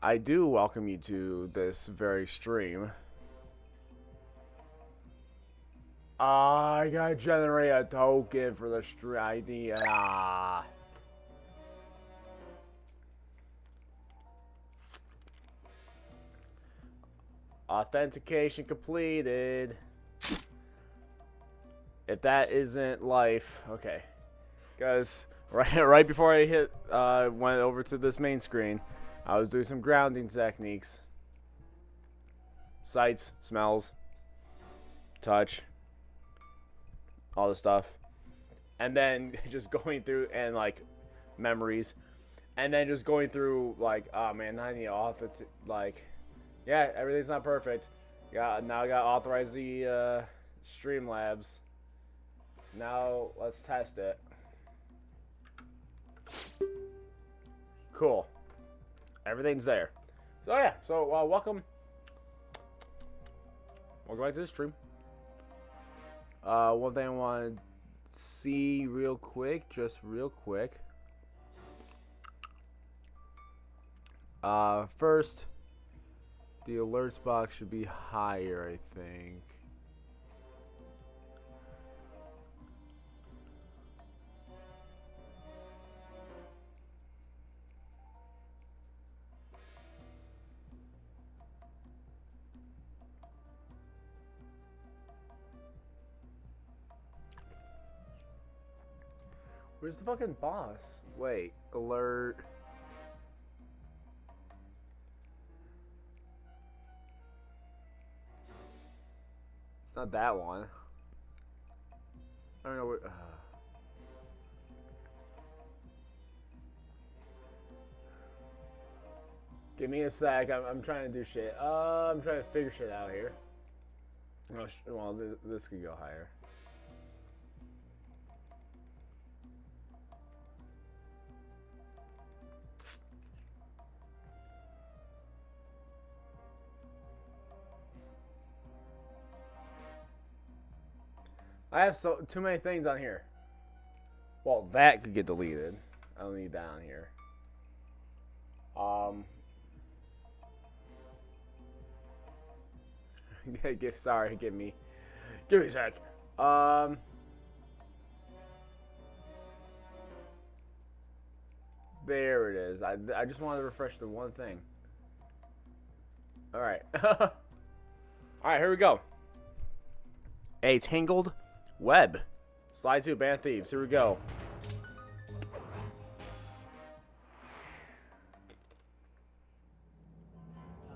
I do welcome you to this very stream. I gotta generate a token for the stream ID. Authentication completed. If that isn't life, okay. Guys, right before I went over to this main screen, I was doing some grounding techniques. Sights, smells, touch, all this stuff. And then just going through and like memories. And then just going through like, oh man, I need to author like, yeah, everything's not perfect. Now I gotta authorize the Streamlabs. Now let's test it. Cool. Everything's there. So yeah, so welcome. Welcome back to the stream. One thing I want to see real quick, just real quick. First, the alerts box should be higher, I think. Where's the fucking boss? Wait, alert. It's not that one. I don't know where. Give me a sec. I'm trying to do shit. I'm trying to figure shit out here. Well, this could go higher. I have too many things on here. Well, that could get deleted. I don't need that on here. Sorry, give me a sec. There it is. I just wanted to refresh the one thing. All right. All right, here we go. A Tangled Web. Slide 2, Ban Thieves. Here we go.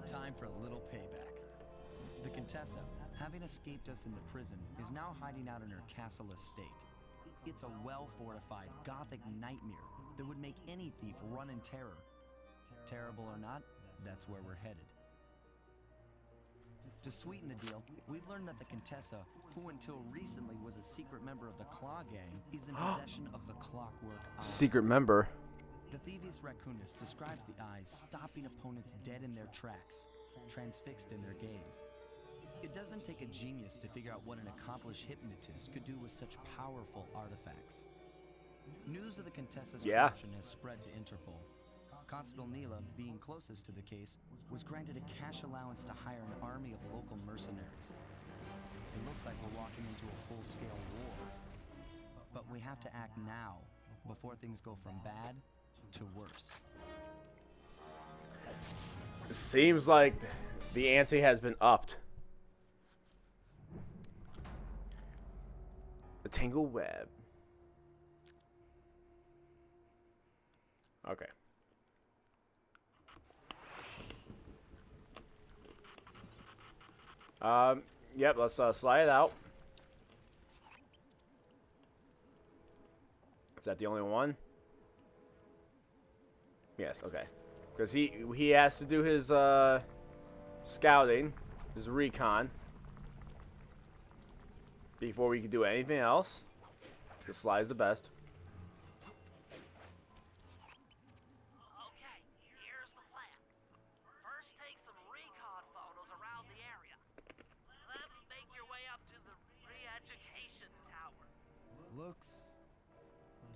Time for a little payback. The Contessa, having escaped us into prison, is now hiding out in her castle estate. It's a well-fortified Gothic nightmare that would make any thief run in terror. Terrible or not, that's where we're headed. To sweeten the deal, we've learned that the Contessa, who until recently was a secret member of the Claw Gang, is in possession of the Clockwork Eyes. Secret member. The Thievius Raccoonus describes the eyes stopping opponents dead in their tracks, transfixed in their gaze. It doesn't take a genius to figure out what an accomplished hypnotist could do with such powerful artifacts. News of the Contessa's corruption has spread to Interpol. Constable Neela, being closest to the case, was granted a cash allowance to hire an army of local mercenaries. It looks like we're walking into a full-scale war. But we have to act now, before things go from bad to worse. It seems like the ante has been upped. The Tangled Web. Okay. Yep, let's slide it out. Is that the only one? Yes, okay. Because he has to do his scouting, his recon, before we can do anything else. The slide's the best. Looks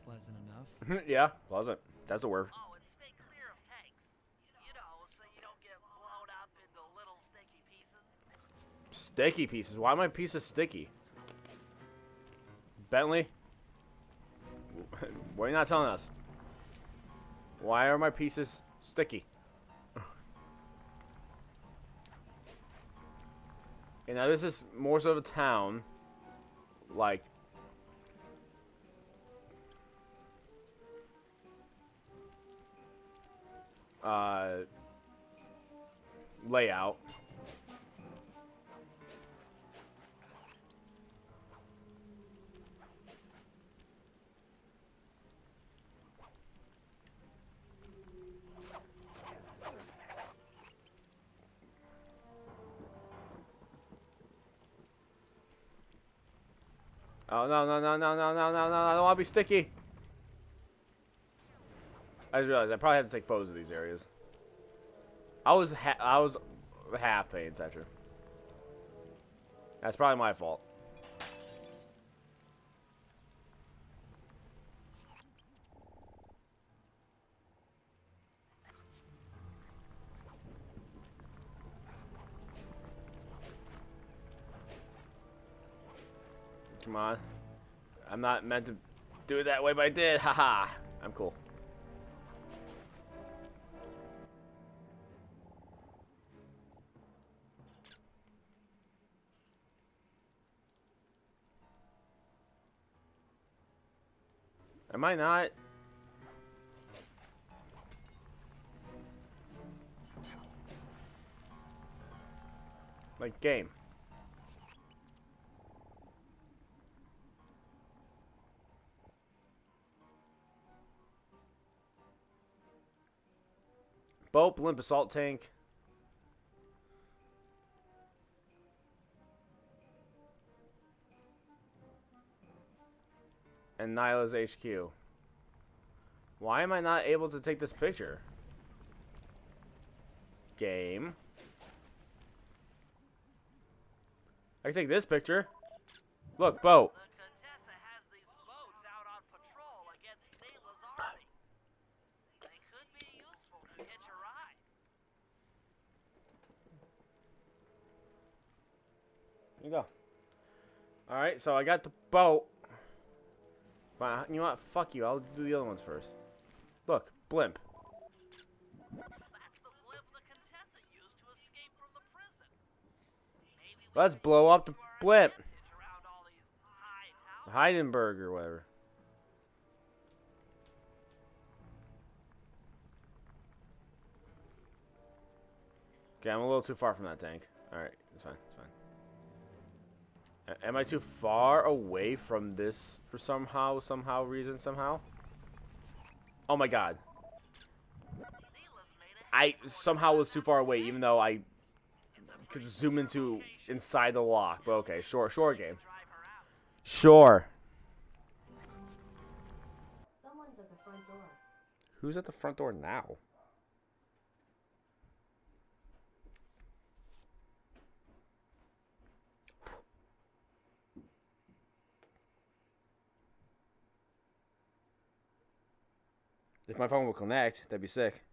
pleasant enough. Yeah, pleasant. That's a word. Oh, and stay clear of tanks. You know, so you Sticky pieces. Why are my pieces sticky? Bentley? What are you not telling us? Why are my pieces sticky? Okay, now this is more so of a town. Like... layout. Oh, no, no, no, no, no, no, no, no, I don't want to be sticky. I just realized I probably have to take photos of these areas. I was half paying attention. That's probably my fault. Come on. I'm not meant to do it that way, but I did. Haha. I'm cool. Am I not? Like, game. Boat, blimp, assault tank. And Nyla's HQ. Why am I not able to take this picture? Game. I can take this picture. Look, boat. The Contessa has these boats out on patrol against Nayla's army. They could be useful to hitch a ride. Here you go. Alright, so I got the boat. Fine, you know what? Fuck you. I'll do the other ones first. Look, blimp. That's the blimp the Contessa used to escape from the prison. Maybe we Let's can blow up the use our blimp. advantage around all these high towers. Heidenberg or whatever. Okay, I'm a little too far from that tank. Alright, it's fine, it's fine. Am I too far away from this for somehow reason? Oh my god. I somehow was too far away, even though I could zoom into inside the lock. But okay, sure game. Sure. Someone's at the front door. Who's at the front door now? If my phone will connect, that'd be sick.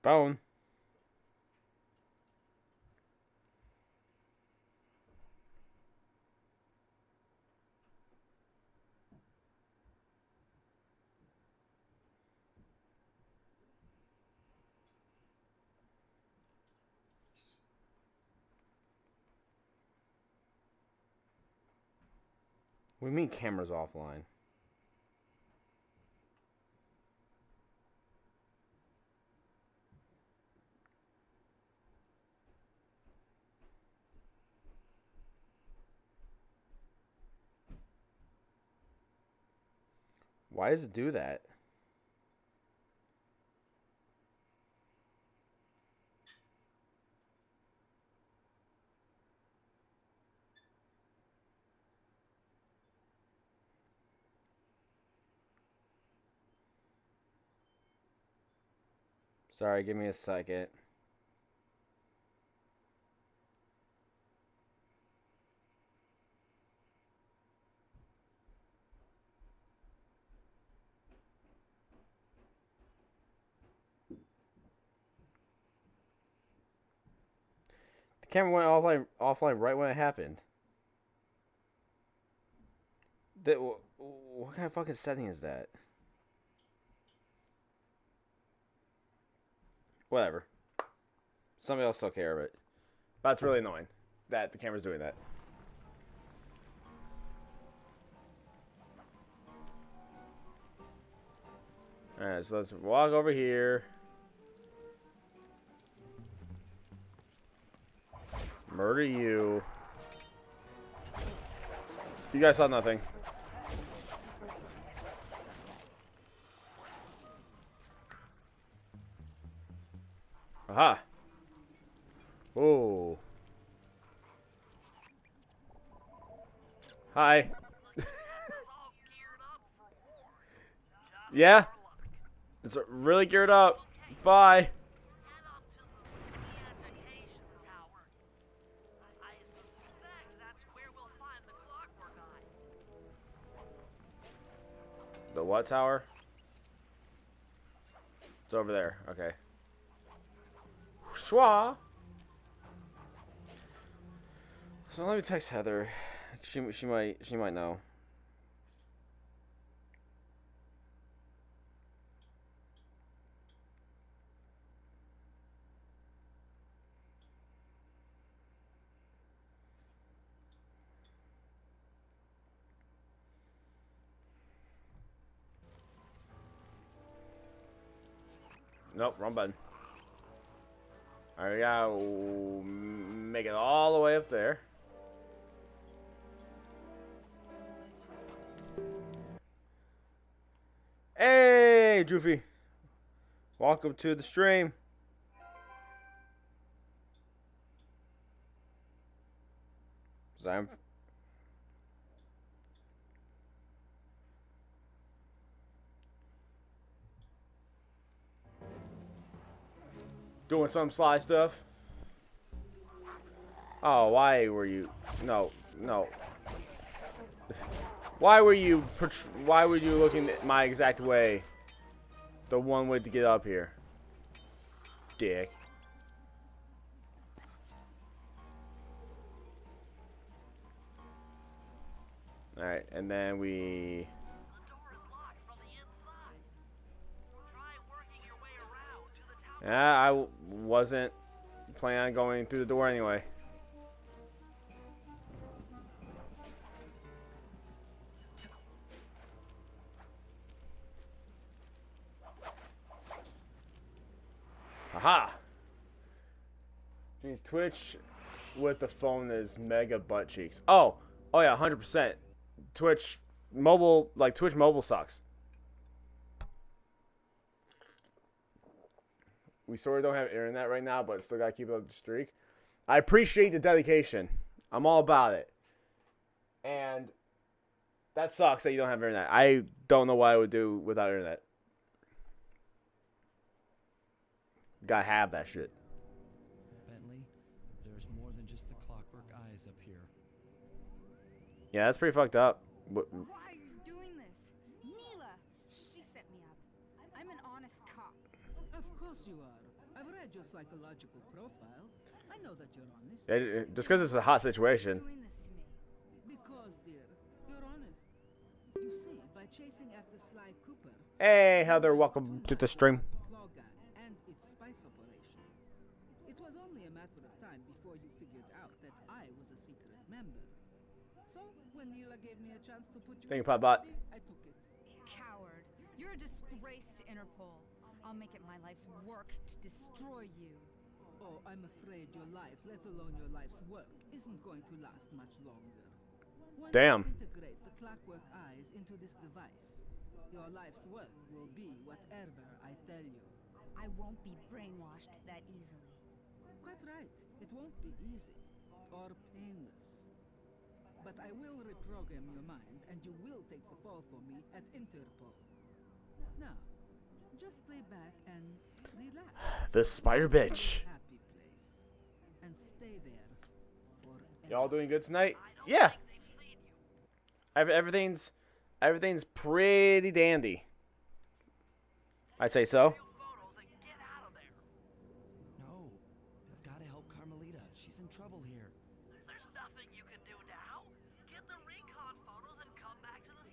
Phone. What do you mean camera's offline? Why does it do that? Sorry, give me a second. camera went offline right when it happened. What kind of fucking setting is that? Whatever. Somebody else took care of it. That's really annoying that the camera's doing that. Alright, so let's walk over here. Murder you. You guys saw nothing. Aha. Oh. Hi. Yeah? It's really geared up. Bye. Head up to the education tower. I suspect that's where we'll find the clockwork eyes. The what tower? It's over there. Okay. Schwa. So let me text Heather. She might know. Nope, wrong button. Alright, we gotta make it all the way up there. Hey, Joofy. Welcome to the stream. I'm doing some sly stuff. Oh, why were you? No. Why were you looking my exact way? The one way to get up here. Dick. Alright, and then we... The door is locked from the inside. Try working your way around to the tower. Yeah, I wasn't planning on going through the door anyway. Aha! Jeez, Twitch with the phone is mega butt cheeks. Oh yeah, 100%. Twitch mobile sucks. We sort of don't have internet right now, but still gotta keep up the streak. I appreciate the dedication. I'm all about it. And that sucks that you don't have internet. I don't know what I would do without internet. Gotta have that shit. Bentley, there's more than just the clockwork eyes up here. Yeah, that's pretty fucked up. Why are you doing this? Neela! She set me up. I'm an honest cop. Of course you are. I've read your psychological profile. I know that you're honest. Just because it's a hot situation. Doing this to me. Because, dear, you're honest. You see, by chasing after Sly Cooper... Hey, Heather, welcome to the stream. Claw Gang and its spice operation. It was only a matter of time before you figured out that I was a secret member. So, when Neela gave me a chance to put you Thank you, in Popbot. custody, I took it. Coward. You're a disgrace to Interpol. I'll make it my life's work to destroy you. Oh, I'm afraid your life, let alone your life's work, isn't going to last much longer. Once Damn. you integrate the clockwork eyes into this device, your life's work will be whatever I tell you. I won't be brainwashed that easily. Quite right. It won't be easy or painless. But I will reprogram your mind and you will take the fall for me at Interpol. Now, just lay back and relax. The spider bitch. Happy place. And stay there forever. Y'all doing good tonight? Yeah. Everything's pretty dandy. I'd say so. No, I've got to help Carmelita. She's in trouble.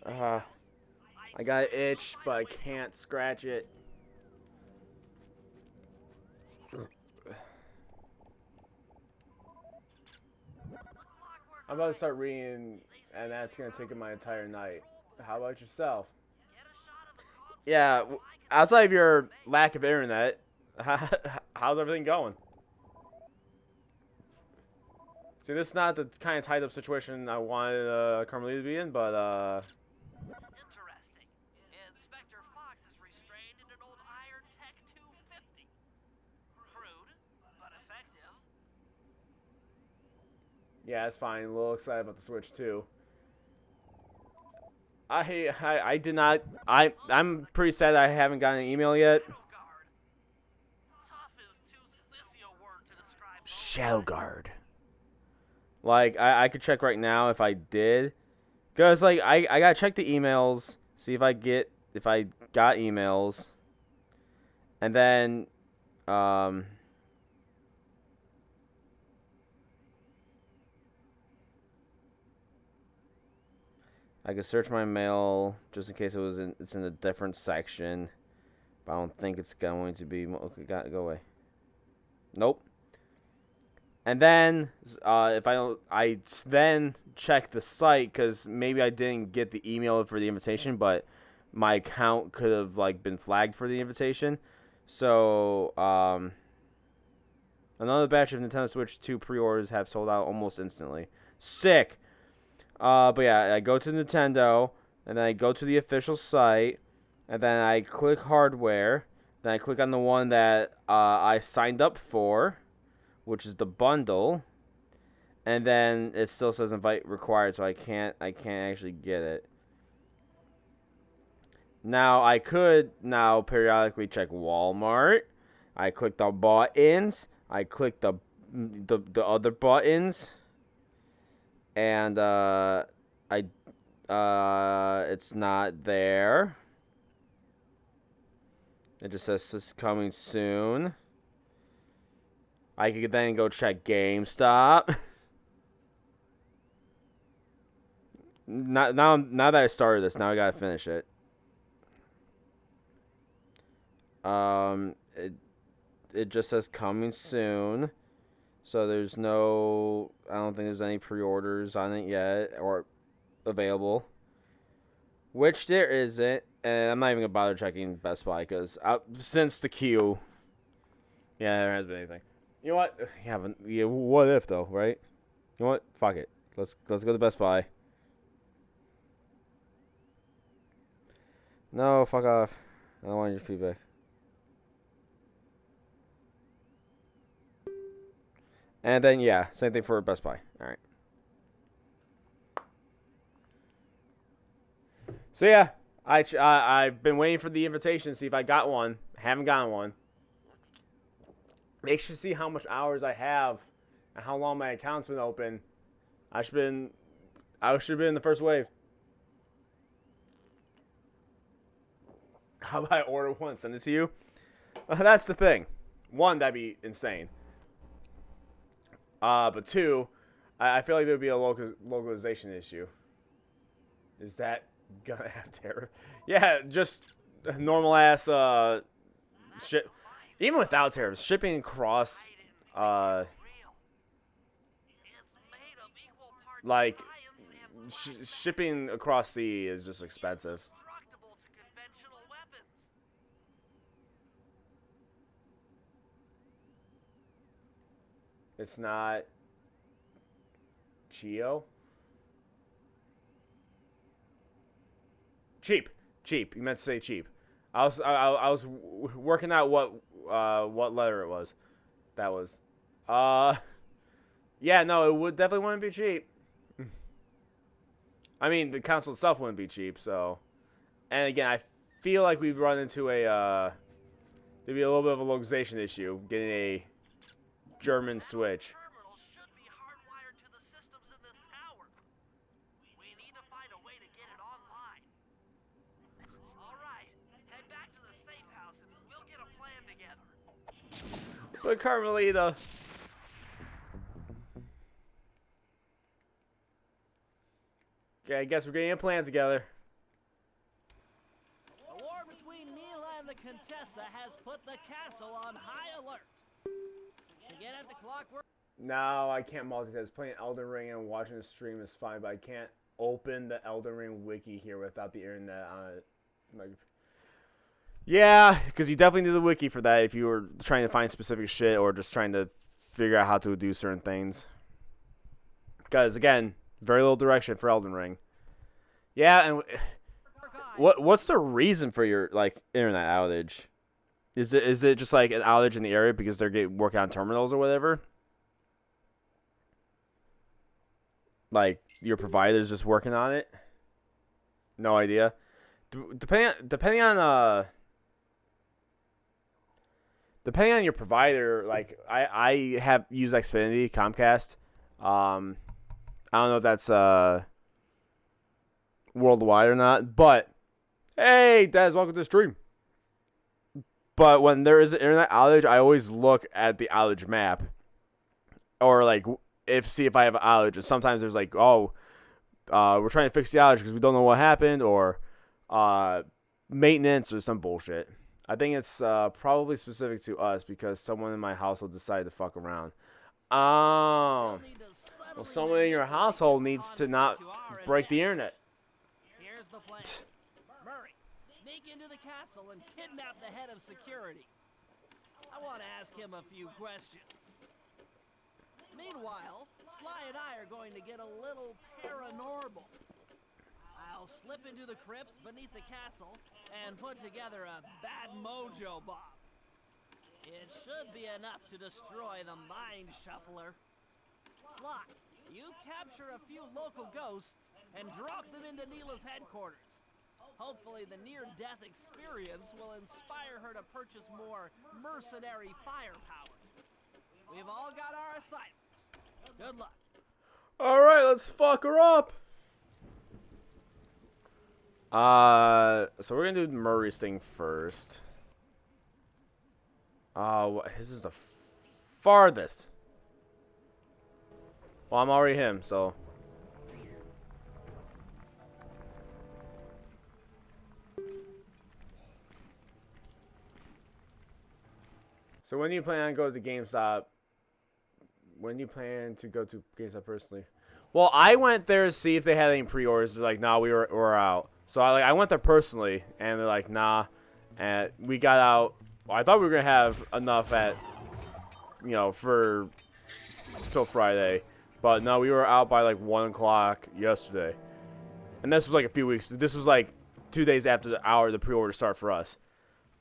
I got an itch, but I can't scratch it. I'm about to start reading, and that's gonna take my entire night. How about yourself? Yeah, outside of your lack of internet, how's everything going? See, this is not the kind of tied up situation I wanted Carmelita to be in, but Interesting. Inspector Fox is restrained in an old Iron Tech 250. Crude, but effective. yeah, it's fine. A little excited about the Switch too. I did not. I'm pretty sad I haven't gotten an email yet. Tough is too sissy a word to describe Shadow Guard. Like I could check right now if I did, cause like I gotta check the emails, see if I got emails, and then I could search my mail just in case it's in a different section, but I don't think it's going to be. Okay, go away. Nope. And then if I don't, I then check the site because maybe I didn't get the email for the invitation, but my account could have like been flagged for the invitation. So another batch of Nintendo Switch 2 pre-orders have sold out almost instantly. Sick. But yeah, I go to Nintendo, and then I go to the official site, and then I click hardware. Then I click on the one that I signed up for, which is the bundle, and then it still says invite required, so I can't actually get it. Now I could periodically check Walmart. I click the buttons. I click the other buttons, and it's not there. It just says it's coming soon. I could then go check GameStop. Now that I started this, now I gotta finish it. It just says coming soon, so there's no. I don't think there's any pre-orders on it yet or available, which there isn't. And I'm not even gonna bother checking Best Buy because since the queue, yeah, there hasn't been anything. You know what? Yeah, what if though, right? You know what? Fuck it. Let's go to Best Buy. No, fuck off. I don't want your feedback. And then yeah, same thing for Best Buy. All right. So yeah, I've been waiting for the invitation to see if I got one. Haven't gotten one. Makes you see how much hours I have and how long my account's been open. I should have been in the first wave. How about I order one, send it to you? That's the thing. One, that'd be insane. But two, I feel like there'd be a localization issue. Is that gonna have terror? Yeah, just normal ass shit. Even without tariffs, shipping across, like, shipping across sea is just expensive. It's not Chio. Cheap. You meant to say cheap. I was working out what letter it was. That was. Yeah, no, it would definitely wouldn't be cheap. I mean, the console itself wouldn't be cheap, so. And again, I feel like we've run into there'd be a little bit of a localization issue getting a German Switch. But Carmelita. Okay, I guess we're getting a plan together. Contessa has put the castle on high alert. To get at the clockwork. No, I can't multitask. Playing Elden Ring and watching the stream is fine, but I can't open the Elden Ring wiki here without the internet on it. Yeah, because you definitely need the wiki for that if you were trying to find specific shit or just trying to figure out how to do certain things. Because, again, very little direction for Elden Ring. Yeah, and what's the reason for your, like, internet outage? Is it just, like, an outage in the area because they're working on terminals or whatever? Like, your provider's just working on it? No idea. Depending on your provider, like I have used Xfinity, Comcast. I don't know if that's worldwide or not, but hey, Daz, welcome to the stream. But when there is an internet outage, I always look at the outage map, or like see if I have an outage. And sometimes there's like, oh, we're trying to fix the outage because we don't know what happened, or maintenance or some bullshit. I think it's probably specific to us because someone in my household decided to fuck around. Oh. Well, someone in your household needs to not break the internet. Here's the plan. Murray, sneak into the castle and kidnap the head of security. I want to ask him a few questions. Meanwhile, Sly and I are going to get a little paranormal. I'll slip into the crypts beneath the castle and put together a bad mojo bomb. It should be enough to destroy the Mind Shuffler. Sly, you capture a few local ghosts and drop them into Neela's headquarters. Hopefully the near-death experience will inspire her to purchase more mercenary firepower. We've all got our assignments. Good luck. Alright, let's fuck her up. So we're gonna do Murray's thing first. His is the farthest. Well, I'm already him, so. So when do you plan on going to GameStop? When do you plan to go to GameStop personally? Well, I went there to see if they had any pre-orders. They're like, nah, we're out. So I went there personally, and they're like, nah. And we got out. Well, I thought we were gonna have enough for till Friday, but no, we were out by like 1 o'clock yesterday. And this was like a few weeks. This was like 2 days after the pre-order start for us.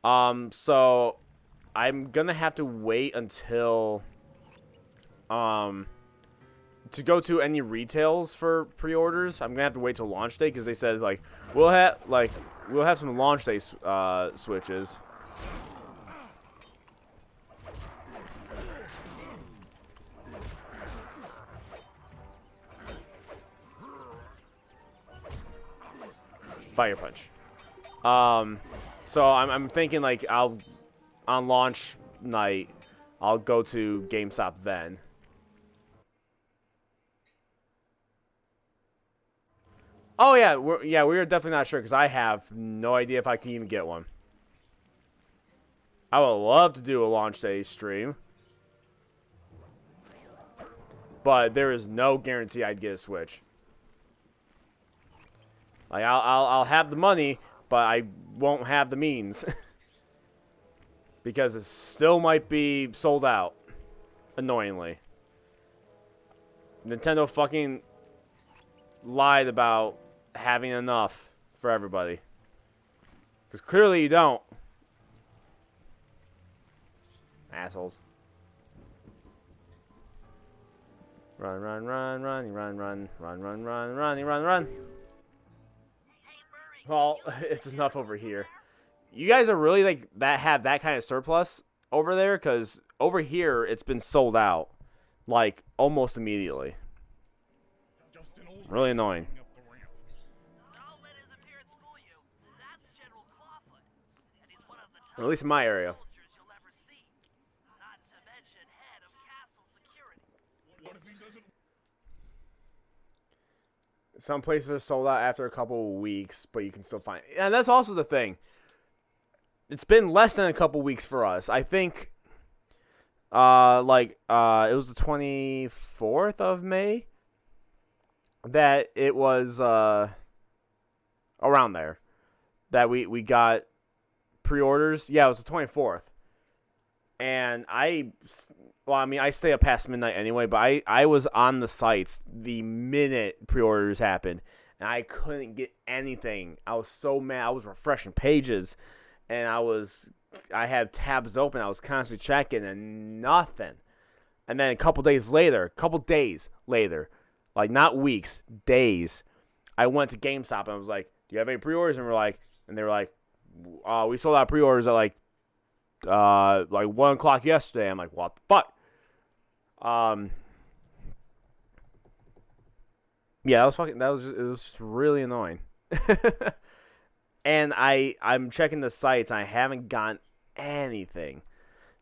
So I'm gonna have to wait until to go to any retails for pre-orders. I'm gonna have to wait till launch day because they said like we'll have some launch day switches. Fire punch. So I'm thinking like on launch night I'll go to GameStop then. Oh yeah, we're definitely not sure because I have no idea if I can even get one. I would love to do a launch day stream, but there is no guarantee I'd get a Switch. Like I'll have the money, but I won't have the means because it still might be sold out. Annoyingly, Nintendo fucking lied about having enough for everybody. Because clearly you don't. Assholes. Run, run, run, run, run, run, run, run, run, run, run, run. Well, it's enough over here. You guys are really like have that kind of surplus over there? Because over here it's been sold out like almost immediately. Really annoying. Or at least in my area. Some places are sold out after a couple of weeks, but you can still find it. And that's also the thing. it's been less than a couple weeks for us. I think it was the 24th of May that it was around there that we got pre-orders. Yeah, it was the 24th. And I stay up past midnight anyway, but I was on the sites the minute pre-orders happened, and I couldn't get anything. I was so mad. I was refreshing pages, and I had tabs open. I was constantly checking, and nothing. And then a couple days later, like not weeks, days, I went to GameStop, and I was like, do you have any pre-orders? And they were like, we sold out pre-orders at like 1 o'clock yesterday. I'm like, what the fuck? Yeah, it was just really annoying. And I'm checking the sites, and I haven't gotten anything.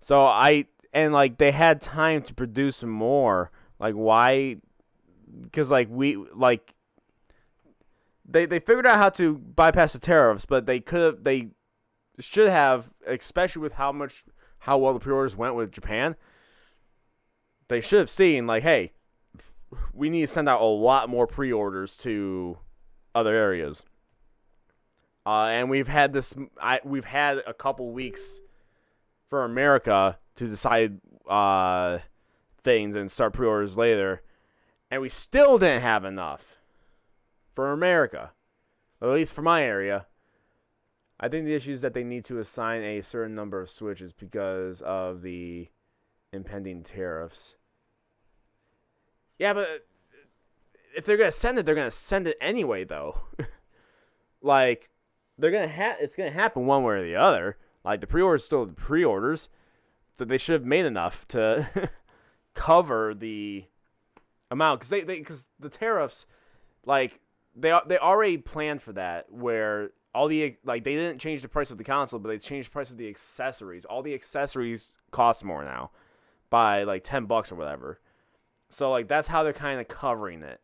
So they had time to produce more. Like, why? Because they figured out how to bypass the tariffs, but they should have, especially with how well the pre-orders went with Japan. They should have seen, like, hey, we need to send out a lot more pre-orders to other areas. And we've had a couple weeks for America to decide things and start pre-orders later, and we still didn't have enough for America, or at least for my area. I think the issue is that they need to assign a certain number of Switches because of the impending tariffs. Yeah, but if they're gonna send it, they're gonna send it anyway, though. Like, it's gonna happen one way or the other. Like, the pre-orders still the pre-orders, so they should have made enough to cover the amount, because the tariffs, like, they already planned for that, where all the, like, they didn't change the price of the console, but they changed the price of the accessories. All the accessories cost more now by like $10 or whatever. So, like, that's how they're kind of covering it.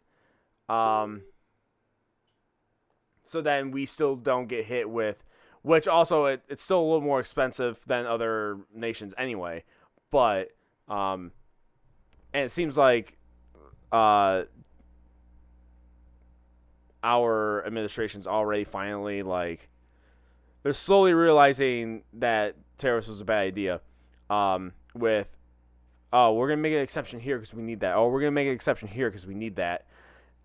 So then we still don't get hit with, which also it's still a little more expensive than other nations anyway. But and it seems like our administration's already finally, like, they're slowly realizing that tariffs was a bad idea. With, we're gonna make an exception here because we need that. Oh, we're gonna make an exception here because we need that.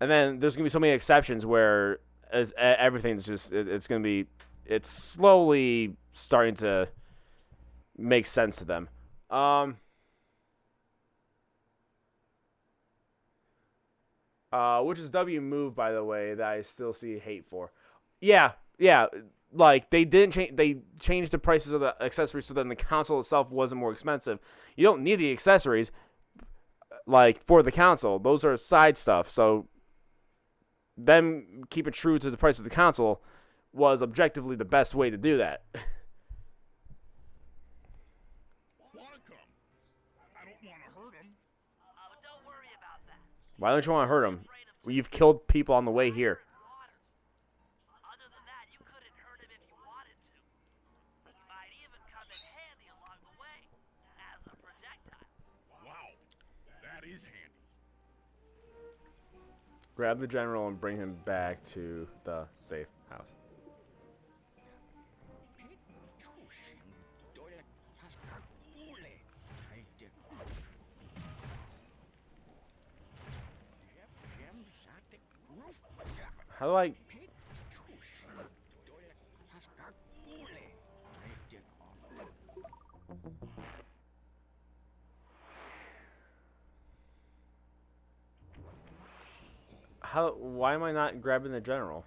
And then there's gonna be so many exceptions where everything's just it's slowly starting to make sense to them. Which is W move, by the way, that I still see hate for. Yeah. Like, they changed the prices of the accessories so then the console itself wasn't more expensive. You don't need the accessories, like, for the console. Those are side stuff. So them keeping true to the price of the console was objectively the best way to do that. Don't worry about that. Why don't you want to hurt him? Well, you've killed people on the way here. Other than that, you couldn't hurt him if you wanted to. He might even come in handy along the way as a projectile. Wow, that is handy. Grab the general and bring him back to the safe house. How do I... Why am I not grabbing the general?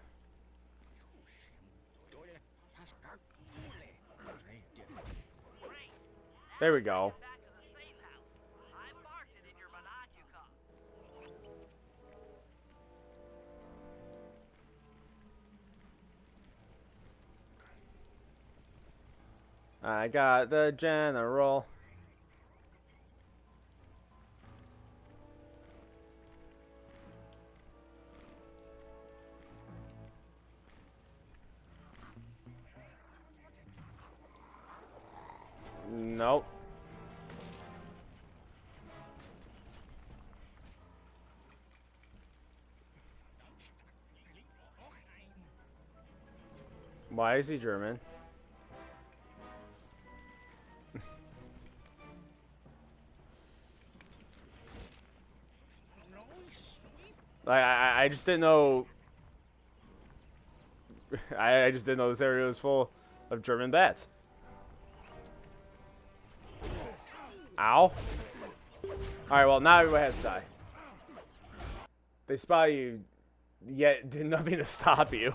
There we go. Back to the safe house. I marked it in your monocular. I got the general. Nope. Why is he German? Like, I just didn't know. I just didn't know this area was full of German bats. Ow. Alright, well, now everybody has to die. They spot you, yet did nothing to stop you.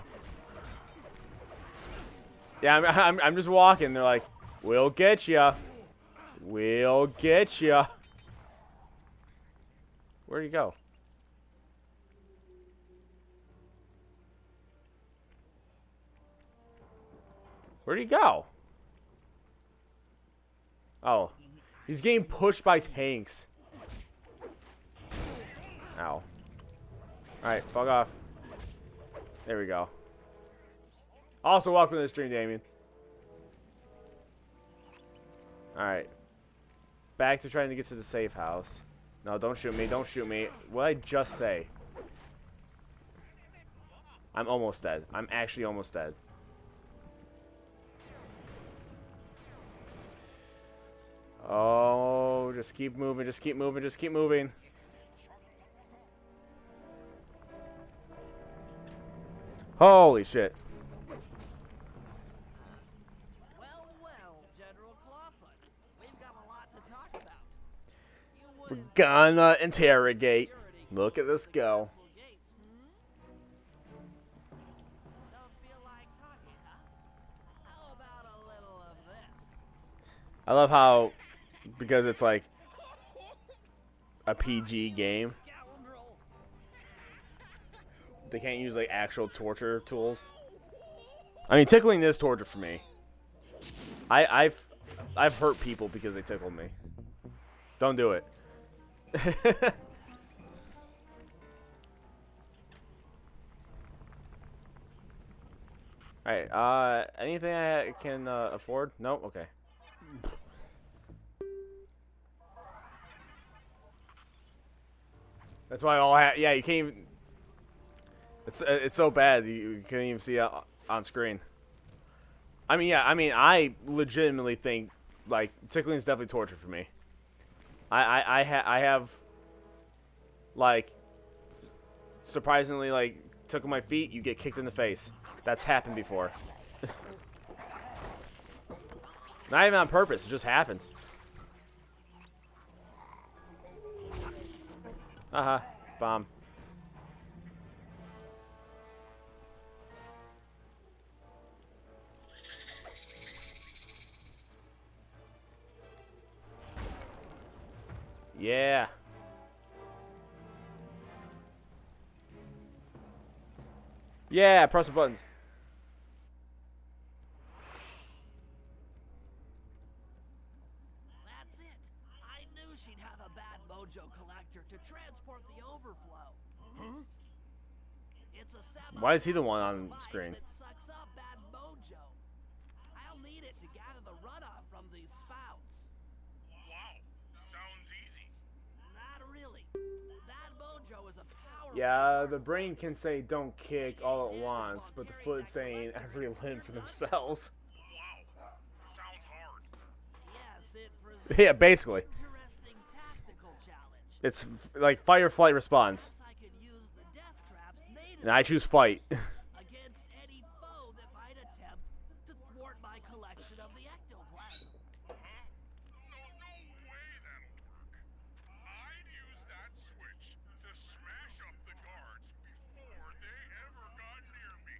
Yeah, I'm just walking. They're like, we'll get ya. We'll get ya. Where'd he go? Where'd he go? Oh. He's getting pushed by tanks. Ow. Alright, fuck off. There we go. Also, welcome to the stream, Damien. Alright. Back to trying to get to the safe house. No, don't shoot me. Don't shoot me. What did I just say? I'm almost dead. I'm actually almost dead. Oh, just keep moving. Just keep moving. Just keep moving. Holy shit. Well, General Clawfoot. We've got a lot to talk about. You We're wouldn't gonna interrogate. security Look at this go. castle gates, Don't feel like talking, huh? How about a little of this? I love how, because it's like a PG game, Scoundrel! they can't use like actual torture tools. I mean, tickling is torture for me. I've hurt people because they tickled me. Don't do it. Alright, anything I can afford? No? Okay. That's why all yeah, you can't even. It's so bad you can't even see it on screen. I mean, yeah, I legitimately think like tickling is definitely torture for me. I have like surprisingly like tickle my feet, you get kicked in the face. That's happened before. Not even on purpose, it just happens. Bomb. Yeah. Yeah, press the buttons. That's it. I knew she'd have a bad mojo collector to transport the overflow. Huh? It's a Why is he the one on device screen? that sucks up bad mojo. I'll need it to gather the runoff from these spouts. Wow, sounds easy. Not really. Bad mojo is a power. Yeah, the brain can say don't kick all at once, but the foot saying every limb for themselves. Wow, sounds hard. Yes, it presents Yeah, basically. an interesting tactical challenge. It's like fight or flight response. Perhaps I could use the death traps native And I choose fight. against any foe that might attempt to thwart my collection of the ectoplasm. No way that'll work. I'd use that switch to smash up the guards before they ever got near me.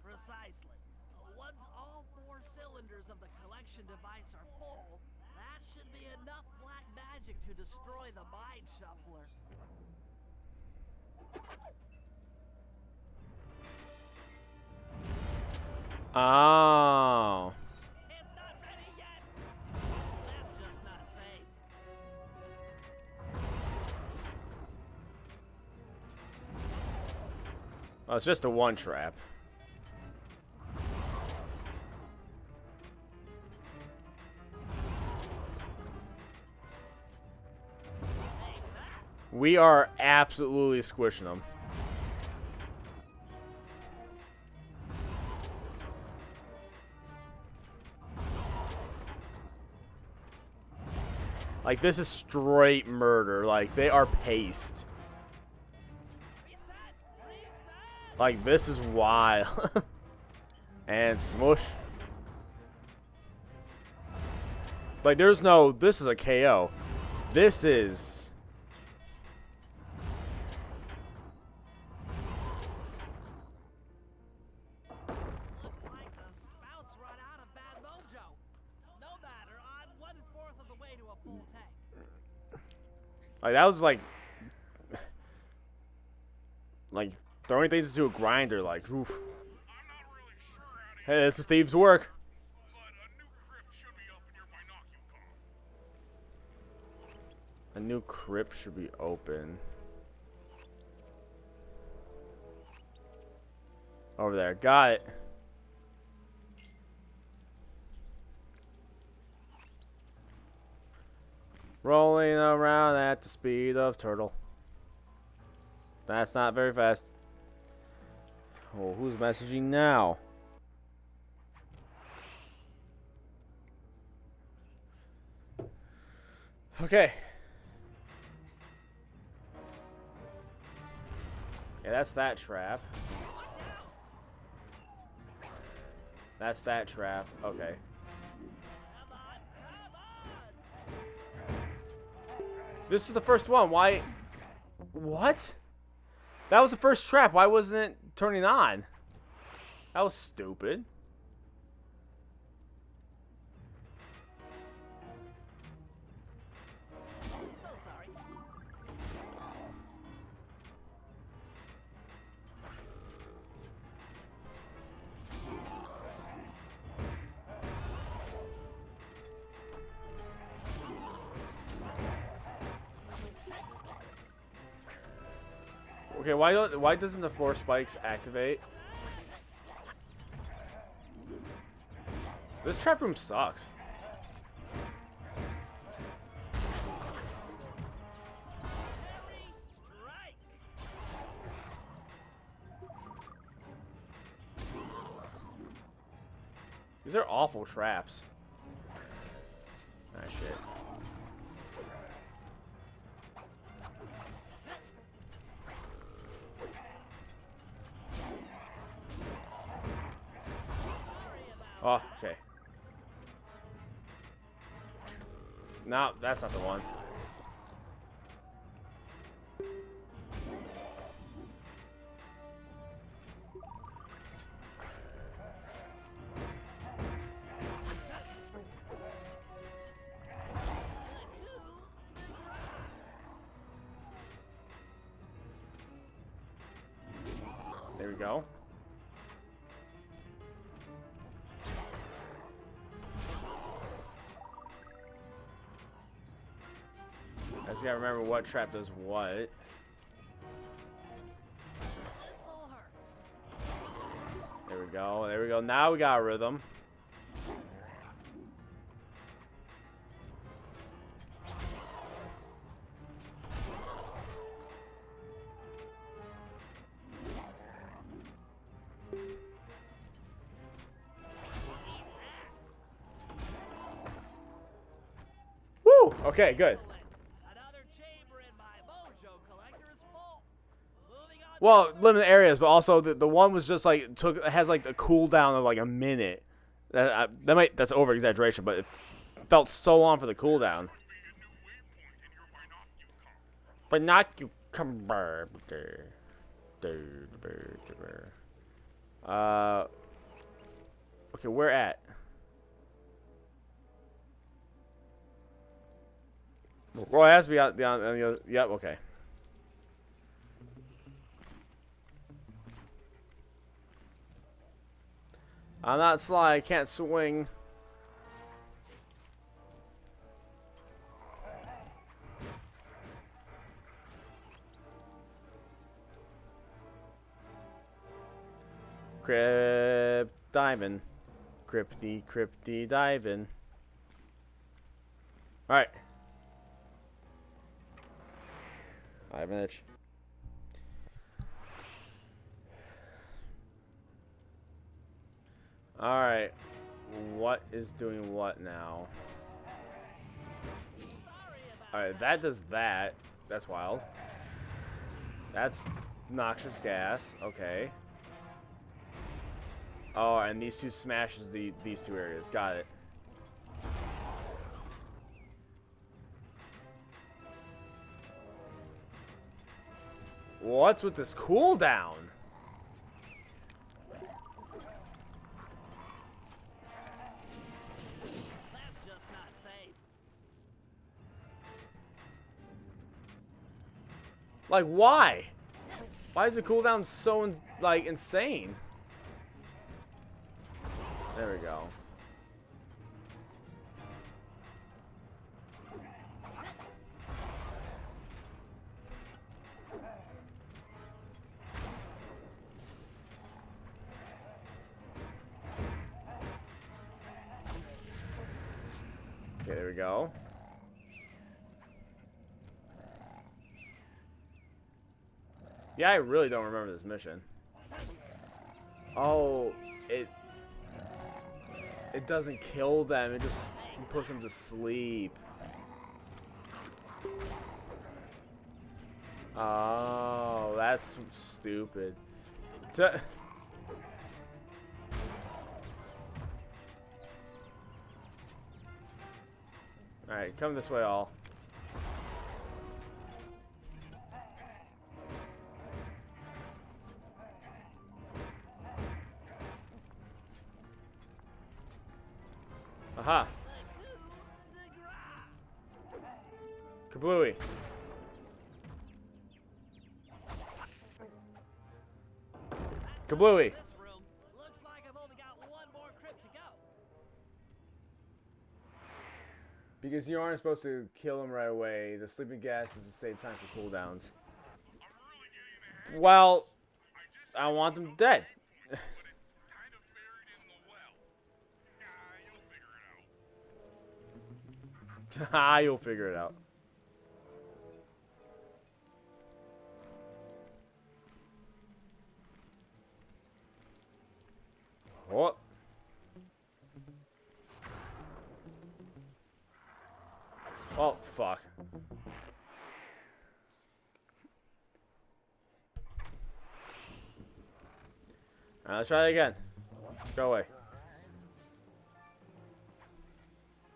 Precisely. Once all 4 cylinders of the collection device are full, that should be enough black magic to destroy the mind shuffler. Oh. It's not ready yet. That's just not safe. Oh, it's just a one trap. We are absolutely squishing them. Like, this is straight murder. Like, they are paced. Like, this is wild. And smush. Like, there's no, this is a KO. This is... Looks like the spouts run out of bad mojo. No matter, I'm 1/4 of the way to a full tank. Like, that was like throwing things into a grinder, like, oof. I'm not really sure how to Hey, this is Steve's work. but a new crypt should be up in your binocular. A new crypt should be open. Over there. Got it. Rolling around at the speed of turtle. That's not very fast. Oh, who's messaging now? Okay. Yeah, that's that trap. That's that trap. Okay. This is the first one. Why? What? That was the first trap. Why wasn't it turning on? That was stupid. So sorry. Okay, why doesn't the 4 spikes activate? This trap room sucks. Harry, strike. These are awful traps. Ah, shit. Oh, okay. No, that's not the one. There we go. I just gotta remember what trap does what. This'll hurt. There we go. There we go. Now we got a rhythm. Woo! Okay, good. Another chamber in my mojo collector is full. Moving on. Well, limited areas, but also the one was just like has like a cooldown of like a minute. That's over exaggeration, but it felt so long for the cooldown. Binocular. Okay, where at? Well, it has to be on the other. Yep. Okay. I'm not sly. I can't swing. Crypt diving. Crypty diving. Alright. I have an itch. Alright. What is doing what now? Alright, that does that. That's wild. That's noxious gas. Okay. Oh, and these two smashes these two areas. Got it. What's with this cooldown? That's just not safe. Like, why? Why is the cooldown so, like, insane? There we go. Okay, there we go. Yeah, I really don't remember this mission. Oh, it doesn't kill them. It just puts them to sleep. Oh, that's stupid. Alright, come this way, all. Aha! Kablooey! Kablooey! This room looks like I've only got one more crypt to go. Because you aren't supposed to kill him right away. The sleeping gas is to save time for cooldowns. Well, I want them dead. But it's kind of buried in the well. Yeah, you'll figure it out. Ah, you'll figure it out. What? Oh, fuck. Alright, let's try that again. Go away.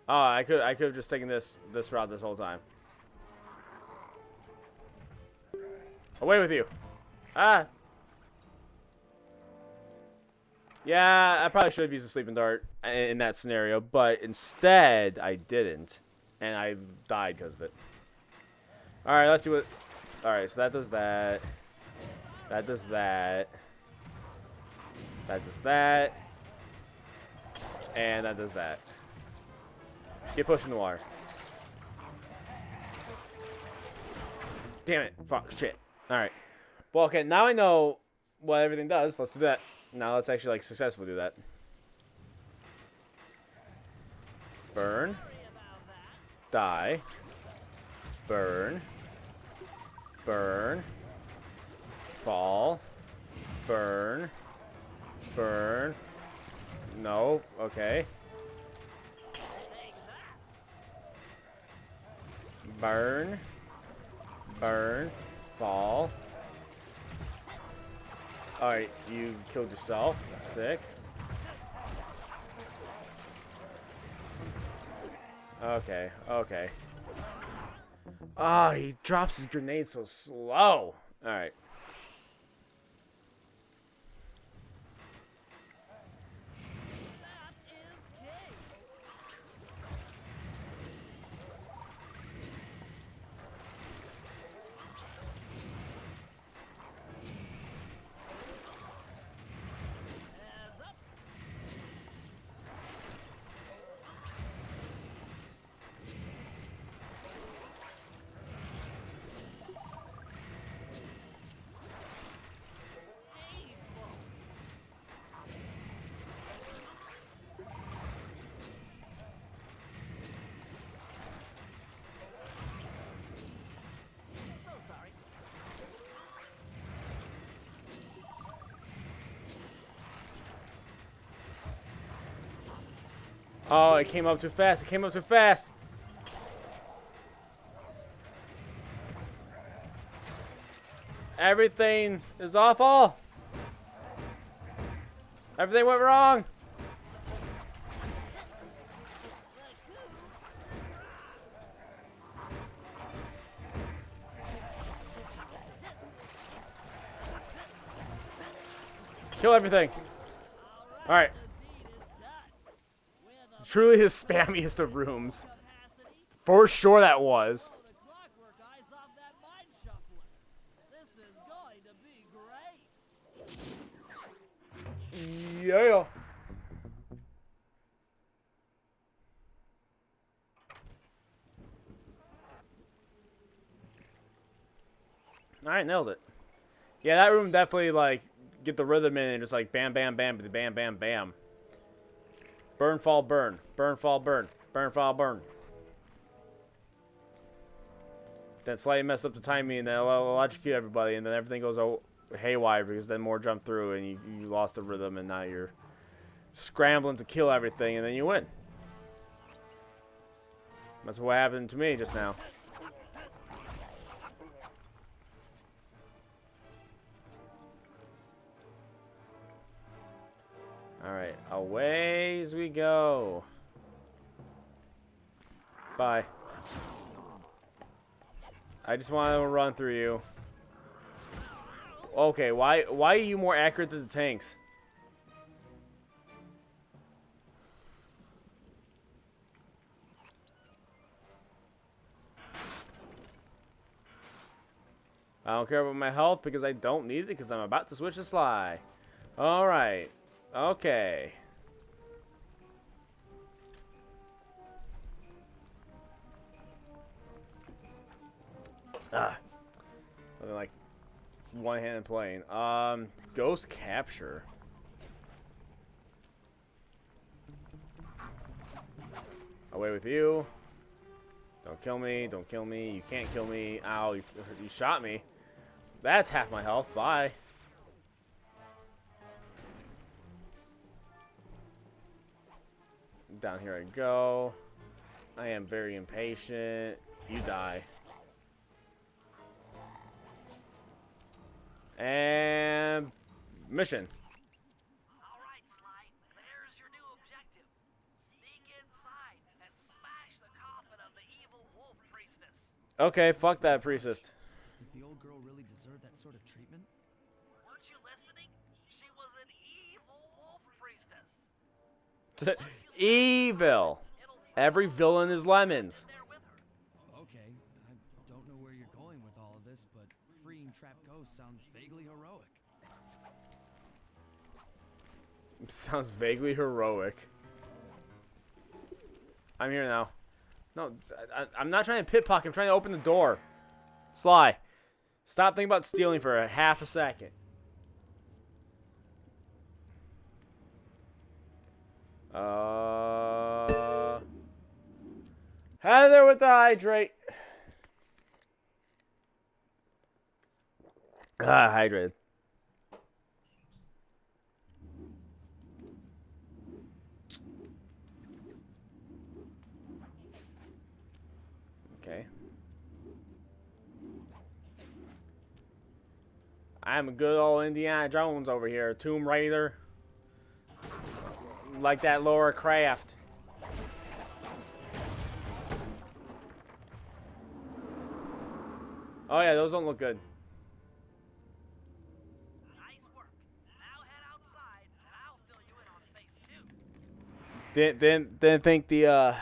Oh, I could have just taken this route this whole time. Away with you. Ah. Yeah, I probably should have used a sleeping dart in that scenario, but instead I didn't, and I died because of it. All right, let's see what. All right, so that does that. That does that. That does that. And that does that. Get pushed in the water. Damn it. Fuck. Shit. Alright. Well, okay. Now I know what everything does. Let's do that. Now let's actually, like, successfully do that. Burn. Die. Burn. Burn. Fall. Burn. Burn. No. Okay. Burn. Burn. Fall. Alright, you killed yourself. Sick. Okay, okay. Ah, he drops his grenade so slow. Alright. Oh, it came up too fast. It came up too fast. Everything is awful. Everything went wrong. Kill everything. All right. Truly the spammiest of rooms. For sure that was. The clockwork eyes off that mind shuffler. This is going to be great. Yeah. Alright, nailed it. Yeah, that room definitely, like, get the rhythm in and just, like, bam, bam, bam, bam, bam, bam. Burn, fall, burn. Burn, fall, burn. Burn, fall, burn. Then slightly mess up the timing and then electrocute everybody and then everything goes haywire because then more jump through and you lost the rhythm and now you're scrambling to kill everything and then you win. That's what happened to me just now. Alright, away as we go. Bye. I just want to run through you. Okay, why are you more accurate than the tanks? I don't care about my health because I don't need it because I'm about to switch to Sly. Alright. Okay. Something like one-handed playing. Ghost capture. Away with you. Don't kill me. Don't kill me. You can't kill me. Ow, you shot me. That's half my health. Bye. Down here I go. I am very impatient. You die. And mission. All right, Sly. There's your new objective. Sneak inside and smash the coffin of the evil wolf priestess. Okay, fuck that priestess. Does the old girl really deserve that sort of treatment? Weren't you listening? She was an evil wolf priestess. Evil. Every villain is lemons. There with her. Okay, I don't know where you're going with all of this, but freeing trapped ghosts sounds vaguely heroic. Sounds vaguely heroic. I'm here now. No, I'm not trying to pit pocket. I'm trying to open the door. Sly, stop thinking about stealing for a half a second. Heather with the hydrate. Hydrated. Okay. I'm a good old Indiana Jones over here, Tomb Raider. Like that Laura Croft. Oh yeah, those don't look good. Nice work. Now head outside, and I'll fill you in on phase 2. Didn't think there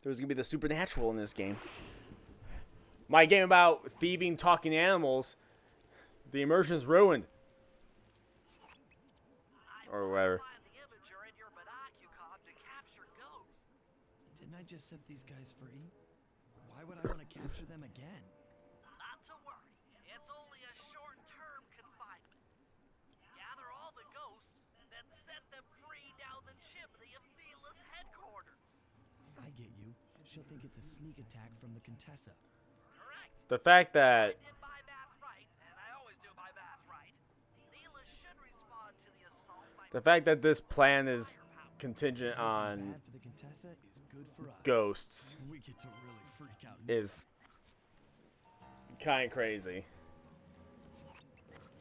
was gonna be the supernatural in this game. My game about thieving talking animals, the immersion's ruined. Or whatever. Find the imager in your binocucom to capture ghosts. Didn't I just set these guys free? Why would I want to capture them again? Not to worry. It's only a short-term confinement. Gather all the ghosts, then set them free down the chimney of Neela's headquarters. I get you. She'll think it's a sneak attack from the Contessa. Correct. The fact that I did my math right, and I always do my math right. Neela should respond to the assault by this plan is contingent on Bad for the Contessa is good for us. ghosts We get to really freak out. is kind of crazy.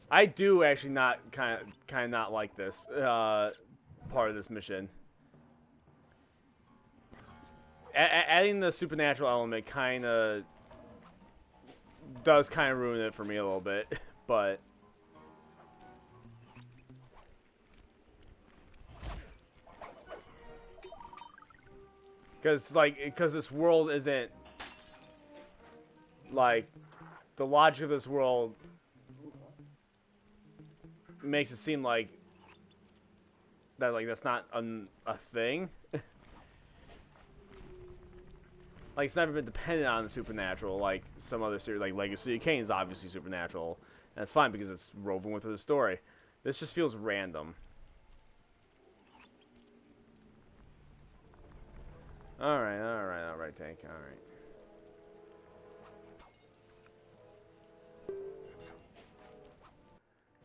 I do actually not kind of not like this part of this mission. Adding the supernatural element kind of does kind of ruin it for me a little bit, but because this world isn't like the logic of this world makes it seem like that's not a thing. Like, it's never been dependent on the supernatural, like some other series, like Legacy of Kain is obviously supernatural, and it's fine because it's woven with the story. This just feels random. Alright, Tank, alright.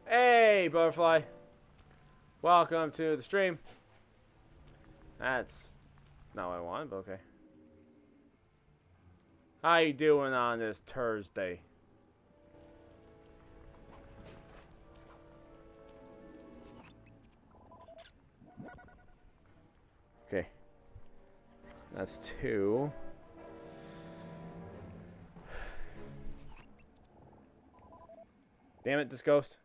Hey, Butterfly! Welcome to the stream. That's not what I wanted, but okay. How you doing on this Thursday? Okay. That's 2. Damn it, this ghost.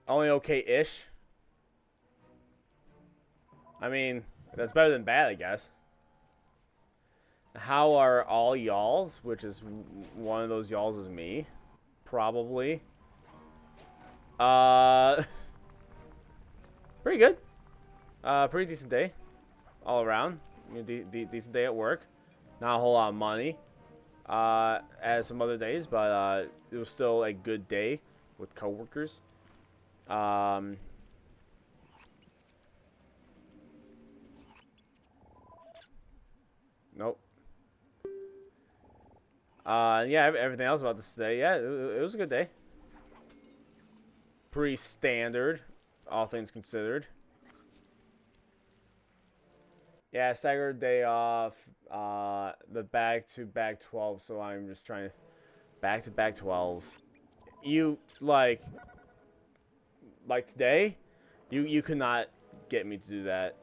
Only okay-ish. I mean, that's better than bad, I guess. How are all y'alls? Which is one of those y'alls is me. Probably. Pretty good. Pretty decent day. All around. Decent day at work. Not a whole lot of money. As some other days, but it was still a good day with coworkers. Nope. Yeah, everything else about this today, yeah, it was a good day. Pretty standard, all things considered. Yeah, staggered day off, the back-to-back 12, so I'm just trying to back-to-back 12s. You, like today, you could not get me to do that.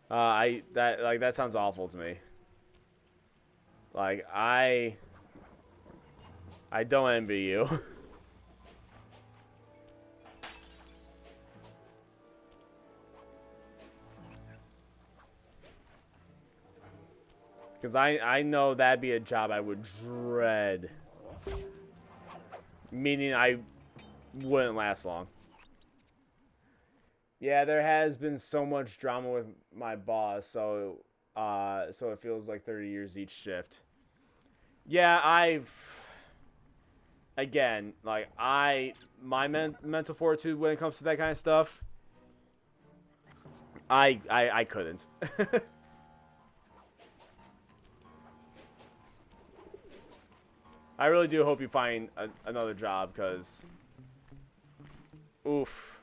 That sounds awful to me. Like, I don't envy you. Because I know that'd be a job I would dread. Meaning I wouldn't last long. Yeah, there has been so much drama with my boss, so it feels like 30 years each shift. Yeah, again, like, my mental fortitude when it comes to that kind of stuff, I couldn't. I really do hope you find another job, because, oof.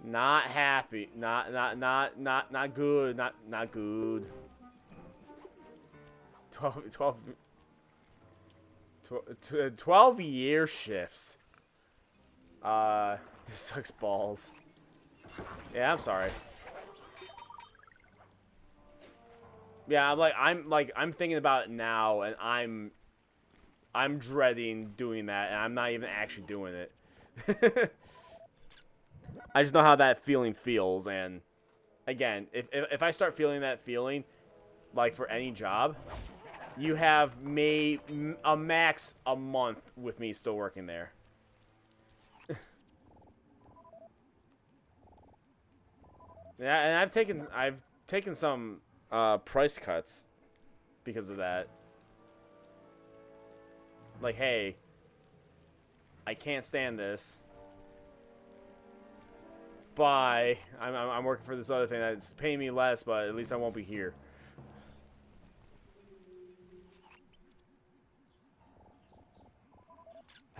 Not happy. Not good. Not good. 12 year shifts. This sucks balls. Yeah, I'm sorry. Yeah, I'm thinking about it now, and I'm dreading doing that, and I'm not even actually doing it. I just know how that feeling feels, and again, if I start feeling that feeling, like for any job, you have a max a month with me still working there. Yeah, and I've taken some price cuts because of that. Like, hey, I can't stand this. Bye. I'm working for this other thing that's paying me less, but at least I won't be here.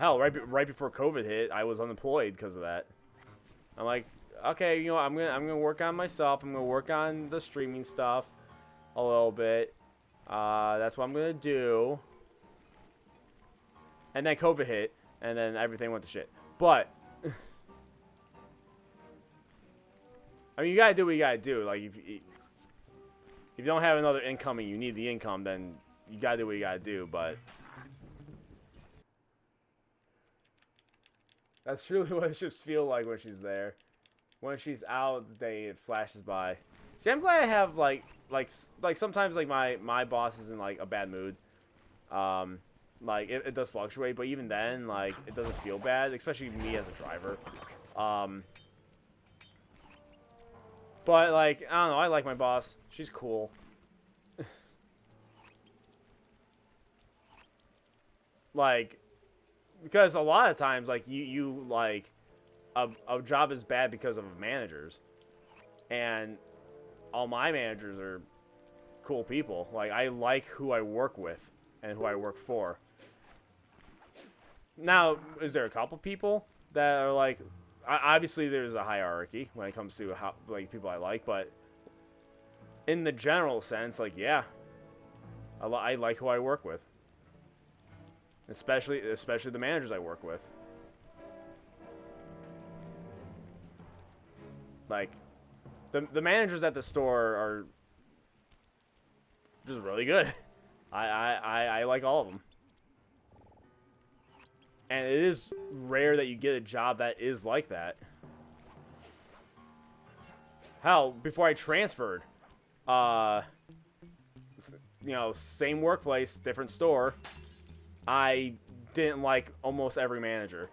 Hell, right before COVID hit, I was unemployed because of that. I'm like, okay, you know, I'm gonna work on myself. I'm gonna work on the streaming stuff a little bit. That's what I'm gonna do. And then COVID hit, and then everything went to shit. But I mean, you gotta do what you gotta do. Like, if you don't have another income and you need the income, then you gotta do what you gotta do. But that's truly what it should feel like when she's there. When she's out, the day it flashes by. See, I'm glad I have like sometimes like my boss is in like a bad mood. Like it does fluctuate, but even then, like it doesn't feel bad, especially me as a driver. But like I don't know, I like my boss. She's cool. Like, because a lot of times, like you like a job is bad because of managers, and all my managers are cool people. Like, I like who I work with and who I work for. Now, is there a couple people that are like, obviously there's a hierarchy when it comes to how, like, people I like, but in the general sense, like, yeah, I like who I work with, especially the managers I work with. Like, the managers at the store are just really good. I like all of them. And it is rare that you get a job that is like that. Hell, before I transferred, you know, same workplace, different store, I didn't like almost every manager.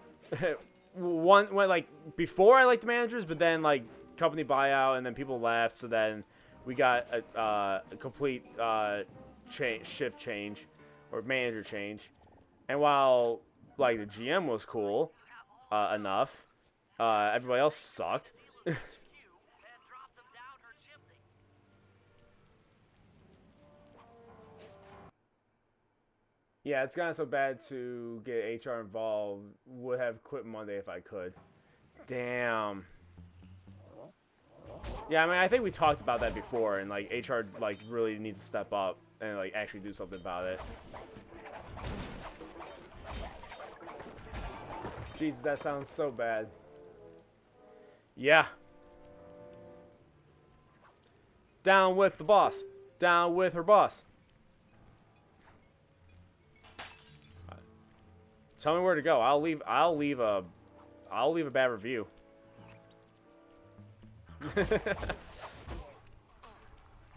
Like, before I liked the managers, but then, like, company buyout, and then people left, so then we got a complete shift change, or manager change. And while, like, the GM was cool enough, everybody else sucked. Yeah, it's gotten so bad to get HR involved. Would have quit Monday if I could. Damn. Yeah, I mean, I think we talked about that before, and like HR like really needs to step up and like actually do something about it. Jesus, that sounds so bad. Yeah. Down with the boss. Down with her boss. Tell me where to go. I'll leave a bad review. I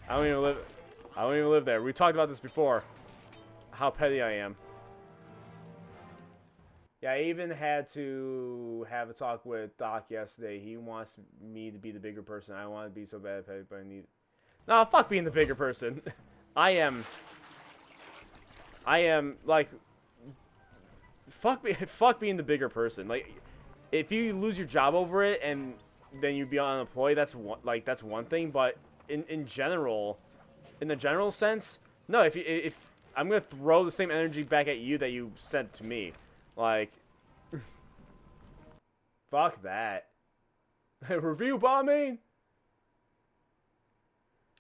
don't even live there. We talked about this before. How petty I am. Yeah, I even had to have a talk with Doc yesterday. He wants me to be the bigger person. I want to be so bad at petty, but I need. No, fuck being the bigger person. I am like, fuck being the bigger person. Like, if you lose your job over it and then you be unemployed, that's one thing. But in the general sense, no. If I'm gonna throw the same energy back at you that you sent to me, like, fuck that. Review bombing.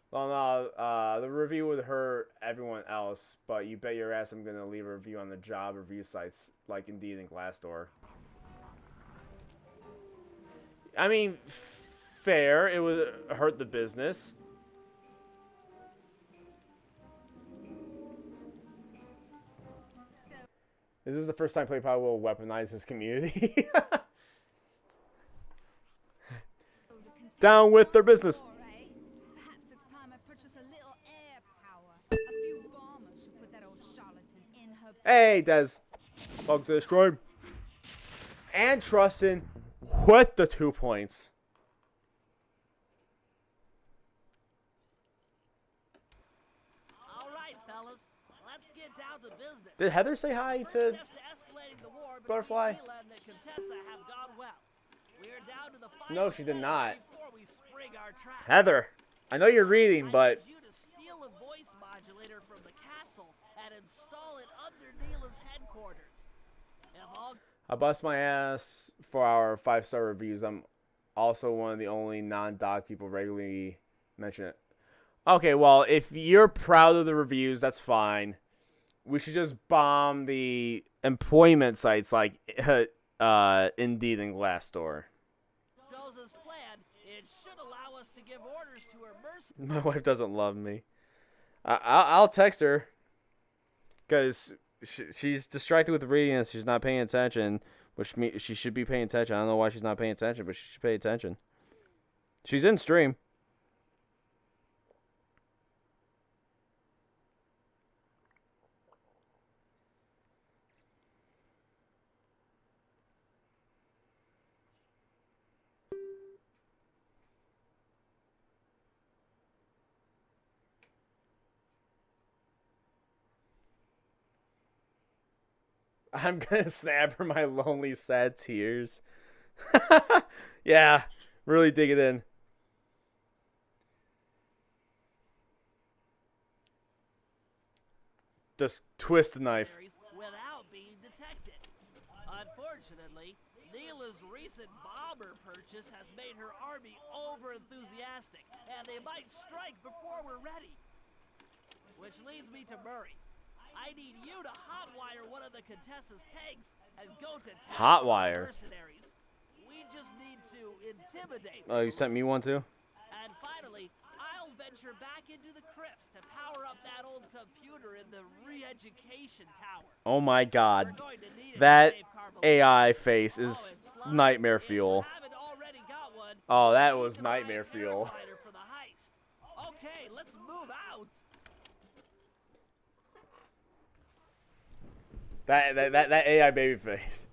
Well, no, the review would hurt everyone else, but you bet your ass I'm gonna leave a review on the job review sites like Indeed and Glassdoor. I mean, fair. It would hurt the business. This is the first time PlayPal will weaponize his community. Down with their business. Perhaps it's time I purchase a little air power. A few bombers should put that old charlatan in her. Hey, Des. Welcome to the stream. And Trustin with the 2 points. All right, fellas, let's get down to business. Did Heather say hi First to steps to escalating the war between Butterfly? Mila and the Contessa have gone well. We're down to the final No, she did not. before we spring our trap. Heather, I know you're reading, but I need you to steal a voice modulator from the castle and install it under Neela's headquarters. If all I bust my ass for our 5-star reviews. I'm also one of the only non-dog people regularly mention it. Okay, well, if you're proud of the reviews, that's fine. We should just bomb the employment sites like Indeed and Glassdoor. goes as planned, it should allow us to give orders to her mercy. My wife doesn't love me. I'll text her because she's distracted with reading and she's not paying attention, which she should be paying attention. I don't know why she's not paying attention, but she should pay attention. She's in stream. I'm gonna snap her my lonely, sad tears. Yeah, really dig it in. Just twist the knife. Without being detected. Unfortunately, Neela's recent bomber purchase has made her army over-enthusiastic, and they might strike before we're ready. Which leads me to Murray. I need you to hotwire one of the Contessa's tanks and go to town Hotwire? with the mercenaries. We just need to intimidate Oh, you sent me one too? And finally, I'll venture back into the crypts to power up that old computer in the re-education tower. Oh my We're god. going to need it to That save Carmelita. AI face Oh, is and Slug, nightmare if you fuel. haven't already got one, Oh, that you was can buy a nightmare fuel. paraglider for the heist. Okay, let's move out. That AI baby face.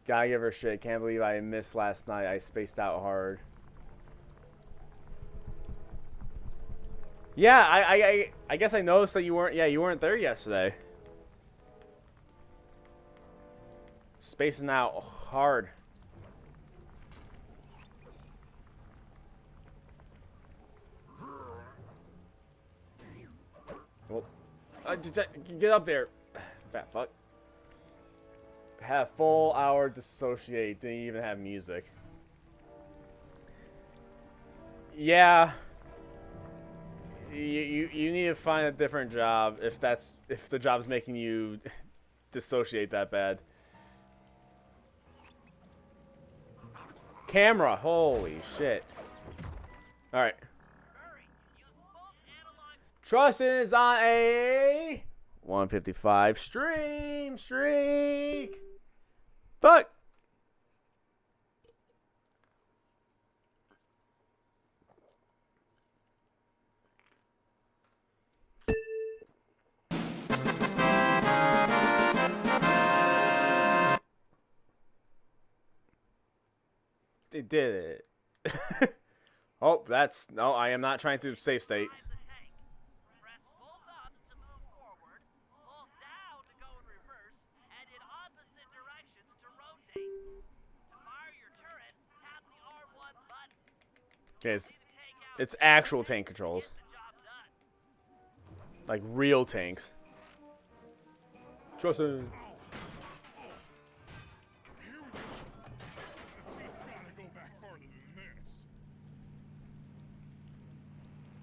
Gotta give her shit. Can't believe I missed last night. I spaced out hard. Yeah, I guess I noticed that you weren't there yesterday. Spacing out hard. Well, get up there, fat fuck. Have full hour dissociate. Didn't even have music. Yeah. You need to find a different job if the job's making you dissociate that bad. Camera, holy shit. All right. Trustin is on a 155 streak. Fuck. They did it. Oh, that's no. I am not trying to save state. Press both up to move forward, hold down to go in reverse, and in opposite directions to rotate. To fire your turret, tap the R1 button. Okay, it's actual tank controls, The job done. like real tanks. Trustin. Gotta go back farther than this.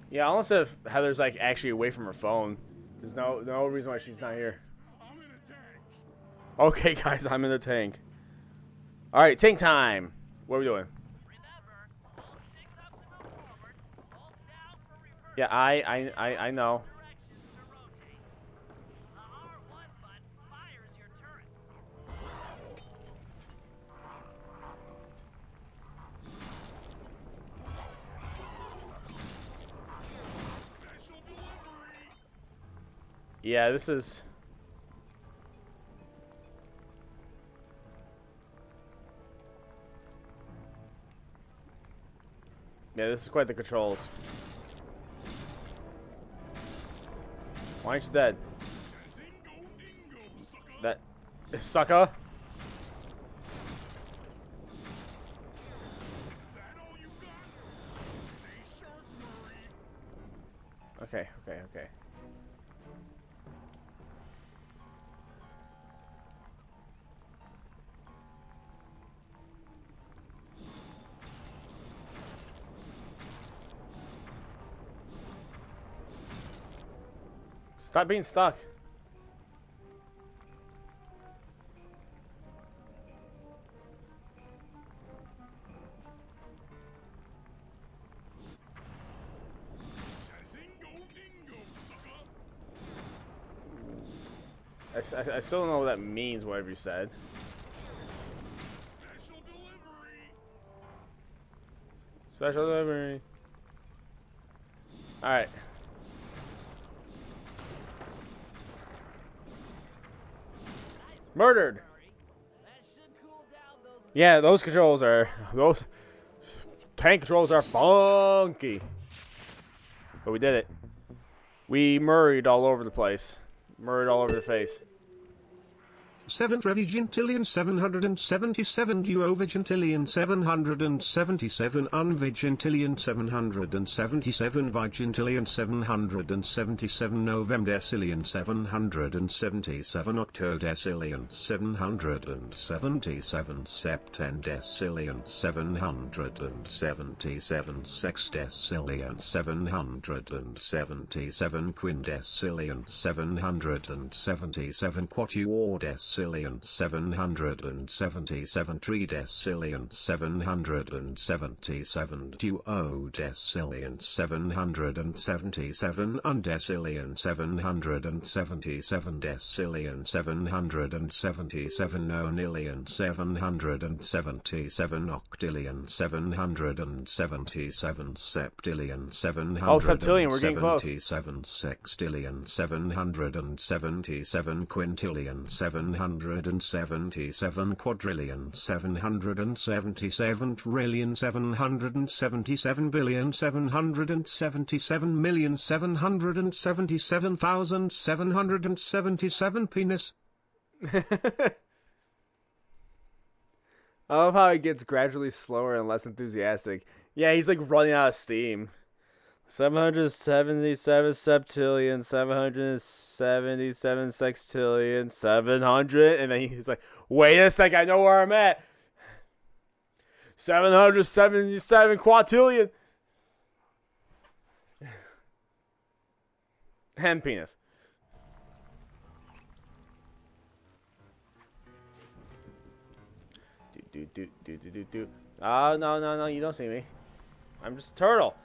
Yeah, unless if Heather's like actually away from her phone, there's no reason why she's not here. I'm in a tank. Okay, guys, I'm in the tank. All right, tank time. What are we doing? Remember, hold sticks up to move forward, hold down for reverse. Yeah, I know. Directions to rotate. The R1 button fires your turret. Special delivery. Yeah, this is. Yeah, this is quite the controls. Why aren't you dead? Zingo dingo, sucker. That sucker. That all you got? Stay sharp, Murray. Okay. Stop being stuck. I still don't know what that means, whatever you said. Special delivery. Special delivery. Alright. Murdered. That should cool down those. Yeah, those controls are... Those tank controls are funky. But we did it. We murrayed all over the place. Murrayed all over the face. 7 Trevigentillion 777 Duovigentillion 777 Unvigentillion 777 Vigentillion 777 Novemdecillion 777 Octodecillion 777 Septendecillion 777 Sexdecillion 777 Quindecillion 777 Quatuordecillion 777 Tridecillion 777 Duodecillion 777 Undecillion 777 Decillion 777 Nonillion 777 Octillion 777 Septillion 777 Oh, septillion, we're getting close. Sextillion 777 Quintillion 777 Quadrillion 777 Trillion 777 Billion 777 Million 777,777 Penis. I love how he gets gradually slower and less enthusiastic. Yeah, he's like running out of steam. 777 septillion, 777 sextillion, 700, and then he's like, wait a sec, I know where I'm at. 777 quintillion. And penis. Do. Oh, no, you don't see me. I'm just a turtle.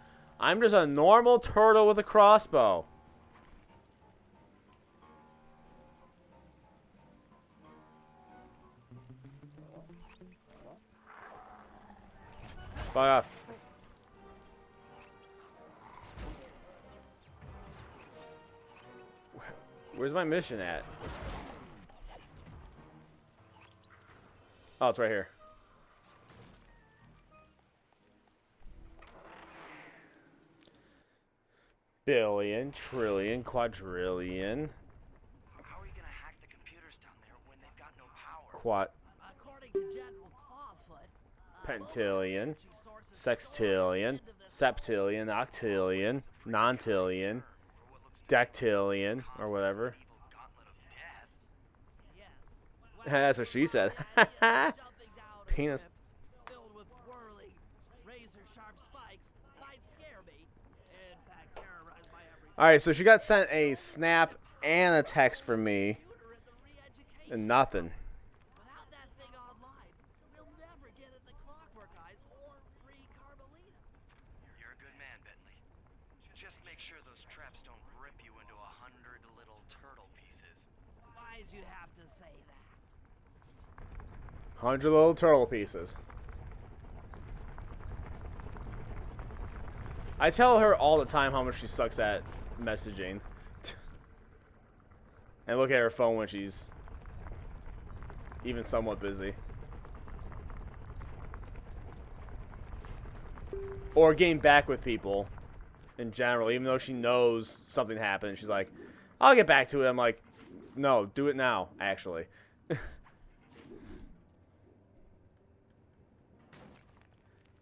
I'm just a normal turtle with a crossbow. Fuck off. Where's my mission at? Oh, it's right here. Billion, trillion, quadrillion. How are you gonna hack the computers down there when they've got no power? According to General Clawfoot, Pentillion, sextillion, septillion, octillion, nontillion, dectillion, or whatever. That's what she said. Penis. filled with whirling, razor-sharp spikes might scare me. In fact, terrorized by everything. Alright, so she got sent a snap and a text from me. And nothing. Without that thing online, we'll never get at the Clockwork Eyes or free Carmelita. You're a good man, Bentley. Just make sure those traps don't rip you into 100 little turtle pieces. Why'd you have to say that? 100 little turtle pieces. I tell her all the time how much she sucks at messaging. And look at her phone when she's even somewhat busy. Or getting back with people in general, even though she knows something happened. She's like, I'll get back to it. I'm like, no, do it now, actually.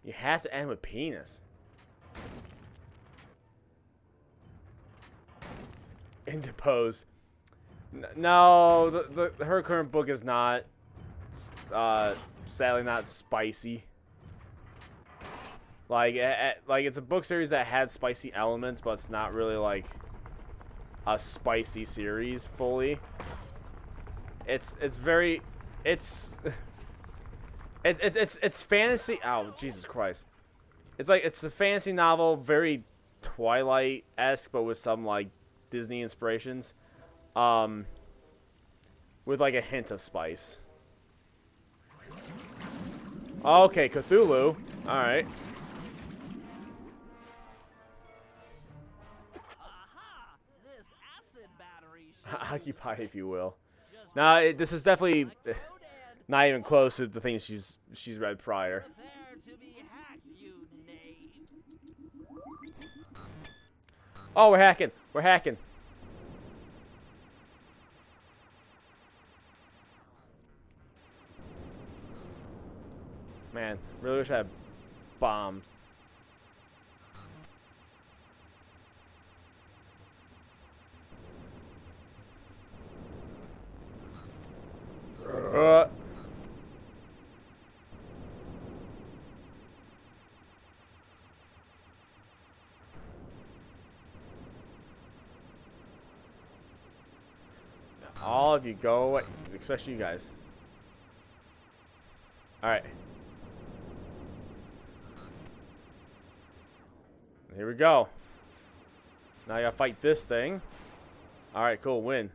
You have to end with penis. Interposed. No, her current book is not, sadly, not spicy. Like it's a book series that had spicy elements, but it's not really like a spicy series fully. It's fantasy. Oh, Jesus Christ! It's a fantasy novel, very Twilight-esque, but with some like Disney inspirations, with like a hint of spice. Okay, Cthulhu. All right. Aha! This acid battery should Occupy, if you will. Now, this is definitely not even close to the things she's read prior. prepare to be hacked, you knave. Oh, we're hacking. We're hacking. Man, really wish I had bombs. All of you go away, especially you guys. All right. Here we go. Now I gotta fight this thing. All right, cool, win.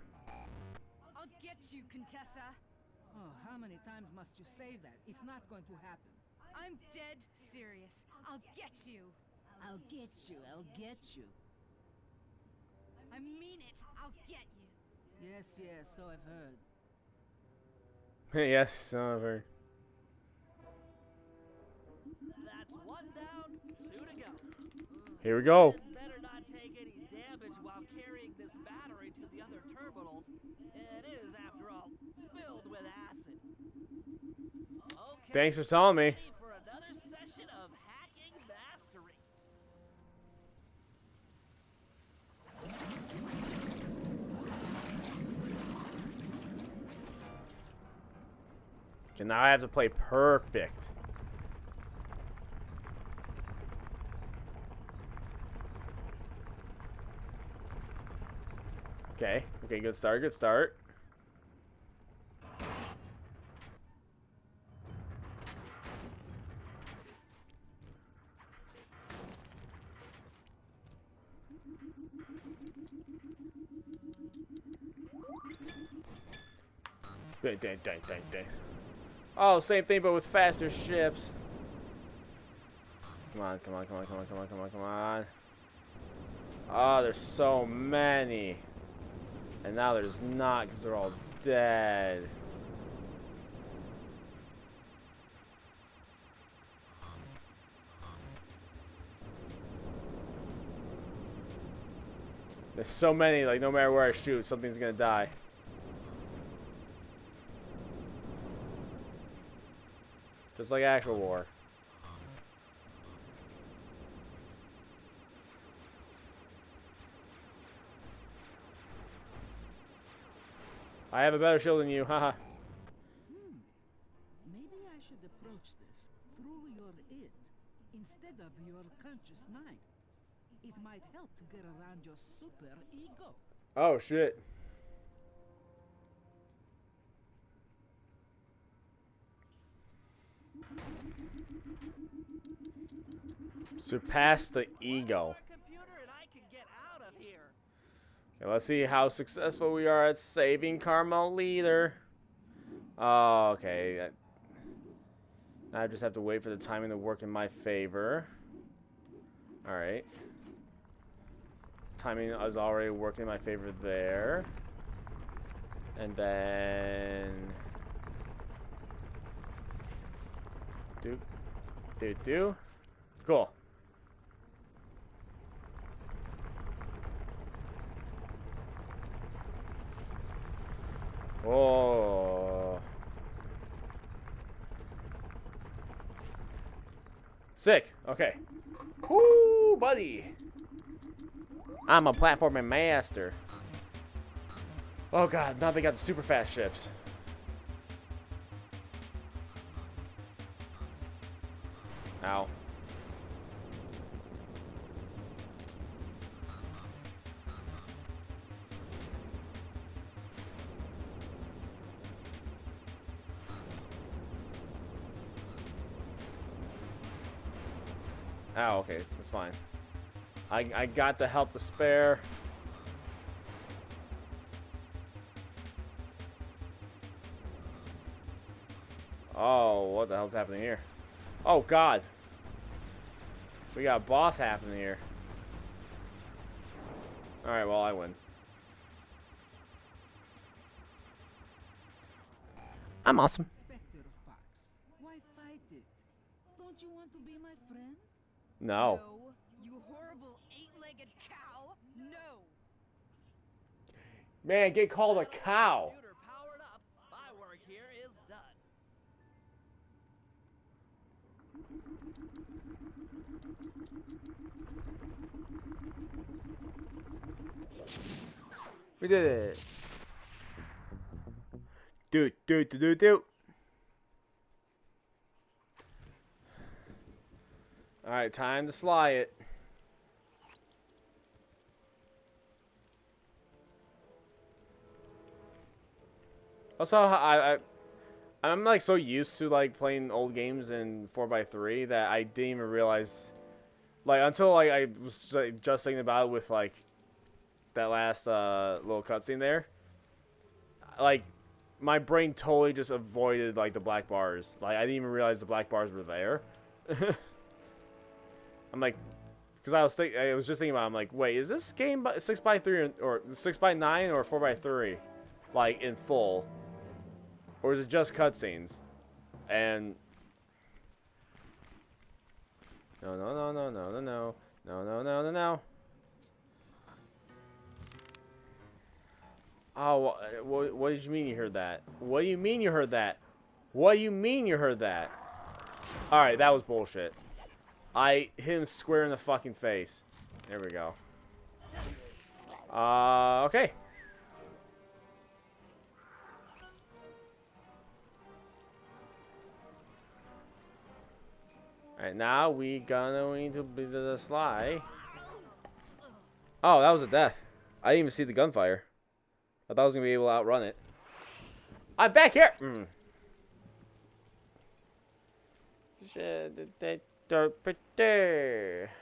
I'll get you, Contessa. Oh, how many times must you say that? It's not going to happen. I'm dead serious. I'll get you. I'll get you. I'll get you. I mean it. I'll get you. Yes, yes, so I've heard. Yes, over. That's one down, two to go. Here we go. Better not take any damage while carrying this battery to the other terminals. It is, after all, filled with acid. Okay, Thanks for telling me. ready for another session of hacking mastery. Okay, now I have to play perfect. Okay, good start, good start. Dang, dang, dang, dang, dang. Oh, same thing, but with faster ships. Come on, come on, come on, come on, come on, come on, come on. Oh, there's so many. And now there's not, because they're all dead. There's so many, like, no matter where I shoot, something's gonna die. Just like actual war. I have a better shield than you, haha. Maybe I should approach this through your id instead of your conscious mind. It might help to get around your super ego. Oh, shit. Surpass the ego. Computer and I can get out of here. Okay, let's see how successful we are at saving Carmelita. Oh, okay. I just have to wait for the timing to work in my favor. Alright. Timing is already working in my favor there. And then... Do. Cool. Oh. Sick. Okay. Woo, buddy. I'm a platforming master. Oh god, now they got the super fast ships. Ow. Oh, okay, that's fine. I got the health to spare. Oh, what the hell's happening here? Oh, God. We got a boss happening here. Alright, well, I win. I'm awesome. Spectre Fox, why fight it? Don't you want to be my friend? No. No, you horrible eight-legged cow. No. Man, get called a cow. Computer powered up. My work here is done. We did it. Do. Alright, time to sly it. Also, I'm like so used to like playing old games in 4x3 that I didn't even realize, like, until like I was like, just thinking about it with like that last little cutscene there. Like, my brain totally just avoided like the black bars. Like, I didn't even realize the black bars were there. I'm like, because I was just thinking about it, I'm like, wait, is this game 6x3 or 6x9 or 4x3, like in full, or is it just cutscenes? And no. Oh, what did you mean you heard that? What do you mean you heard that? What do you mean you heard that? Alright, that was bullshit. I hit him square in the fucking face. There we go. Okay. Alright, now we gonna need to be the sly. Oh, that was a death. I didn't even see the gunfire. I thought I was gonna be able to outrun it. I'm back here!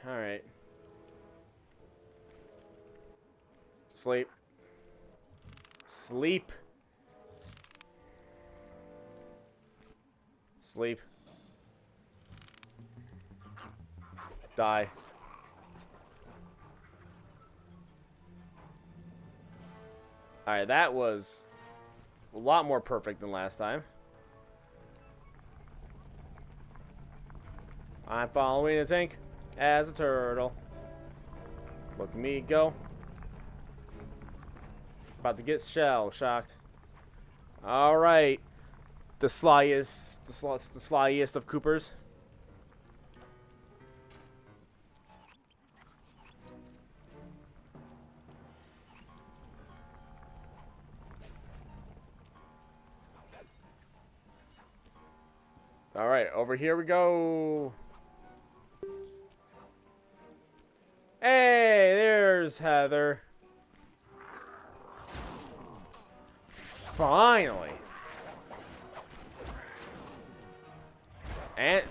Alright. Sleep. Sleep. Sleep. Die. Alright, that was a lot more perfect than last time. I'm following the tank as a turtle. Look at me go. About to get shell shocked. Alright. The slyest of Coopers. Alright, over here we go. Hey, there's Heather. Finally. And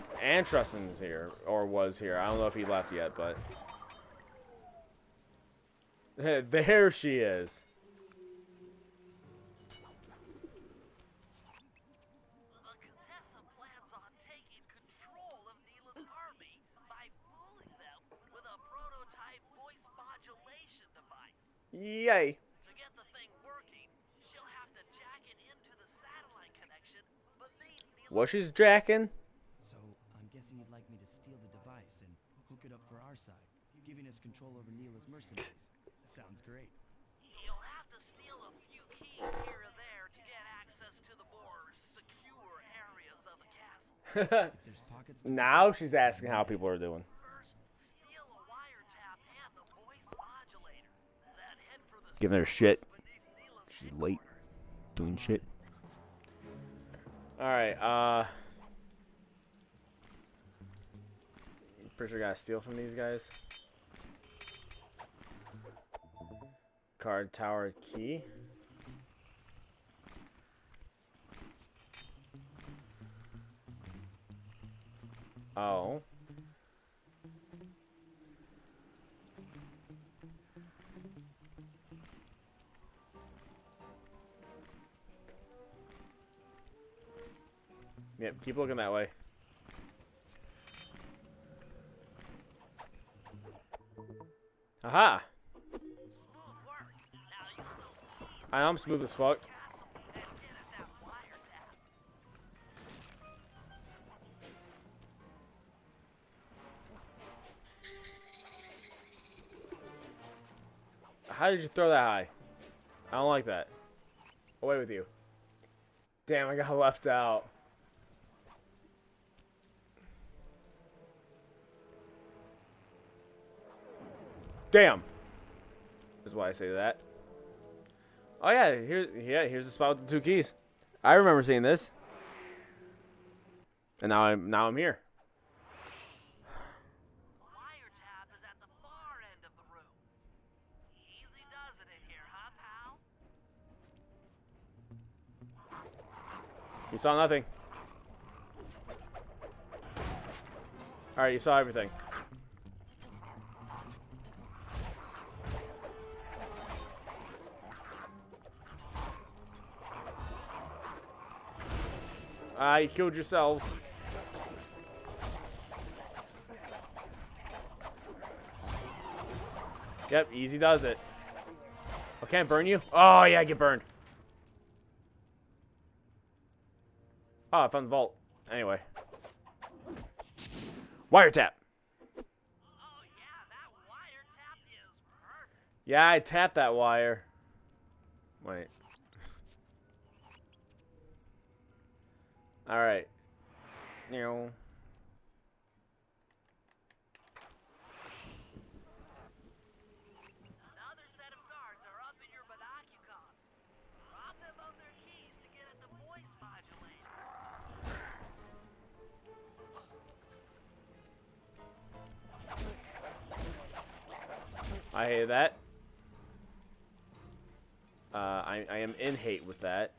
Trustin's here, or was here. I don't know if he left yet, but there she is. The Contessa plans on taking control of Neela's army by fooling them with a prototype voice modulation device. Yay. To get the thing working, she'll have to jack it into the satellite connection beneath Neela's... What she's jacking? So, I'm guessing you'd like me to steal the device and hook it up for our side, giving us control over Neela's mercenaries. Sounds great. You'll have to steal a few keys here and there to get access to the more secure areas of the castle. If there's pockets to Now she's asking how people are doing. First, steal a wiretap and the voice modulator. Then head for the Giving her shit. beneath Neela's She's late. Doing shit. Alright, pretty sure I gotta steal from these guys. Card tower key. Oh. Yep, keep looking that way. Aha! Smooth work. Now use those keys I am smooth as fuck. castle and get at that wiretap. How did you throw that high? I don't like that. Away with you. Damn, I got left out. Damn. That's why I say that. Oh yeah, here's the spot with the 2 keys. I remember seeing this. And now I'm here. Wiretap is at the far end of the room. Easy does it in here, huh, pal? You saw nothing. Alright, you saw everything. You killed yourselves. Yep, easy does it. Oh, can't burn you? Oh, yeah, I get burned. Oh, I found the vault. Anyway. Wiretap. Oh yeah, that wiretap is perfect. Yeah, I tapped that wire. Wait. Alright. You. Another set of guards are up in your binocular. Rob them of their keys to get at the voice modulator. I hate that. I am in hate with that.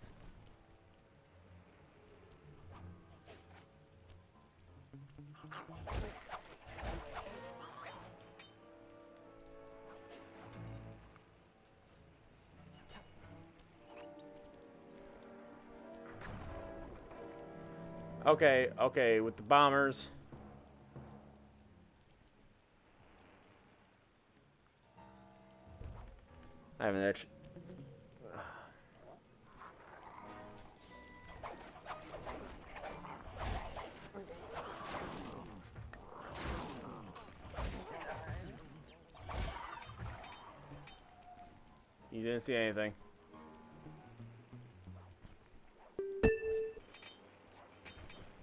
Okay, with the bombers. I have an itch. You didn't see anything.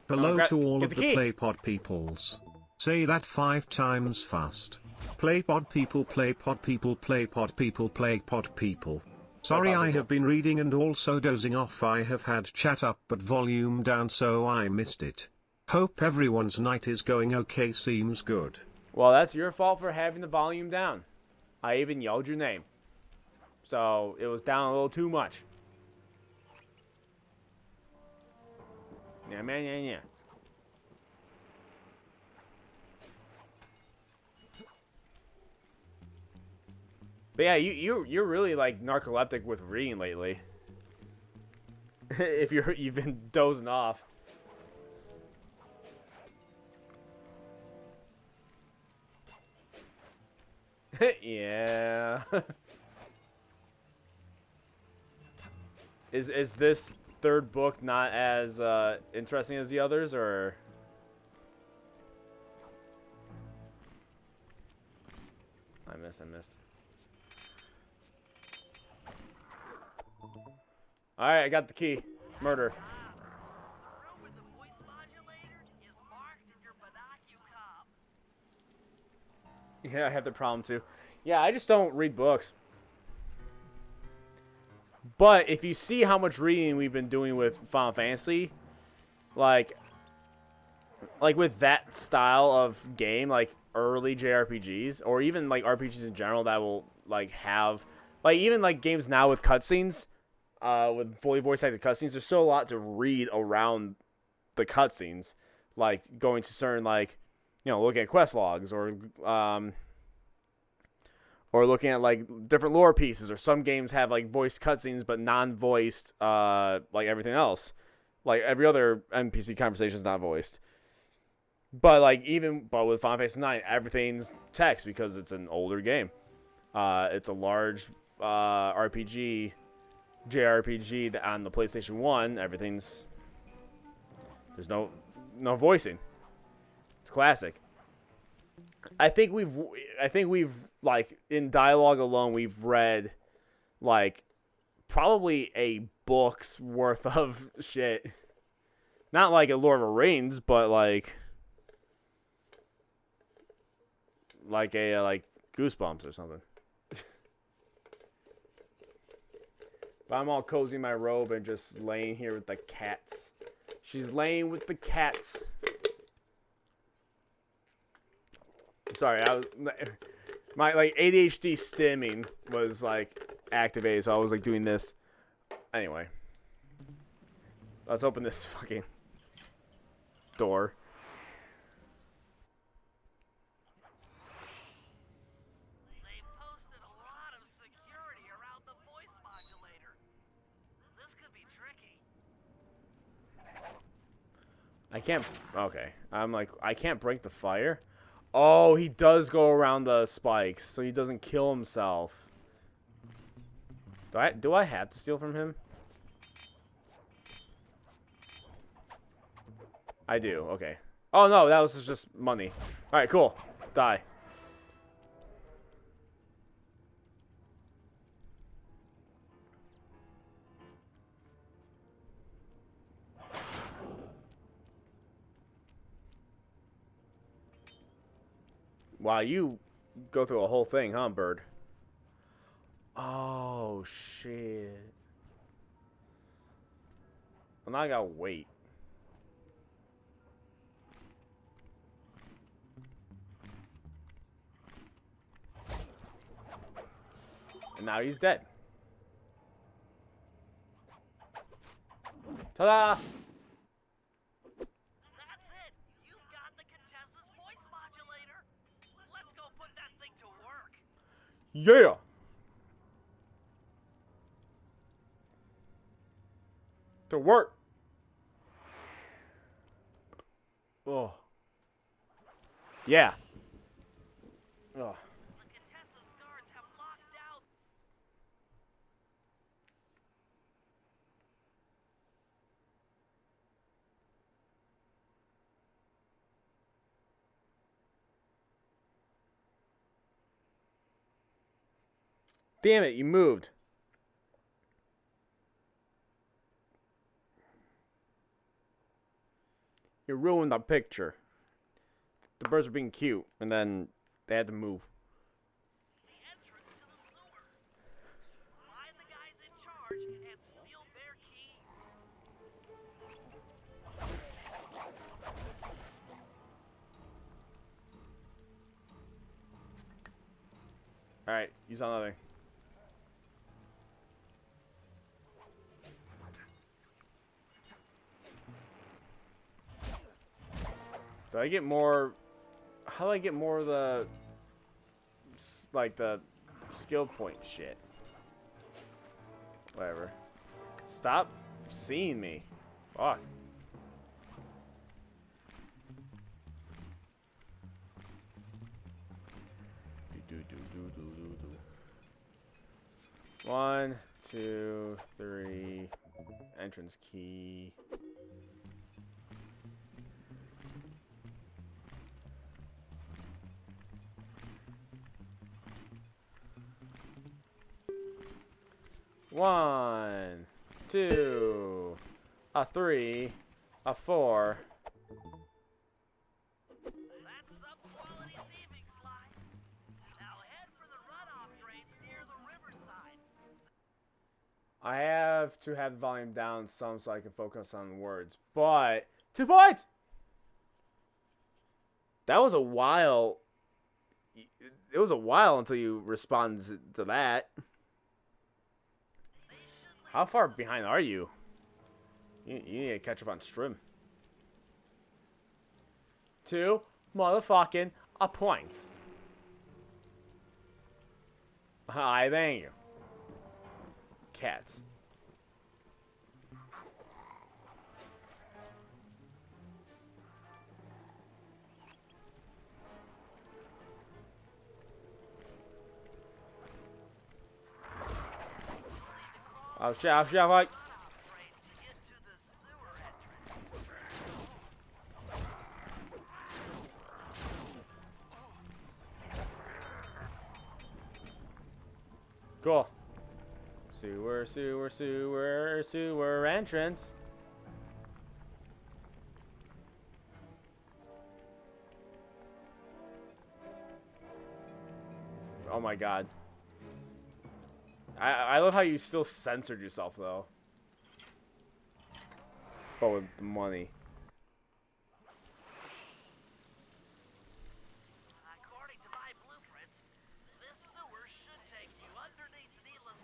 Hello to all Get of the the key. PlayPod peoples. Say that 5 times fast. PlayPod people, PlayPod people, PlayPod people, PlayPod people. Sorry, PlayPod I people. have been reading and also dozing off. I have had chat up but volume down, so I missed it. Hope everyone's night is going okay. Seems good. Well, that's your fault for having the volume down. I even yelled your name. So, it was down a little too much. Yeah, man, yeah. But yeah, you're really like narcoleptic with reading lately. If you've been dozing off. Yeah. Is this third book not as interesting as the others, or? I missed. Alright, I got the key. Murder. The room with the voice modulator is marked in your binocular. Yeah, I have the problem too. Yeah, I just don't read books. But if you see how much reading we've been doing with Final Fantasy, like with that style of game, like early JRPGs, or even like RPGs in general that will like have, like even like games now with cutscenes, with fully voice acted cutscenes, there's still a lot to read around the cutscenes, like going to certain, like, you know, looking at quest logs, or looking at like different lore pieces, or some games have like voiced cutscenes but non-voiced like everything else. Like every other NPC conversation is not voiced. But like but with Final Fantasy 9, everything's text because it's an older game. It's a large RPG, JRPG that on the PlayStation 1. There's no voicing. It's classic. I think we've like in dialogue alone we've read like probably a book's worth of shit. Not like a Lord of the Rings, but like Goosebumps or something. But I'm all cozy in my robe and just laying here with the cats. She's laying with the cats. Sorry, my like ADHD stimming was like activated, so I was like doing this. Anyway, let's open this fucking door. They posted a lot of security around the voice modulator. This could be tricky. I can't. Okay, I'm like I can't break the fire. Oh, he does go around the spikes, so he doesn't kill himself. Do I have to steal from him? I do. Okay. Oh no, that was just money. All right, cool. Die. Wow, you go through a whole thing, huh, bird? Oh, shit. Well, now I gotta wait. And now he's dead. Ta-da! That's it. You've got the Contessa's voice modulator. Let's go put that thing to work. Yeah! To work! Oh. Yeah. Oh. The Contessa's guards have locked down. Damn it, you moved. You ruined the picture. The birds were being cute, and then they had to move. The entrance to the sewer. Find the guys in charge and steal their keys. Alright, use another. Do I get more... How do I get more of the... like, the skill point shit? Whatever. Stop seeing me. Fuck. One, two, three. Entrance key. One, two, a three, a four. That's some quality thieving, Sly. Now head for the runoff drains near the riverside. I have to have the volume down some so I can focus on words. But 2 points. That was a while. It was a while until you responded to that. How far behind are you? You need to catch up on stream. 2 motherfucking a point. I thank you. Cats. Oh shit! Oh shit! Like. Cool. Sewer entrance. Oh my god. I love how you still censored yourself though. But with the money. According to my blueprints, this sewer should take you underneath Neela's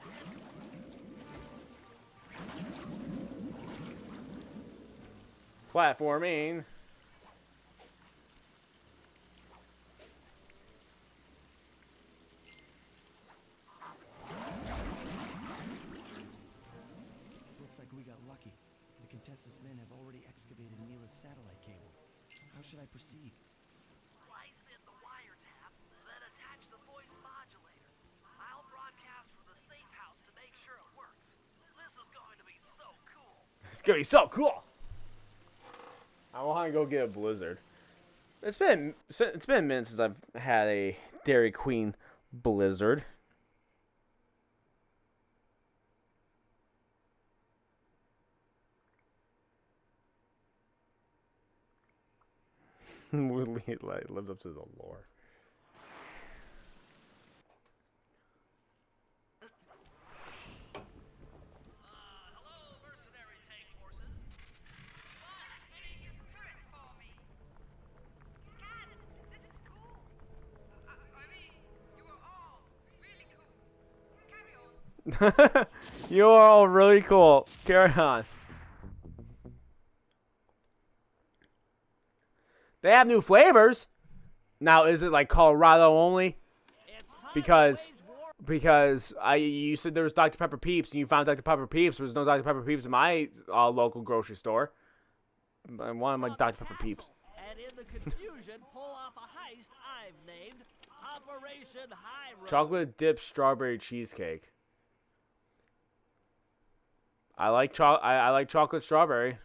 Platforming. Looks like we got lucky. The Contessa's men have already excavated Neela's satellite cable. How should I proceed? Splice in the wiretap, then attach the voice modulator. I'll broadcast from the safe house to make sure it works. This is going to be so cool. It's gonna be so cool. I want to go get a Blizzard. It's been a minute since I've had a Dairy Queen Blizzard. Lived up to the lore. Hello, mercenary tank forces. What's fitting your turrets for me? Cats, this is cool. I mean, you are all really cool. Carry on. You are all really cool. Carry on. They have new flavors. Now, is it like Colorado only? It's time Because to wage war. because you said there was Dr. Pepper Peeps, and you found Dr. Pepper Peeps. There was no Dr. Pepper Peeps in my local grocery store. I wanted my on Dr. the Pepper Peeps. castle, And in the confusion, pull off a heist I've named Operation High Road. Chocolate dipped strawberry cheesecake. I like chocolate strawberry.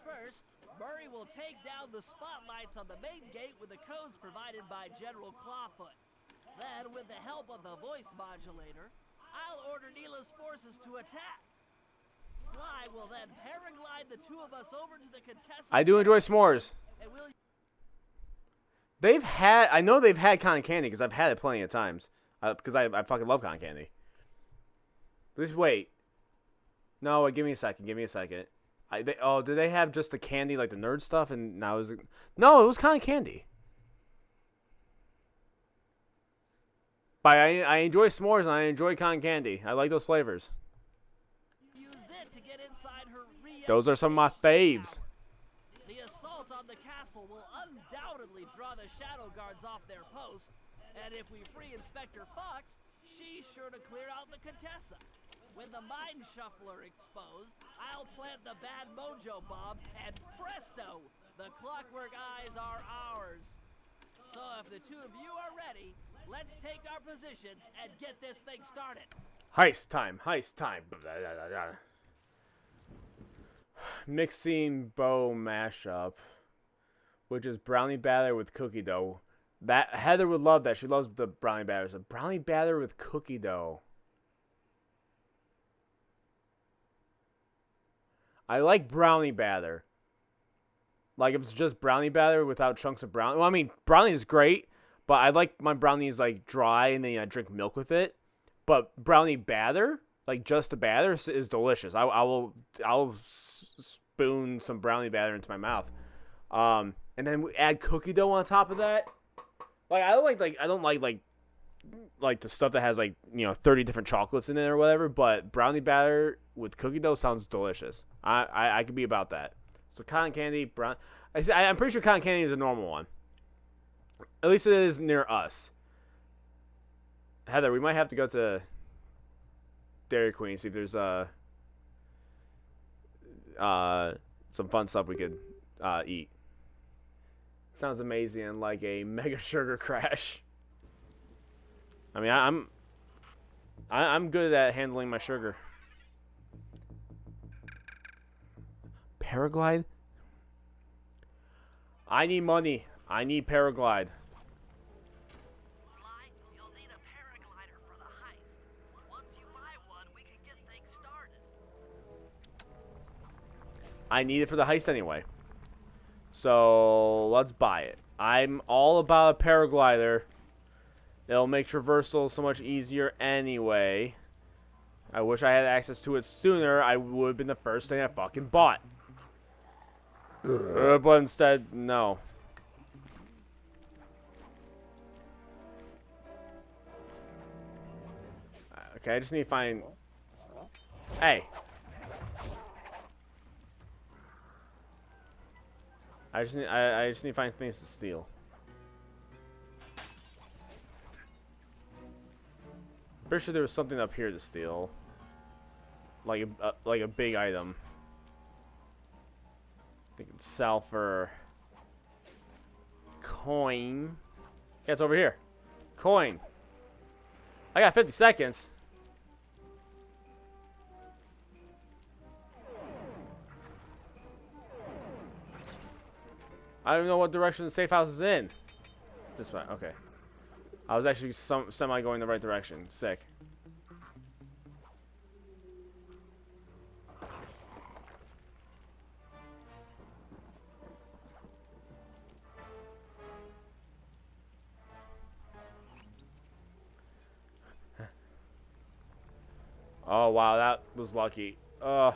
First, Murray will take down the spotlights on the main gate with the codes provided by General Clawfoot. Then, with the help of the voice modulator, I'll order Neela's forces to attack. Sly will then paraglide the two of us over to the Contessa. I do enjoy s'mores. And we'll I know they've had cotton candy because I've had it plenty of times. Because I fucking love cotton candy. Just wait. No, wait, give me a second. Give me a second. Did they have just the candy, like the nerd stuff? And now no, it was cotton candy. But I enjoy s'mores and I enjoy cotton candy. I like those flavors. use it to get inside her Those are some of my faves. The assault on the castle will undoubtedly draw the Shadow Guards off their post, and if we free Inspector Fox, she's sure to clear out the Contessa. When the Mind Shuffler exposed, I'll plant the bad mojo bomb, and presto, the Clockwork Eyes are ours. So if the two of you are ready, let's take our positions and get this thing started. Heist time. Heist time. Mixing bow mashup, which is brownie batter with cookie dough. That Heather would love that. She loves the brownie batter. So brownie batter with cookie dough. I like brownie batter. Like if it's just brownie batter without chunks of brownie. Well, I mean, brownie is great, but I like my brownies like dry and then I drink milk with it. But brownie batter, like just the batter, is delicious. I'll spoon some brownie batter into my mouth, and then we add cookie dough on top of that. Like I don't like the stuff that has 30 different chocolates in it or whatever. But brownie batter with cookie dough sounds delicious. I could be about that. So cotton candy, I'm pretty sure cotton candy is a normal one. At least it is near us. Heather, we might have to go to Dairy Queen, see if there's some fun stuff we could eat. Sounds amazing and like a mega sugar crash. I mean, I'm good at handling my sugar. Paraglide? I need money. I need paraglide. Sly, you'll need a paraglider for the heist. Once you buy one, we can get things started. I need it for the heist anyway. So let's buy it. I'm all about a paraglider. It'll make traversal so much easier anyway. I wish I had access to it sooner. I would have been the first thing I fucking bought. But instead, no. Okay, I just need to find... Hey. I just need to find things to steal. Pretty sure there was something up here to steal. Like a big item. I think it's sell for coin. Yeah, it's over here. Coin. I got 50 seconds. I don't know what direction the safe house is in. It's this way. Okay. I was actually semi going the right direction. Sick. Oh wow, that was lucky. Oh,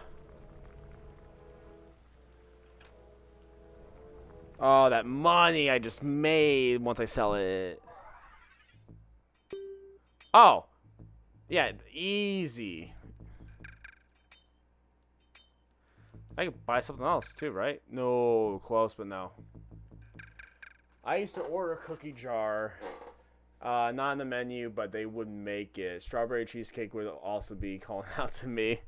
that money I just made once I sell it. Oh. Yeah, easy. I could buy something else too, right? No, close, but no. I used to order a cookie jar. Not in the menu, but they wouldn't make it. Strawberry cheesecake would also be calling out to me.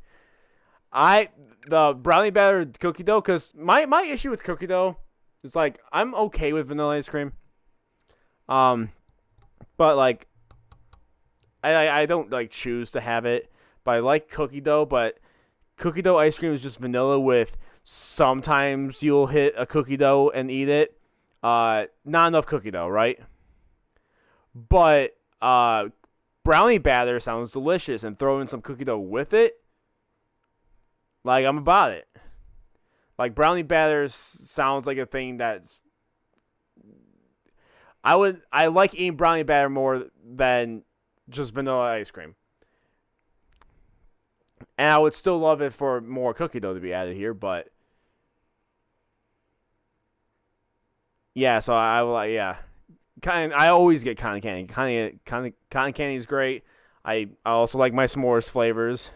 The brownie batter cookie dough, because my issue with cookie dough is like I'm okay with vanilla ice cream. But like I don't like choose to have it. But I like cookie dough, but cookie dough ice cream is just vanilla with sometimes you'll hit a cookie dough and eat it. Not enough cookie dough, right? But brownie batter sounds delicious, and throw in some cookie dough with it. Like, I'm about it. Like, brownie batter sounds like a thing that's... I like eating brownie batter more than just vanilla ice cream. And I would still love it for more cookie dough to be added here, but... Yeah, so I will, yeah. I always get cotton candy. Cotton candy is great. I also like my s'mores flavors.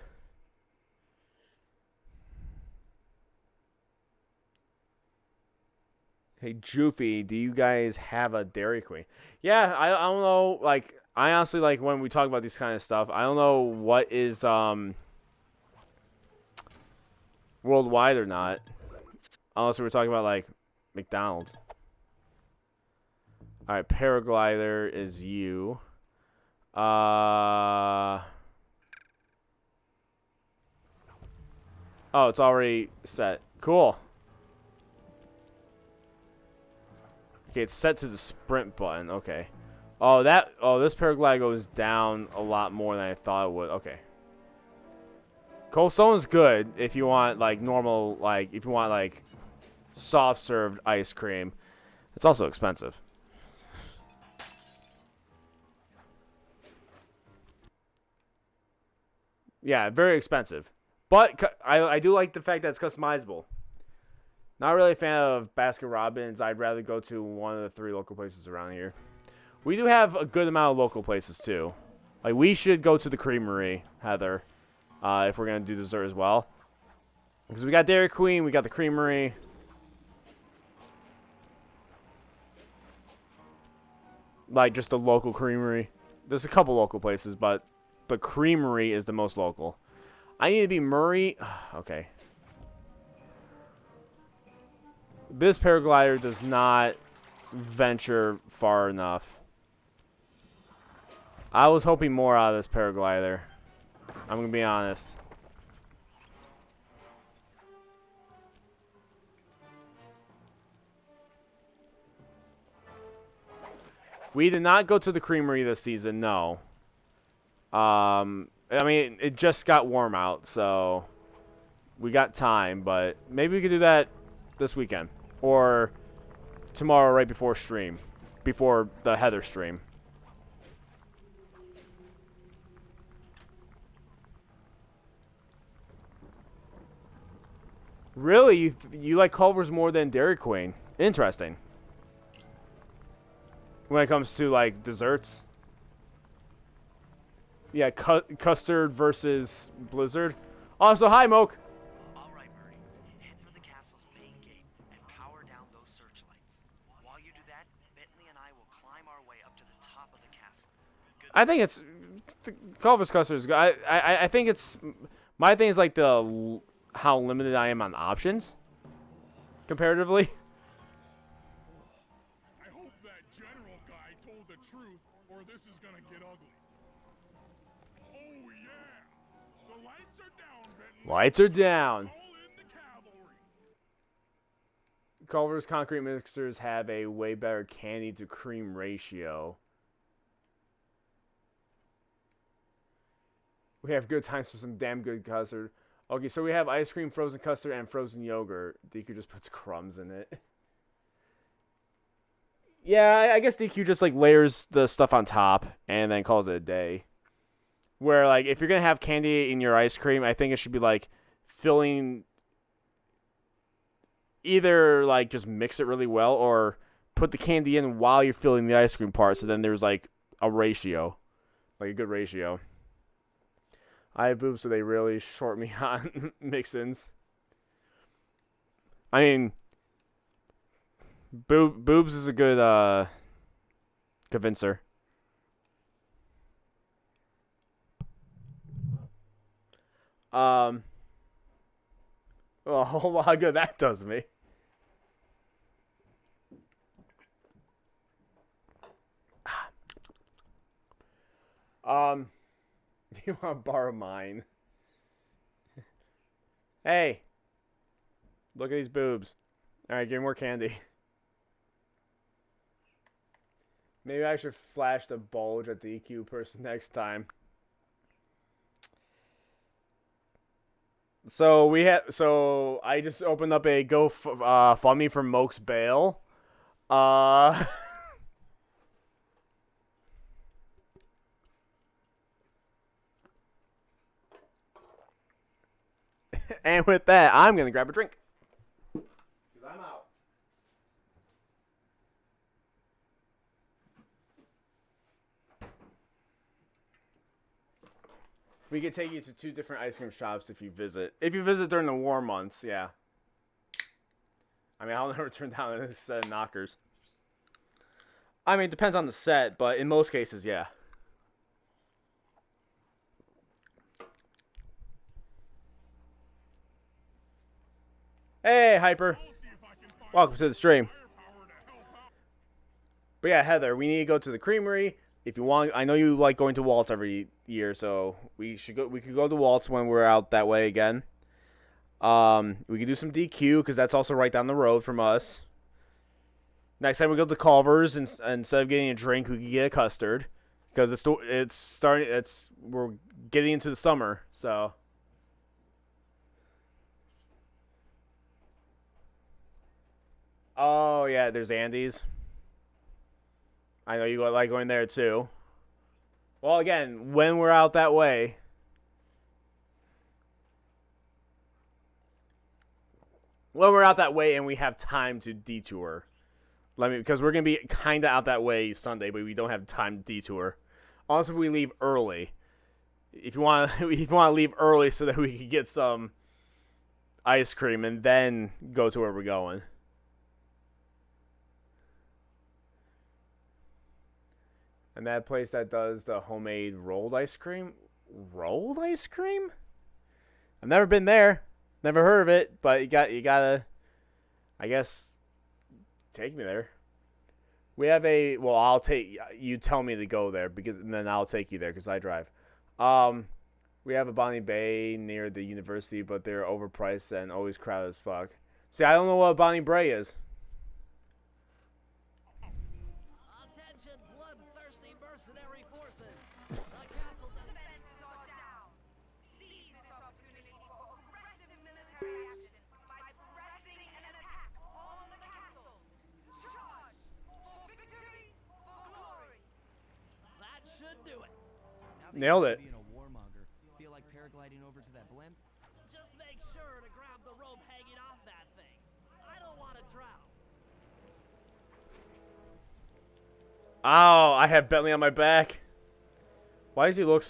Hey, Joofy, do you guys have a Dairy Queen? Yeah, I don't know. Like, I honestly, like, when we talk about these kind of stuff, I don't know what is worldwide or not. Unless we're talking about, like, McDonald's. All right, paraglider is you. Oh, it's already set. Cool. Okay, it's set to the sprint button. Okay. Oh, this paraglider goes down a lot more than I thought it would. Okay. Cold Stone is good if you want like normal, like if you want like soft served ice cream. It's also expensive. Yeah, very expensive. But I do like the fact that it's customizable. Not really a fan of Baskin Robbins. I'd rather go to one of the 3 local places around here. We do have a good amount of local places, too. Like, we should go to the Creamery, Heather, if we're going to do dessert as well. Because we got Dairy Queen, we got the Creamery. Like, just the local Creamery. There's a couple local places, but the Creamery is the most local. I need to be Murray. Okay. This paraglider does not venture far enough. I was hoping more out of this paraglider. I'm going to be honest. We did not go to the creamery this season, no. I mean, it just got warm out, so we got time, but maybe we could do that this weekend. Or tomorrow right before stream. Before the Heather stream. Really? You like Culver's more than Dairy Queen? Interesting. When it comes to, like, desserts. Yeah, custard versus Blizzard. Also, hi, Moke. All right, Birdie. Head for the castle's main gate and power down those searchlights. While you do that, Bentley and I will climb our way up to the top of the castle. I think it's Culver's custard is good. I think it's my thing is like the how limited I am on options comparatively. I hope that general guy told the truth, or this is gonna get ugly. Oh yeah! The lights are down, Bentley. Lights are down. Call in the cavalry. Culver's concrete mixers have a way better candy to cream ratio. We have good times for some damn good custard. Okay, so we have ice cream, frozen custard, and frozen yogurt. DQ just puts crumbs in it. Yeah, I guess DQ just like layers the stuff on top and then calls it a day. Where like if you're gonna have candy in your ice cream, I think it should be like filling. Either like just mix it really well or put the candy in while you're filling the ice cream part. So then there's like a ratio, like a good ratio. I have boobs, so they really short me on mix-ins. I mean, boobs is a good convincer. Well, a whole lot of good that does me. You want to borrow mine? Hey, look at these boobs. All right, give me more candy. Maybe I should flash the bulge at the EQ person next time. So I just opened up a GoFundMe for Moke's bail. And with that, I'm gonna grab a drink. Cause I'm out. We could take you to 2 different ice cream shops if you visit. If you visit during the warm months, yeah. I mean, I'll never turn down a set of knockers. I mean, it depends on the set, but in most cases, yeah. Hey, Hyper. Welcome to the stream. But yeah, Heather, we need to go to the creamery. If you want, I know you like going to Waltz every year, so we could go to Waltz when we're out that way again. We could do some DQ because that's also right down the road from us. Next time we go to Culver's, and instead of getting a drink, we could get a custard because we're getting into the summer, so. Oh yeah, there's Andy's. I know you like going there too. Well, again, when we're out that way. When we're out that way and we have time to detour. Because we're going to be kind of out that way Sunday, but we don't have time to detour. Also, if we leave early. If you want to leave early so that we can get some ice cream and then go to where we're going. And that place that does the homemade rolled ice cream? Rolled ice cream? I've never been there. Never heard of it, but you gotta, I guess, take me there. We have I'll take, you tell me to go there, and then I'll take you there, because I drive. We have a Bonnie Bay near the university, but they're overpriced and always crowded as fuck. See, I don't know what Bonnie Bray is. Attention, blood Nailed it. Being a warmonger, feel like paragliding over to that blimp? Just make sure to grab the rope hanging off that thing. I don't want to drown. Ow, I have Bentley on my back. Why does he look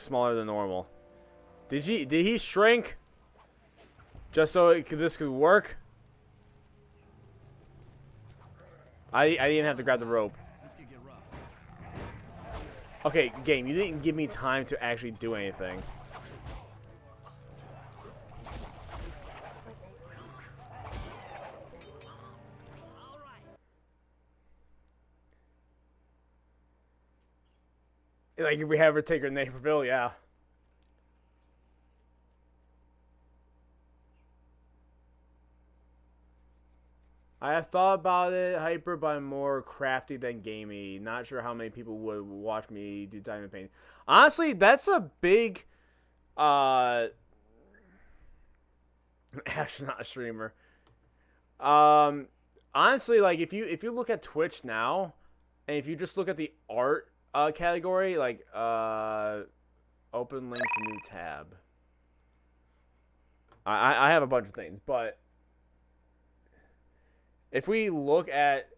smaller than normal? Did he shrink? Just so this could work? I didn't even have to grab the rope. This could get rough. Okay, game, you didn't give me time to actually do anything. All right. Like, if we have her take her Naperville, yeah. I have thought about it, Hyper, but I'm more crafty than gamey. Not sure how many people would watch me do diamond painting. Honestly, that's a big, actually not a streamer. Honestly, like if you look at Twitch now, and if you just look at the art category, like open link to new tab. I have a bunch of things, but if we look at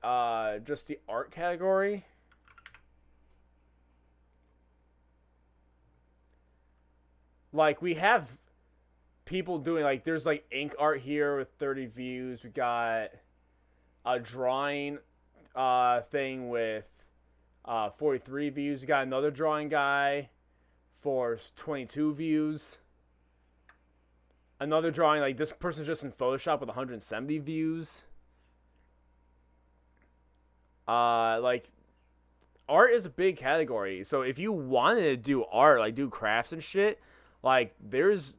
just the art category, like we have people doing, like, there's like ink art here with 30 views. We got a drawing thing with 43 views. We got another drawing guy for 22 views. Another drawing, like this person's just in Photoshop with 170 views. Like, art is a big category. So if you wanted to do art, like do crafts and shit, like there's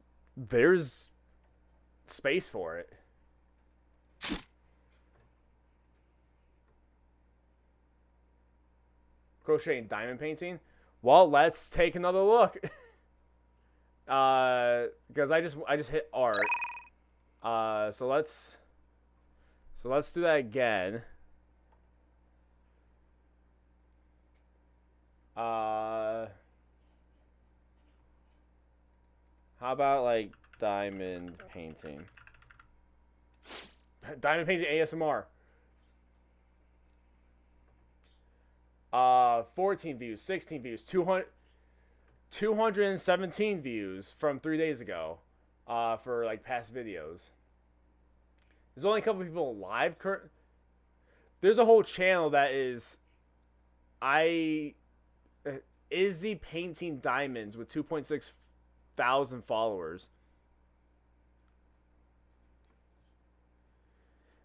space for it. Crochet and diamond painting. Well, let's take another look. Because I just hit art. So let's do that again. How about like diamond painting? Diamond painting ASMR. 14 views, 16 views, 217 views from 3 days ago. For like past videos. There's only a couple people live There's a whole channel that is Izzy Painting Diamonds with 2.6 thousand followers.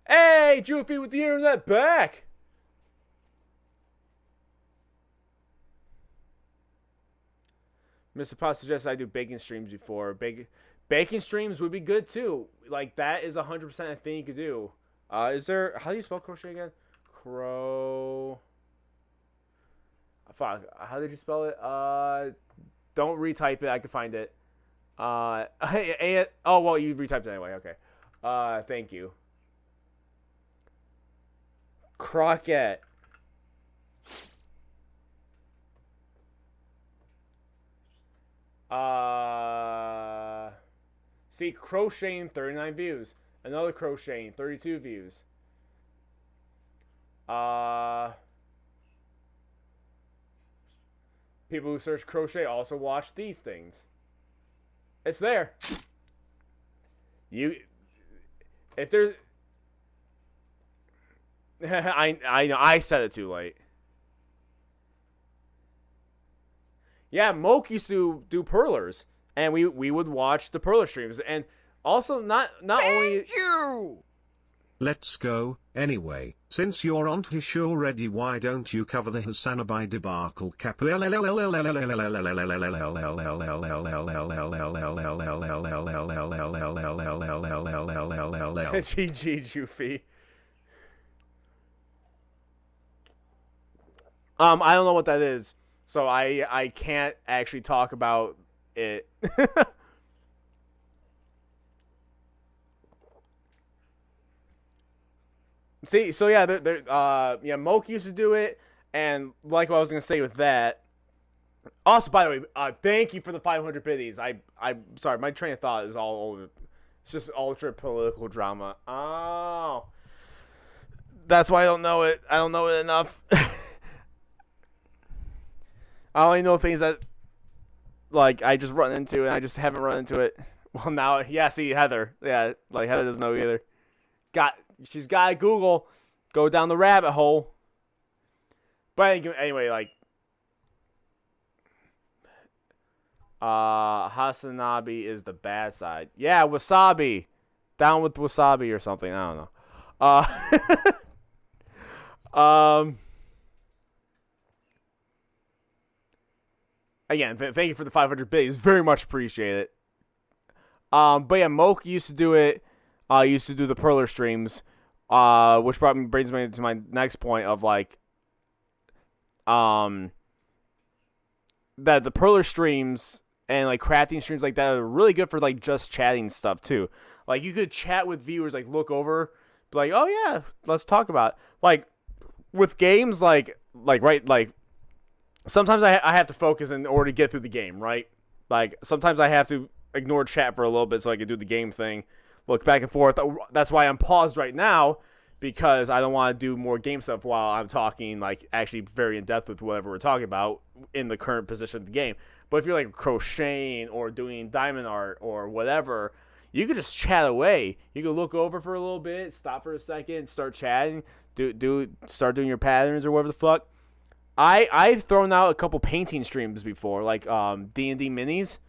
Hey, Joofy with the internet back. Mr. Pot suggests I do baking streams before. Baking streams would be good too. Like, that is 100% a thing you could do. Is there... How do you spell crochet again? Fuck. How did you spell it? Don't retype it. I can find it. Oh, well, you retyped it anyway. Okay. Thank you. Crockett. See, crocheting, 39 views. Another crocheting, 32 views. People who search crochet also watch these things. It's there. If there's... I know, I said it too late. Yeah, Moke used to do Perlers, and we would watch the Perler streams, and also not only. Thank you. Let's go. Anyway, since you're on to show already, why don't you cover the Hassanabai debacle cap? GG Joofy. I don't know what that is, so I can't actually talk about it. See, so yeah, yeah, Moke used to do it, and like what I was gonna say with that, Also, by the way, thank you for the 500 biddies. I'm sorry, my train of thought is all over. It's just ultra political drama. Oh, that's why I don't know it. I don't know it enough. I only know things that like I just run into, and I just haven't run into it. Well, now, yeah. See, Heather. Yeah, like Heather doesn't know either. She's got Google. Go down the rabbit hole. But anyway, like. Hasanabi is the bad side. Yeah, wasabi. Down with wasabi or something. I don't know. Again, thank you for the 500 bits. Very much appreciate it. But yeah, Moke used to do it. Used to do the Perler streams. Which brings me to my next point of like, that the Perler streams and like crafting streams like that are really good for like just chatting stuff too. Like you could chat with viewers, like look over, be like, oh yeah, let's talk about it. Like with games, like sometimes I have to focus in order to get through the game, right? Like sometimes I have to ignore chat for a little bit so I can do the game thing, look back and forth. That's why I'm paused right now, because I don't want to do more game stuff while I'm talking, like actually very in depth with whatever we're talking about in the current position of the game. But if you're like crocheting or doing diamond art or whatever, you could just chat away. You could look over for a little bit, stop for a second, start chatting, start doing your patterns or whatever the fuck. I've thrown out a couple painting streams before, like D&D minis.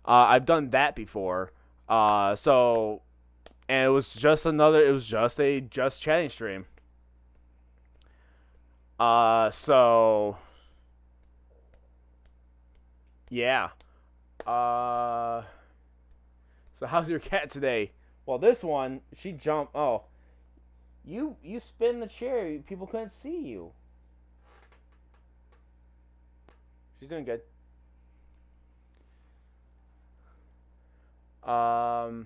I've done that before. And it was just a chatting stream. Yeah. So how's your cat today? Well, this one, she jumped. Oh, you spin the chair. People couldn't see you. She's doing good. Damn,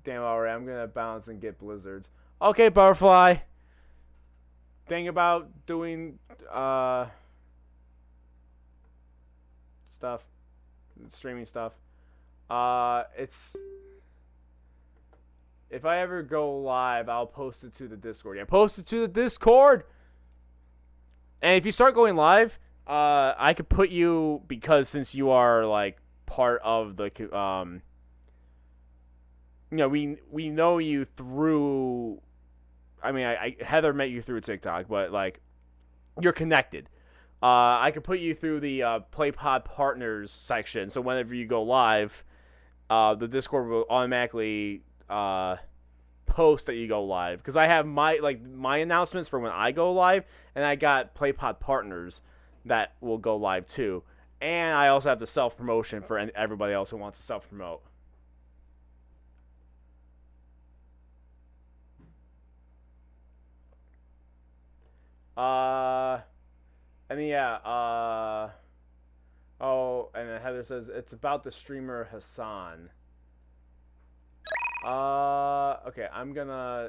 alright, I'm gonna bounce and get blizzards. Okay, Butterfly. Think about doing, stuff. Streaming stuff. If I ever go live, I'll post it to the Discord. Yeah, post it to the Discord! And if you start going live, I could put you, because since you are, like, part of the, you know, we know you through. I mean, Heather met you through TikTok, but like, you're connected. I could put you through the PlayPod Partners section, so whenever you go live, the Discord will automatically post that you go live. Because I have my announcements for when I go live, and I got PlayPod Partners that will go live too, and I also have the self promotion for everybody else who wants to self promote. And then, yeah, oh, and then Heather says, it's about the streamer Hassan. Okay, I'm gonna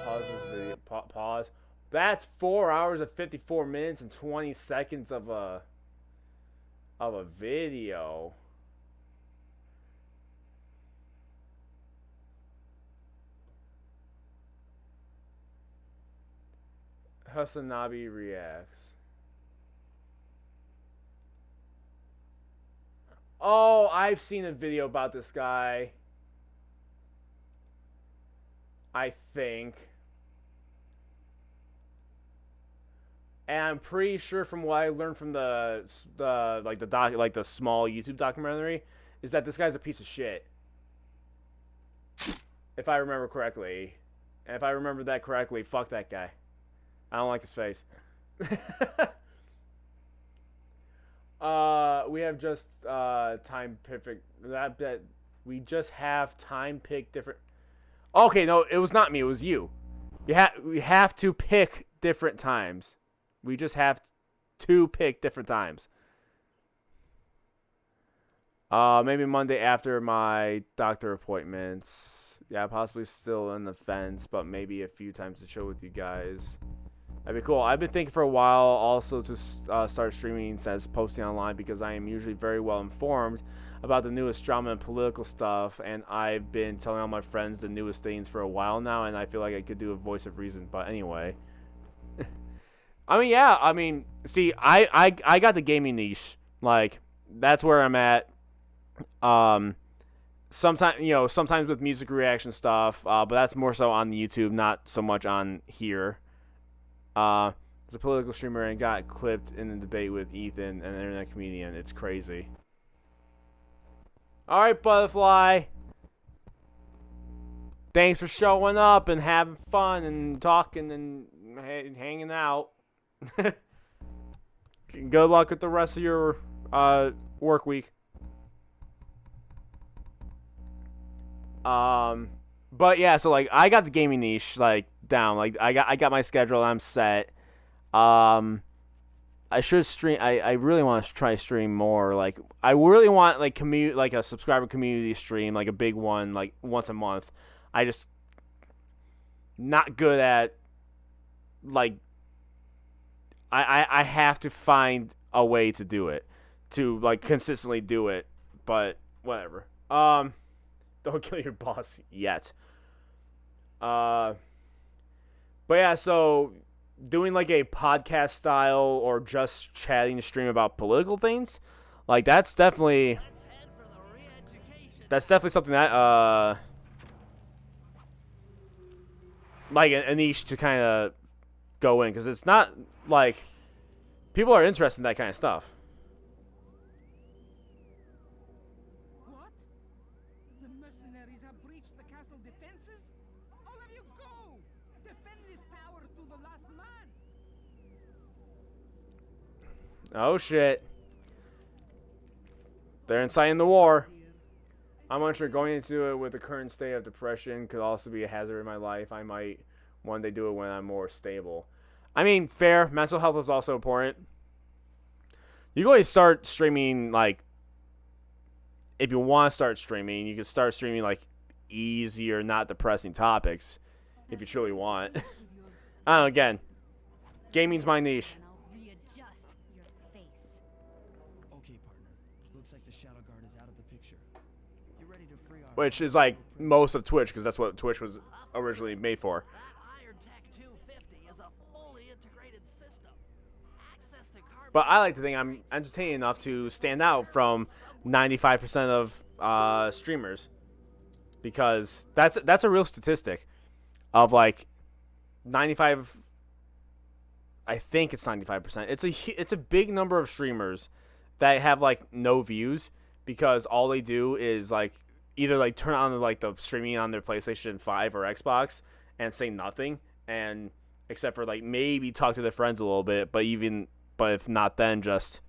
pause this video, pause. That's 4 hours and 54 minutes and 20 seconds of a video. Hasanabi reacts. Oh, I've seen a video about this guy. I think. And I'm pretty sure from what I learned from the small YouTube documentary is that this guy's a piece of shit. If I remember correctly. And if I remember that correctly, fuck that guy. I don't like his face. We have just time pick that we just have time pick different. Okay, no, it was not me. It was you. We have to pick different times. We just have to pick different times. Maybe Monday after my doctor appointments. Yeah, possibly still in the fence, but maybe a few times to chill with you guys. That'd be cool. I've been thinking for a while also to start streaming as posting online because I am usually very well informed about the newest drama and political stuff, and I've been telling all my friends the newest things for a while now, and I feel like I could do a voice of reason. But anyway, I mean, yeah, I mean, see, I got the gaming niche. Like, that's where I'm at. Sometimes with music reaction stuff, but that's more so on YouTube, not so much on here. As a political streamer and got clipped in a debate with Ethan, an internet comedian. It's crazy. Alright, Butterfly. Thanks for showing up and having fun and talking and hanging out. Good luck with the rest of your work week. But yeah, so like I got the gaming niche like down. Like I got my schedule. I'm set. I should stream. I really want to try stream more. Like I really want like a subscriber community stream, like a big one, like once a month. I just not good at like. I have to find a way to do it, to like consistently do it. But whatever. Don't kill your boss yet. But yeah, so doing like a podcast style or just chatting stream about political things, like that's definitely something that like a niche to kind of go in, because it's not like people are interested in that kind of stuff. What? The mercenaries have breached the castle defenses? All of you go! Defend this tower to the last man! Oh shit. They're inciting the war. I'm unsure going into it with the current state of depression could also be a hazard in my life. I might one day do it when I'm more stable. I mean, fair. Mental health is also important. You can always start streaming, like, if you want to start streaming, you can start streaming, like, easier, not depressing topics, if you truly want. I don't know, again, gaming's my niche. Readjust your face. Okay, partner. Looks like the Shadow Guard is out of the picture. You're ready to free our... Which is, like, most of Twitch, because that's what Twitch was originally made for. But I like to think I'm entertaining enough to stand out from 95% of streamers, because that's a real statistic of like 95. I think it's 95%. It's a big number of streamers that have like no views because all they do is like either like turn on like the streaming on their PlayStation 5 or Xbox and say nothing, and except for like maybe talk to their friends a little bit, but if not, then just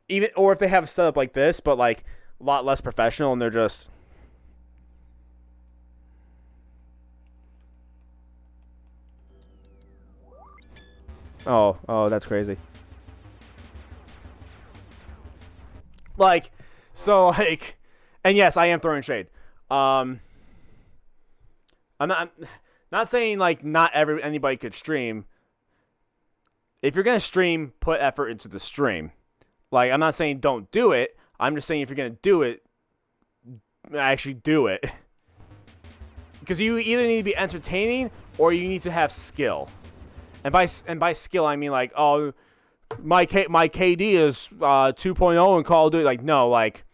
even, or if they have a setup like this, but like a lot less professional, and they're just oh, that's crazy. Like, so like, and yes, I am throwing shade. I'm not saying like not anybody could stream. If you're going to stream, put effort into the stream. Like, I'm not saying don't do it. I'm just saying if you're going to do it, actually do it. Because you either need to be entertaining or you need to have skill. And by skill, I mean like, oh, my KD is 2.0 in Call of Duty. Like, no, like,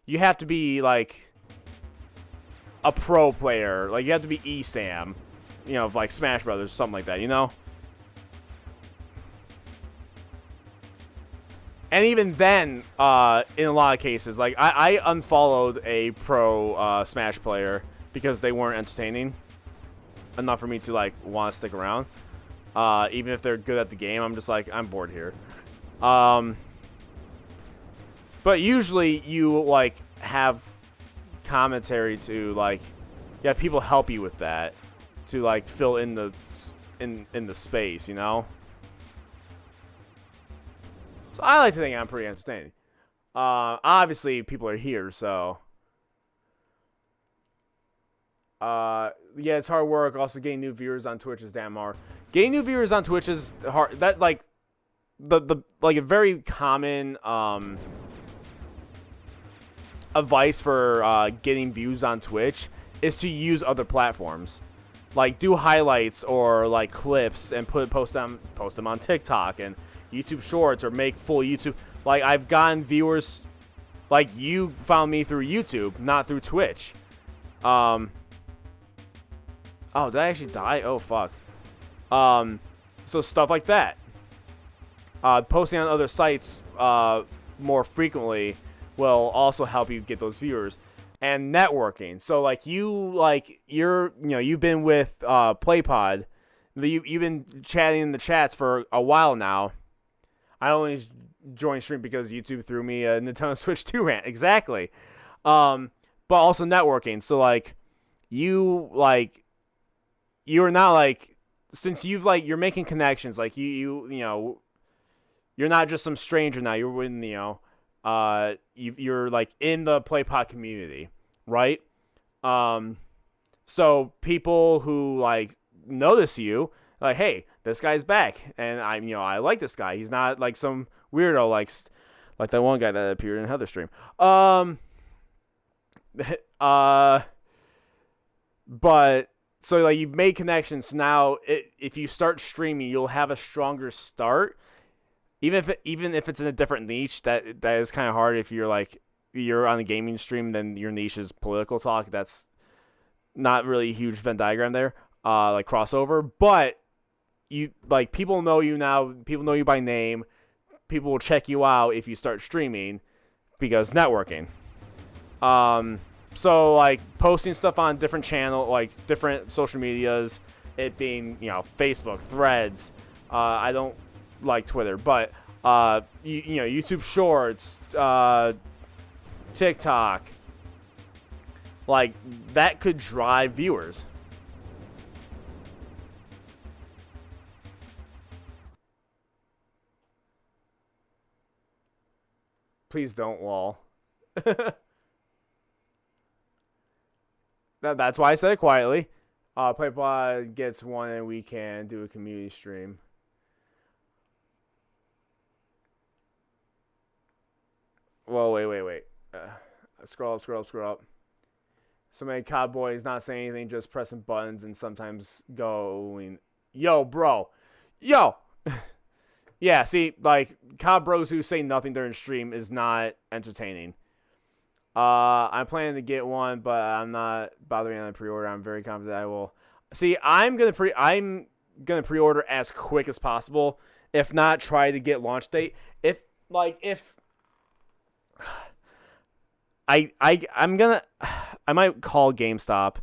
you have to be like a pro player. Like, you have to be ESAM, you know, of like Smash Brothers or something like that, you know? And even then, in a lot of cases, like, I unfollowed a pro Smash player because they weren't entertaining enough for me to, like, want to stick around. Even if they're good at the game, I'm just like, I'm bored here. But usually you, like, have commentary to, like, yeah, people help you with that to, like, fill in the space, you know? So I like to think I'm pretty entertaining. Obviously, people are here, so Yeah, it's hard work. Also, getting new viewers on Twitch is damn hard. Getting new viewers on Twitch is hard. That like the like a very common advice for getting views on Twitch is to use other platforms. Like do highlights or like clips and post them on TikTok and YouTube Shorts, or make full YouTube. Like I've gotten viewers, like you found me through YouTube, not through Twitch. Oh, did I actually die? Oh fuck. So stuff like that. Posting on other sites more frequently will also help you get those viewers. And networking. So like you've been with PlayPod. You've been chatting in the chats for a while now. I only joined stream because YouTube threw me a Nintendo Switch 2 rant. Exactly. But also networking. So like you're not like, since you've like, you're making connections. Like you know, you're not just some stranger now. You're with, you know, you're like in the PlayPod community, right? So people who like notice you, like, hey, this guy's back, and I like this guy. He's not like some weirdo like that one guy that appeared in Heather's stream. But so like you've made connections. So now if you start streaming, you'll have a stronger start. Even if it's in a different niche, that is kind of hard. If you're on a gaming stream, then your niche is political talk. That's not really a huge Venn diagram there, like crossover. But you like, people know you now. People know you by name. People will check you out if you start streaming because networking. So like posting stuff on different like different social medias, it being, you know, Facebook, Threads. I don't like Twitter, but you know, YouTube Shorts, TikTok, like that could drive viewers. Please don't, lol. That's why I said it quietly. PlayPod gets one and we can do a community stream. Whoa, wait. Scroll up. So many cowboys not saying anything, just pressing buttons and sometimes going, yo, bro. Yo! Yeah, see, like, cow bros who say nothing during stream is not entertaining. I'm planning to get one, but I'm not bothering on the pre-order. I'm very confident I will. See, I'm gonna pre-order as quick as possible. If not, try to get launch date. If I might call GameStop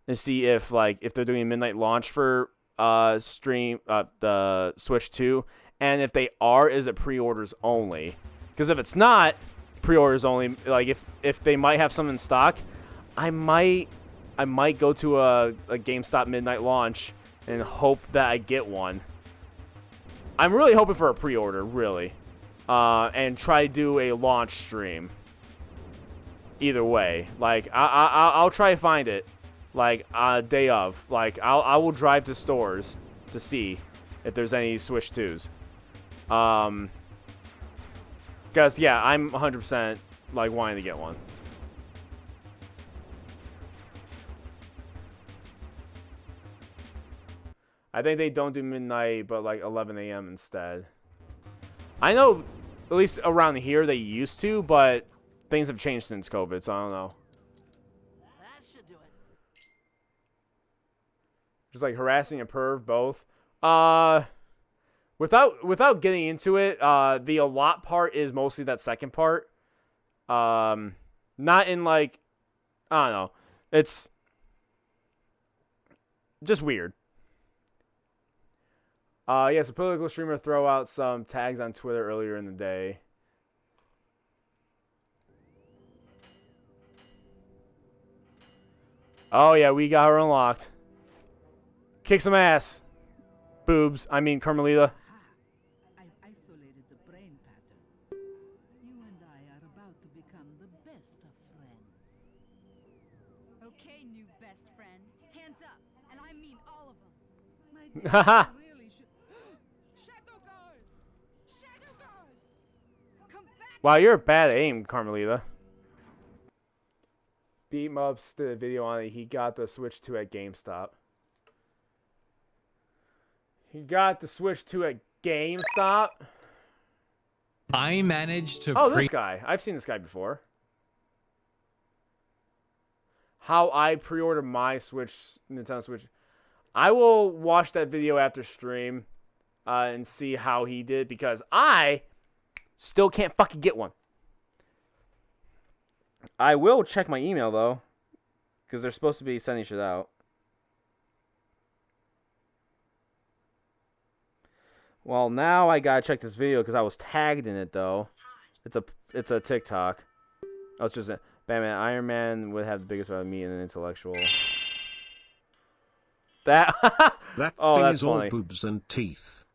and see if they're doing a midnight launch for the Switch 2, and if they are, is it pre-orders only? Because if it's not pre-orders only, like if they might have some in stock, I might go to a GameStop midnight launch and hope that I get one. I'm really hoping for a pre-order, really, and try to do a launch stream. Either way, like I'll try to find it, like day of. Like I will drive to stores to see if there's any Switch 2s. Because yeah, I'm 100% like wanting to get one. I think they don't do midnight, but like 11 a.m. instead. I know, at least around here they used to, but things have changed since COVID, so I don't know. That should do it. Just like harassing a perv, both. Without getting into it, the a lot part is mostly that second part. Not in like, I don't know. It's just weird. Yes, a political streamer throw out some tags on Twitter earlier in the day. Oh yeah, we got her unlocked. Kick some ass. Boobs. I mean, Carmelita. I've isolated the brain pattern. You and I are about to become the best of friends. Okay, new best friend. Hands up, and I mean all of them. My dear, you really should. Shadow Guard! Shadow Guard! Come back! Wow, you're a bad aim, Carmelita. Beat Ups did a video on it. He got the Switch 2 at GameStop. He got the Switch 2 at GameStop? I managed to Oh, this guy. I've seen this guy before. How I pre-ordered my Nintendo Switch. I will watch that video after stream and see how he did, because I still can't fucking get one. I will check my email, though, because they're supposed to be sending shit out. Well, now I gotta check this video because I was tagged in it, though. It's a TikTok. Oh, it's just a Batman. Iron Man would have the biggest about me and an intellectual. That That oh, thing that's is all funny. boobs and teeth.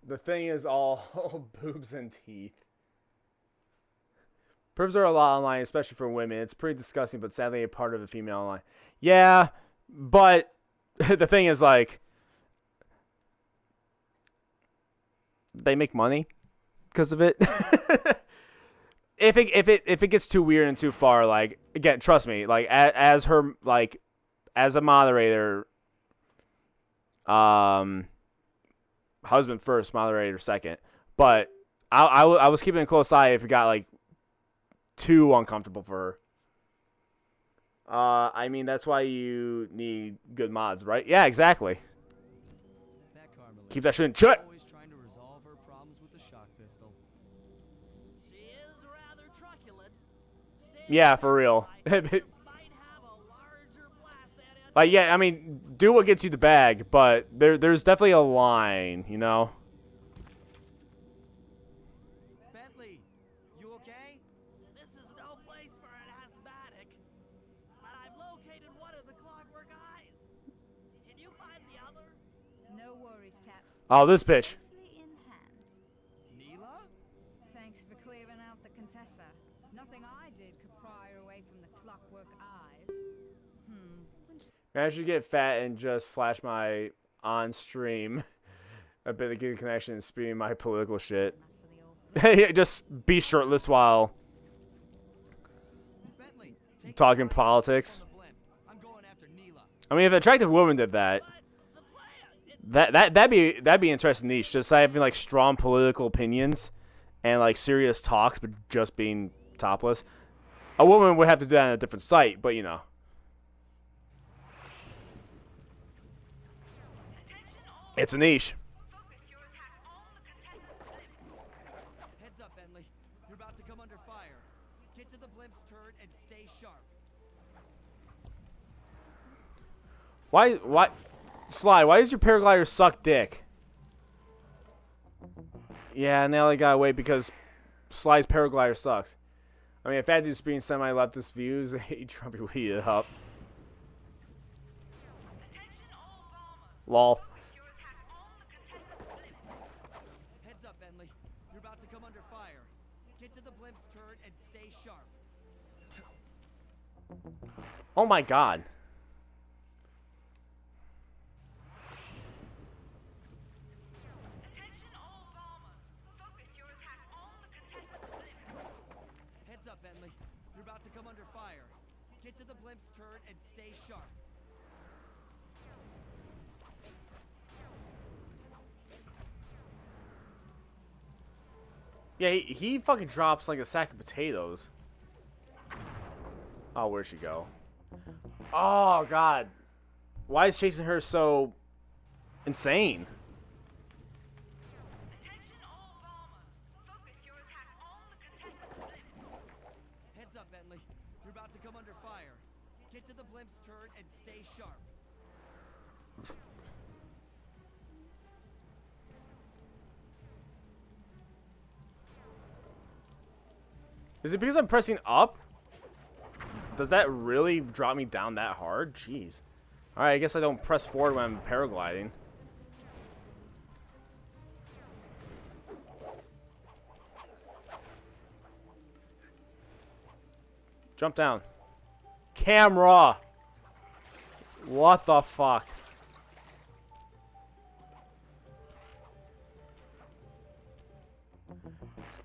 The thing is all boobs and teeth. Pervs are a lot online, especially for women. It's pretty disgusting, but sadly a part of the female online. Yeah, but the thing is, like, they make money because of it. If it gets too weird and too far, like, again, trust me, like, as a moderator, husband first, moderator second, but I was keeping a close eye if it got, like, too uncomfortable for her. I mean, that's why you need good mods, right? Yeah, exactly. Keep that shit in check. Always trying to resolve her problems with the shock pistol. She is rather truculent. Yeah, for real. Like, yeah, I mean, do what gets you the bag, but there's definitely a line, you know? Bentley, you okay? This is no place for an asthmatic. But I've located one of the clockwork eyes. Can you find the other? No worries, Taps. Oh, this bitch. Safely in hand. Neela? Thanks for clearing out the Contessa. Nothing I did could pry her away from the clockwork eyes. I should get fat and just flash my on-stream a bit of good connection and spewing my political shit. Just be shirtless while Bentley, talking politics. I'm going after Neela. I mean, if an attractive woman did that, that'd be an interesting niche. Just having, like, strong political opinions and, like, serious talks, but just being topless. A woman would have to do that on a different site, but you know. It's a niche. Heads up, Bentley. You're about to come under fire. Get to the blimp's turret and stay sharp. Why, Sly, why does your paraglider suck dick? Yeah, now I gotta wait because Sly's paraglider sucks. I mean, if that dude's being semi-leftist views, he Trump would eat it up. Lol. Heads up, Bentley. You're about to come under fire. Get to the blimp's turret and stay sharp. Oh my god. Heads up, Bentley. You're about to come under fire. Get to the blimp's turret and stay sharp. Yeah, he fucking drops like a sack of potatoes. Oh, where'd she go? Oh, God. Why is chasing her so insane? Heads up, Bentley. You're about to come under fire. Get to the blimp's turret and stay sharp. Is it because I'm pressing up? Does that really drop me down that hard? Jeez. Alright, I guess I don't press forward when I'm paragliding. Jump down. Camera! What the fuck?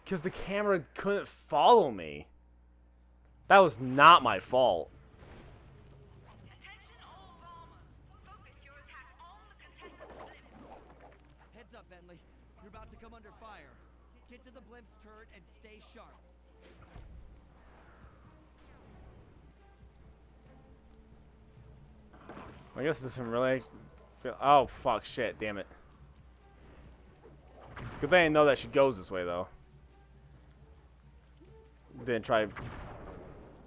Because the camera couldn't follow me. That was not my fault. Attention all bombers. Focus your attack on the contested blimp. Heads up, Bentley. You're about to come under fire. Get to the blimp's turret and stay sharp. I guess this isn't really feel. Oh, fuck, shit, damn it. Good thing I know that she goes this way, though. Didn't try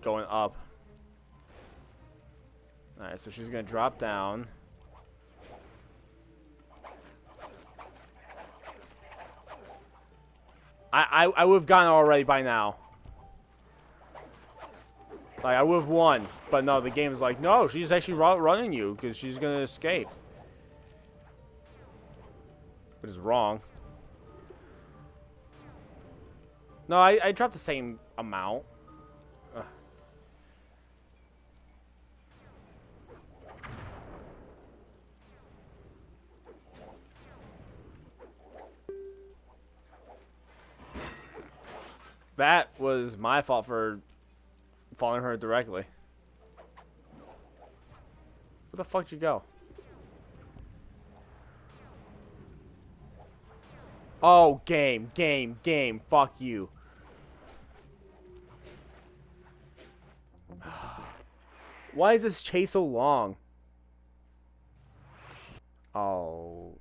going up. Alright, so she's gonna drop down. I would have gotten it already by now. Like, I would have won. But no, the game is like, no, she's actually running you because she's going to escape. Which is wrong. No, I dropped the same amount. Ugh. That was my fault for following her directly. Where the fuck did you go? Oh, game. Fuck you. Why is this chase so long? Oh.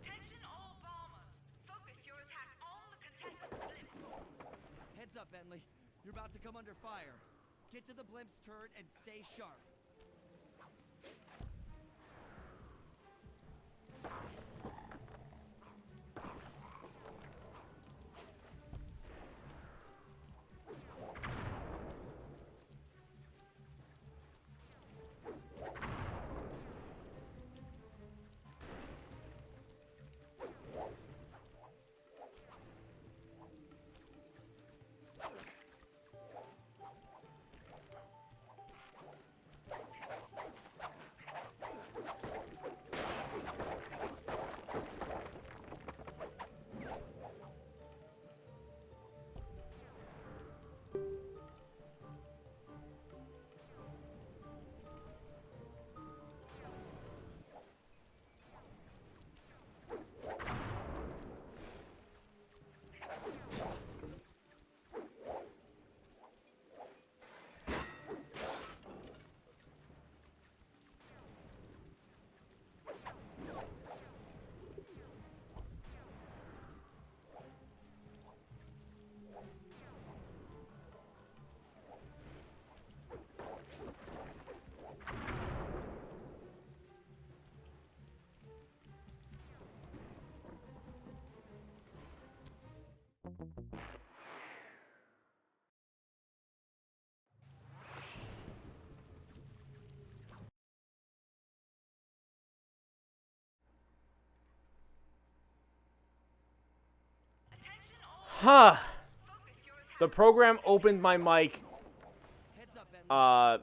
Attention all bombers. Focus your attack on the contested blimp. Heads up, Bentley. You're about to come under fire. Get to the blimp's turret and stay sharp. Huh. The program opened my mic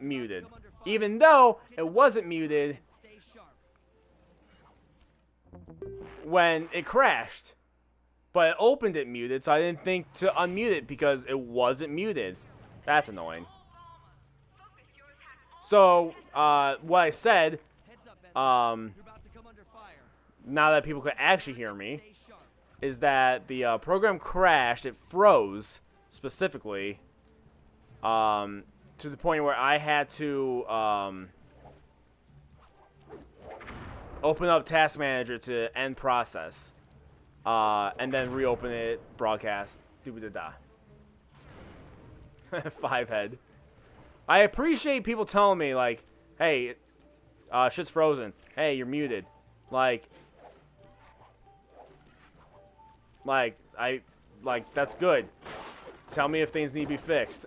muted. Even though it wasn't muted when it crashed. But it opened it muted, so I didn't think to unmute it because it wasn't muted. That's annoying. So, what I said, now that people could actually hear me, is that the program crashed. It froze, specifically, to the point where I had to open up Task Manager to end process. And then reopen it, broadcast, doo-da-da. 5 head. I appreciate people telling me, like, hey, shit's frozen. Hey, you're muted. Like, that's good. Tell me if things need to be fixed.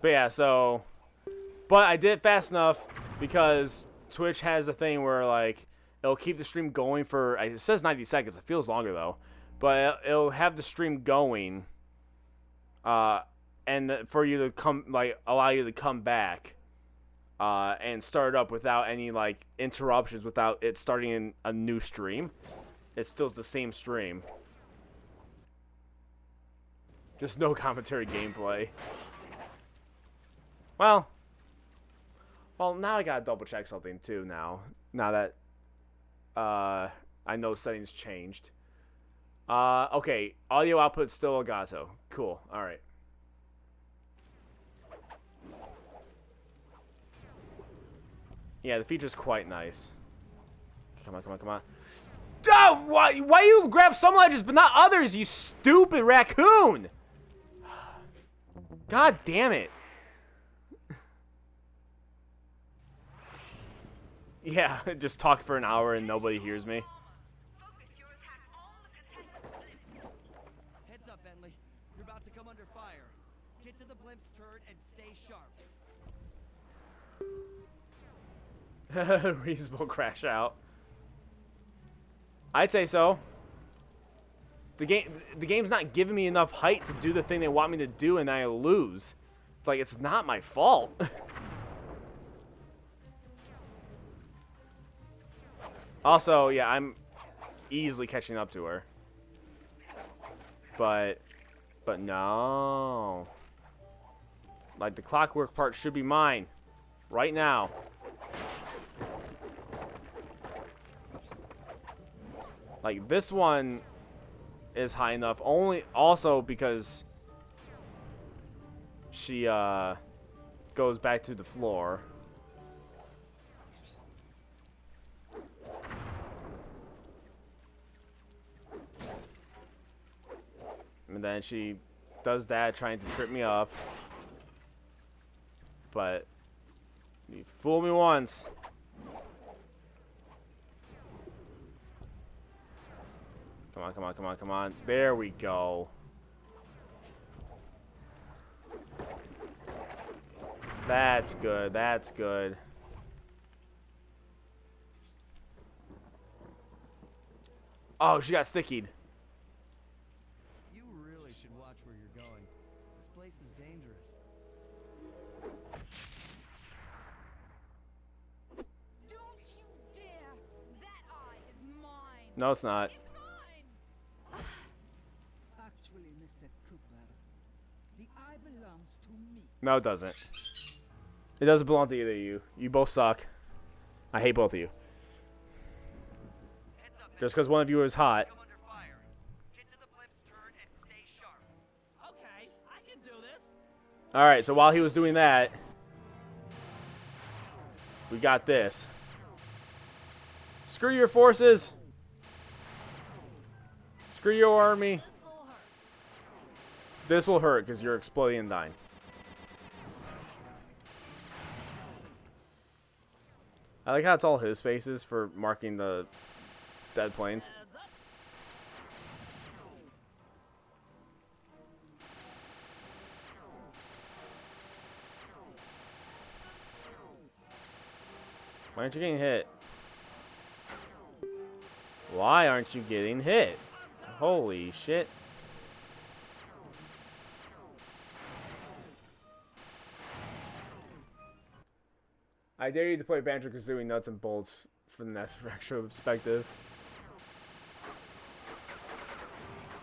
But yeah, so, but I did it fast enough because Twitch has a thing where, like, it'll keep the stream going for, it says 90 seconds. It feels longer, though. But it'll have the stream going, and for you to come, like, allow you to come back, and start up without any, like, interruptions, without it starting in a new stream. It's still the same stream. Just no commentary gameplay. Well, now I gotta double check something too. Now that I know settings changed. Okay, audio output still Elgato. Cool. All right. Yeah, the feature's quite nice. Come on, come on, come on. Oh, why you grab some ledges but not others, you stupid raccoon? God damn it. Yeah, just talk for an hour and nobody hears me. Heads up, Bentley. You're about to come under fire. Get to the blimp's turret and stay sharp. Reasonable crash out. I'd say so. The game's not giving me enough height to do the thing they want me to do, and I lose. Like, it's not my fault. Also, yeah, I'm easily catching up to her. But no. Like, the clockwork part should be mine. Right now. Like, this one is high enough. Also because she, goes back to the floor. And then she does that, trying to trip me up. But you fool me once. Come on, come on, come on, come on. There we go. That's good, that's good. Oh, she got stickied. No, it's not. Actually, Mr. Cooper, the eye belongs to me. No, it doesn't. It doesn't belong to either of you. You both suck. I hate both of you. Just because one of you is hot. Okay, I can do this. Alright, so while he was doing that, we got this. Screw your forces! Screw your army. This will hurt because you're exploding and dying. I like how it's all his faces for marking the dead planes. Why aren't you getting hit? Why aren't you getting hit? Holy shit. I dare you to play Banjo-Kazooie Nuts and Bolts for the next retrospective.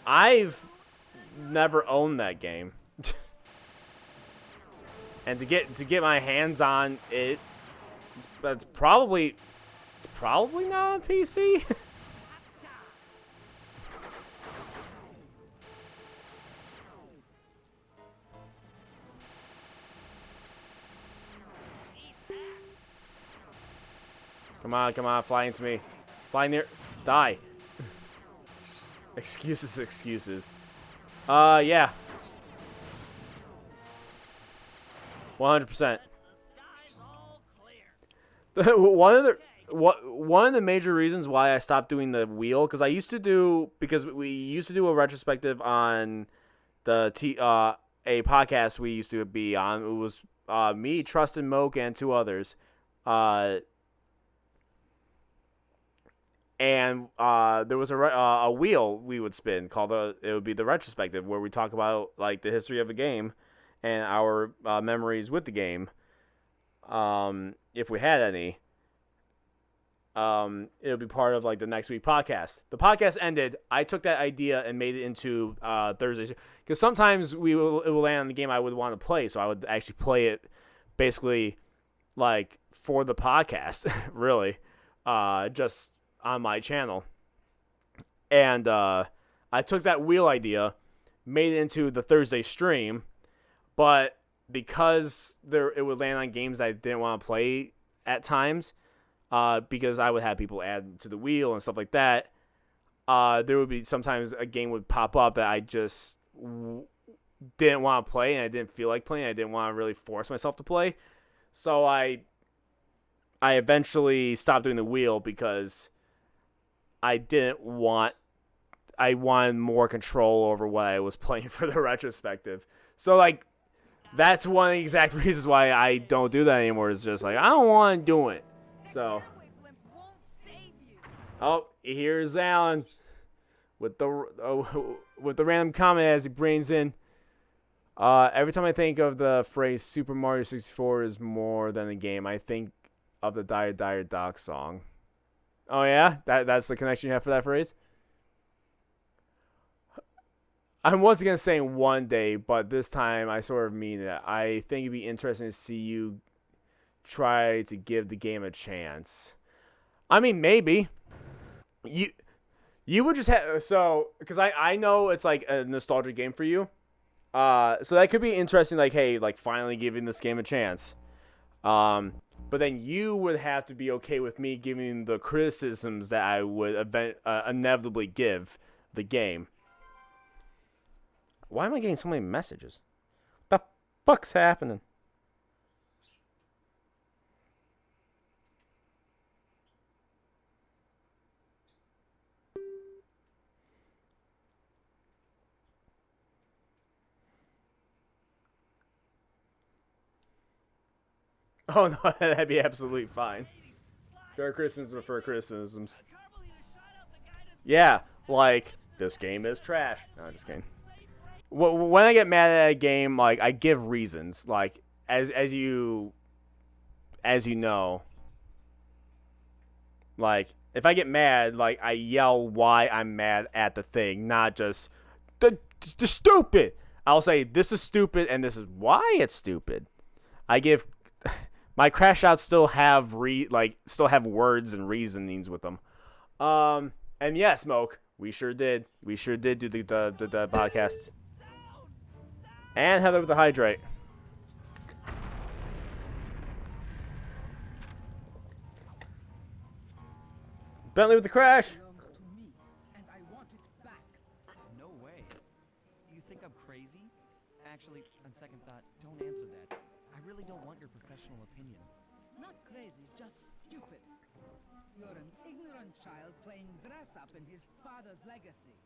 I've never owned that game. And to get my hands on it, it's probably not on PC. Come on, fly into me. Fly near, die. Excuses. Yeah. 100%. One of the major reasons why I stopped doing the wheel, because we used to do a retrospective on the a podcast we used to be on. It was me, Trustin Moke, and two others. And there was a wheel we would spin called it would be the retrospective, where we talk about like the history of a game and our memories with the game, if we had any. It would be part of like the next week podcast. The podcast ended. I took that idea and made it into Thursdays, because sometimes it will land on the game I would want to play, so I would actually play it basically like for the podcast, really, just on my channel. And I took that wheel idea, made it into the Thursday stream, but because it would land on games I didn't want to play at times, because I would have people add to the wheel and stuff like that, there would be sometimes a game would pop up that I just didn't want to play, and I didn't feel like playing. I didn't want to really force myself to play. So I eventually stopped doing the wheel because I wanted more control over what I was playing for the retrospective. So like, that's one of the exact reasons why I don't do that anymore. Is just like, I don't want to do it. So, oh, here's Alan with the random comment as he brains in. Every time I think of the phrase Super Mario 64 is more than a game, I think of the Dire Dire Doc song. Oh yeah, that's the connection you have for that phrase. I'm once again saying one day, but this time I sort of mean it. I think it'd be interesting to see you try to give the game a chance. I mean, maybe you would just have, so because I know it's like a nostalgic game for you, so that could be interesting. Like, hey, like finally giving this game a chance. But then you would have to be okay with me giving the criticisms that I would inevitably give the game. Why am I getting so many messages? What the fuck's happening? Oh no, that'd be absolutely fine. Fair criticisms for criticisms. Yeah, like, this game is trash. No, I'm just kidding. When I get mad at a game, like, I give reasons. Like, as you know, like, if I get mad, like, I yell why I'm mad at the thing, not just the stupid. I'll say this is stupid and this is why it's stupid. I give. My crash outs still have words and reasonings with them. And yeah, Smoke, we sure did. We sure did do the podcasts. And Heather with the hydrate. Bentley with the crash. Belongs to me, and I want it back. No way. You think I'm crazy? Actually, on second thought, don't answer that. I really don't want your professional opinion. Not crazy, just stupid. You're an ignorant child playing dress up in his father's legacy.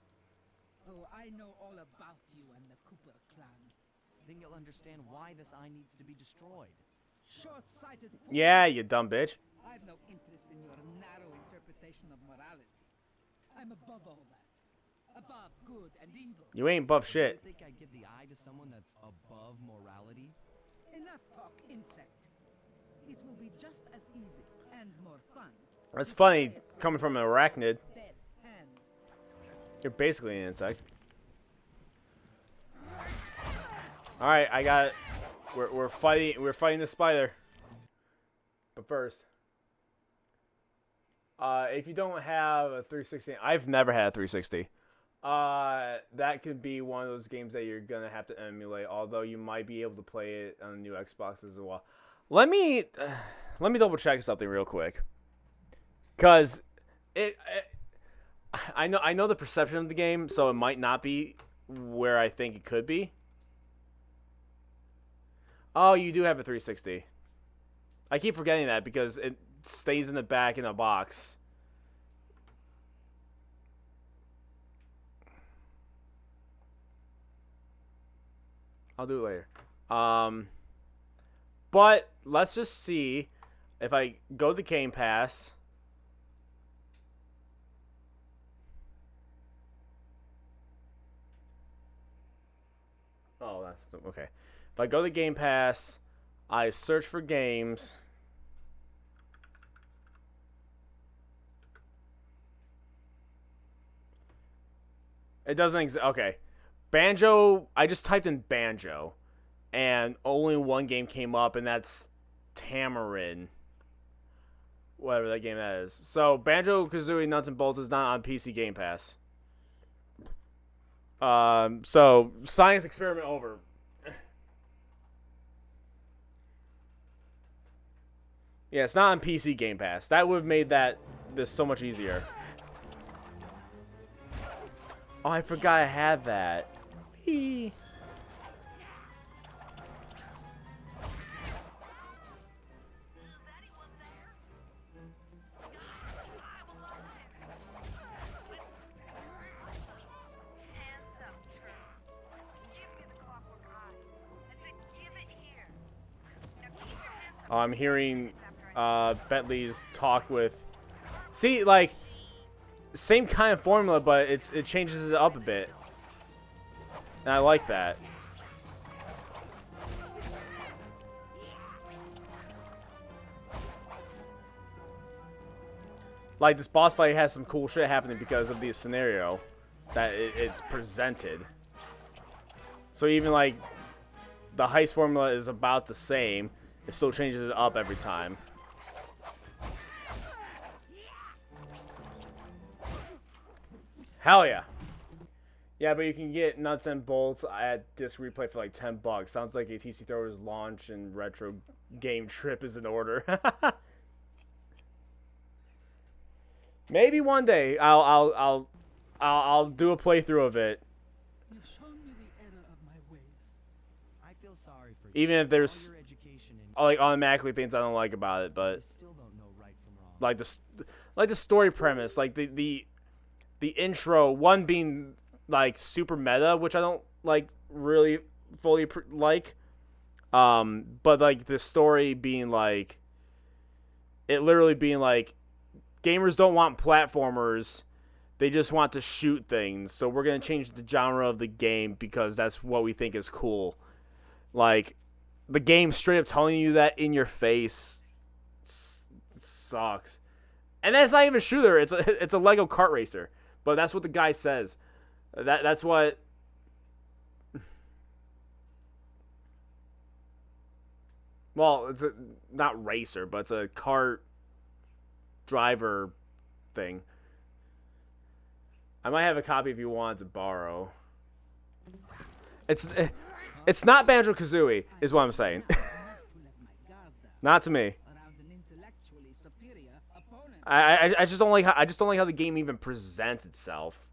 Oh, I know all about you and the Cooper clan. Then you'll understand why this eye needs to be destroyed. Short-sighted fool. Yeah, you dumb bitch. I've no interest in your narrow interpretation of morality. I'm above all that. Above good and evil. You ain't buff shit. You think I'd give the eye to someone that's above morality? Enough talk, insect. It will be just as easy and more fun. That's funny coming from an arachnid. Dead hand. You're basically an insect. All right, I got it. We're fighting the spider. But first, if you don't have a 360, I've never had a 360. That could be one of those games that you're gonna have to emulate. Although you might be able to play it on the new Xboxes as well. Let me double check something real quick, cause I know the perception of the game, so it might not be where I think it could be. Oh, you do have a 360. I keep forgetting that because it stays in the back in a box. I'll do it later. But let's just see if I go to Game Pass. Oh, that's okay. If I go to Game Pass, I search for games. It doesn't exist. Okay. Banjo, I just typed in Banjo, and only one game came up, and that's Tamarin. Whatever that game that is. So, Banjo-Kazooie Nuts and Bolts is not on PC Game Pass. So, science experiment over. Yeah, it's not on PC Game Pass. That would have made this so much easier. Oh, I forgot I had that. Whee. Oh, I'm hearing Bentley's talk with... See, like, same kind of formula, but it changes it up a bit. And I like that. Like, this boss fight has some cool shit happening because of the scenario that it's presented. So even, like, the heist formula is about the same. It still changes it up every time. Hell yeah. Yeah, but you can get Nuts and Bolts at Disc Replay for like $10. Sounds like a TC Throwers launch and retro game trip is in order. Maybe one day I'll do a playthrough of it. You've shown me the error of my ways. I feel sorry for you. Even if there's All your education and like automatically things I don't like about it, but you still don't know right from wrong. like the story premise, like the intro, one being like super meta, which I don't like really fully like, but like the story being like, it literally being like, gamers don't want platformers, they just want to shoot things, so we're gonna change the genre of the game because that's what we think is cool. Like, the game straight up telling you that in your face sucks. And that's not even a shooter, it's a Lego kart racer. But that's what the guy says. That's what... Well, it's not racer, but it's a kart driver thing. I might have a copy if you want to borrow. It's not Banjo-Kazooie, is what I'm saying. Not to me. I just don't like how the game even presents itself.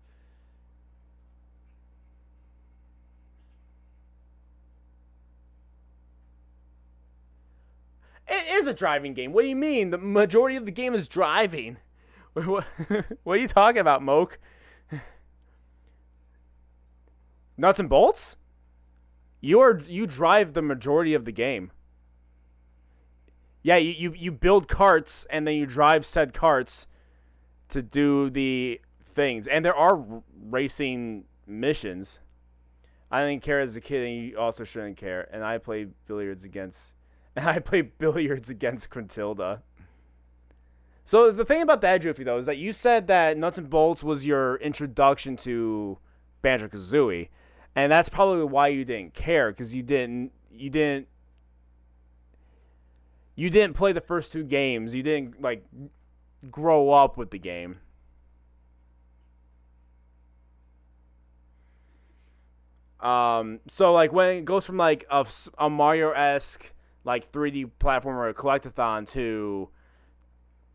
It is a driving game. What do you mean? The majority of the game is driving. What are you talking about, Moke? Nuts and bolts? You drive the majority of the game. Yeah, you build carts and then you drive said carts to do the things. And there are racing missions. I didn't care as a kid, and you also shouldn't care. And I played billiards against Quintilda. So the thing about that, Joofy, though, is that you said that Nuts and Bolts was your introduction to Banjo-Kazooie, and that's probably why you didn't care, because you didn't play the first 2 games. You didn't like grow up with the game. So like when it goes from like a Mario-esque like 3D platformer or collectathon to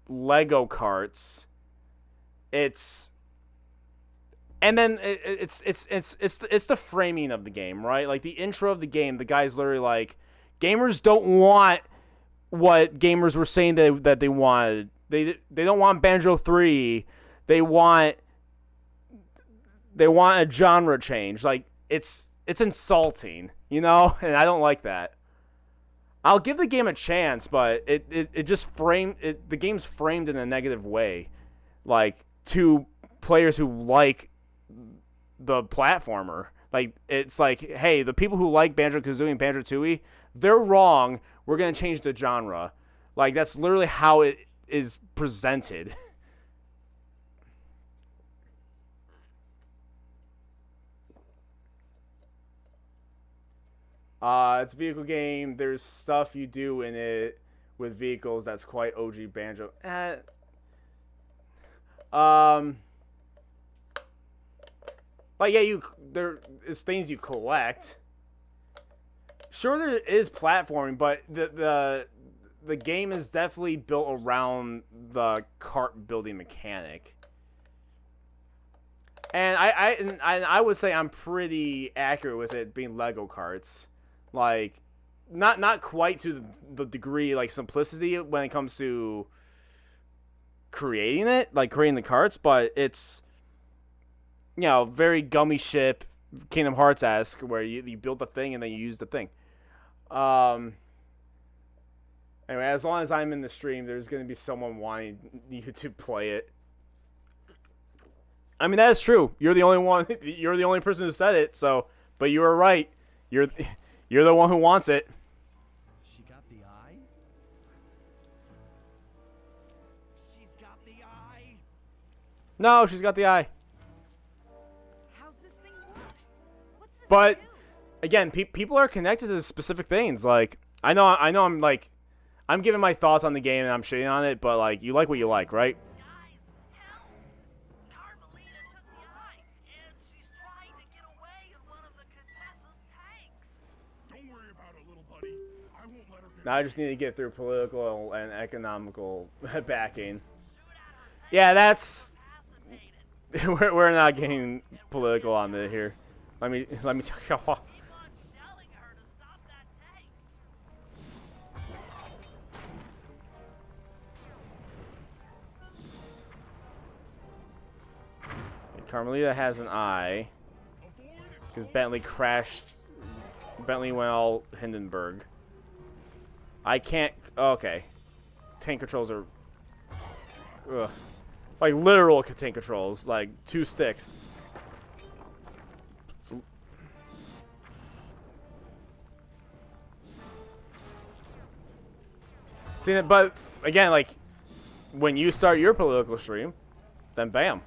Lego carts, it's the framing of the game, right? Like the intro of the game, the guy's literally like, gamers don't want what gamers were saying that they wanted. They don't want Banjo 3. They want a genre change. Like it's insulting, you know? And I don't like that. I'll give the game a chance, but it just the game's framed in a negative way. Like to players who like the platformer. Like it's like, hey, the people who like Banjo-Kazooie and Banjo-Tooie, they're wrong. We're going to change the genre. Like that's literally how it is presented. It's a vehicle game. There's stuff you do in it with vehicles that's quite OG Banjo. Like yeah, there is things you collect. Sure, there is platforming, but the game is definitely built around the cart building mechanic. And I would say I'm pretty accurate with it being Lego carts. Like, not quite to the degree, like, simplicity when it comes to creating the carts, but it's, you know, very gummy ship, Kingdom Hearts-esque, where you build the thing and then you use the thing. Anyway, as long as I'm in the stream, there's going to be someone wanting you to play it. I mean, that is true. You're the only one. You're the only person who said it. So, but you were right. You're the one who wants it. She got the eye? She's got the eye. No, she's got the eye. How's this thing work? What's this But do? again, people are connected to specific things. Like I know. I'm giving my thoughts on the game and I'm shitting on it, but like you like what you like, right? Now I just need to get through political and economical backing. Yeah, that's we're not getting political on it here. Let me tell you. Carmelita has an eye because Bentley crashed. Bentley went all Hindenburg. I can't. Okay, tank controls are like literal tank controls, like 2 sticks. So, see that, but again, like when you start your political stream, then bam,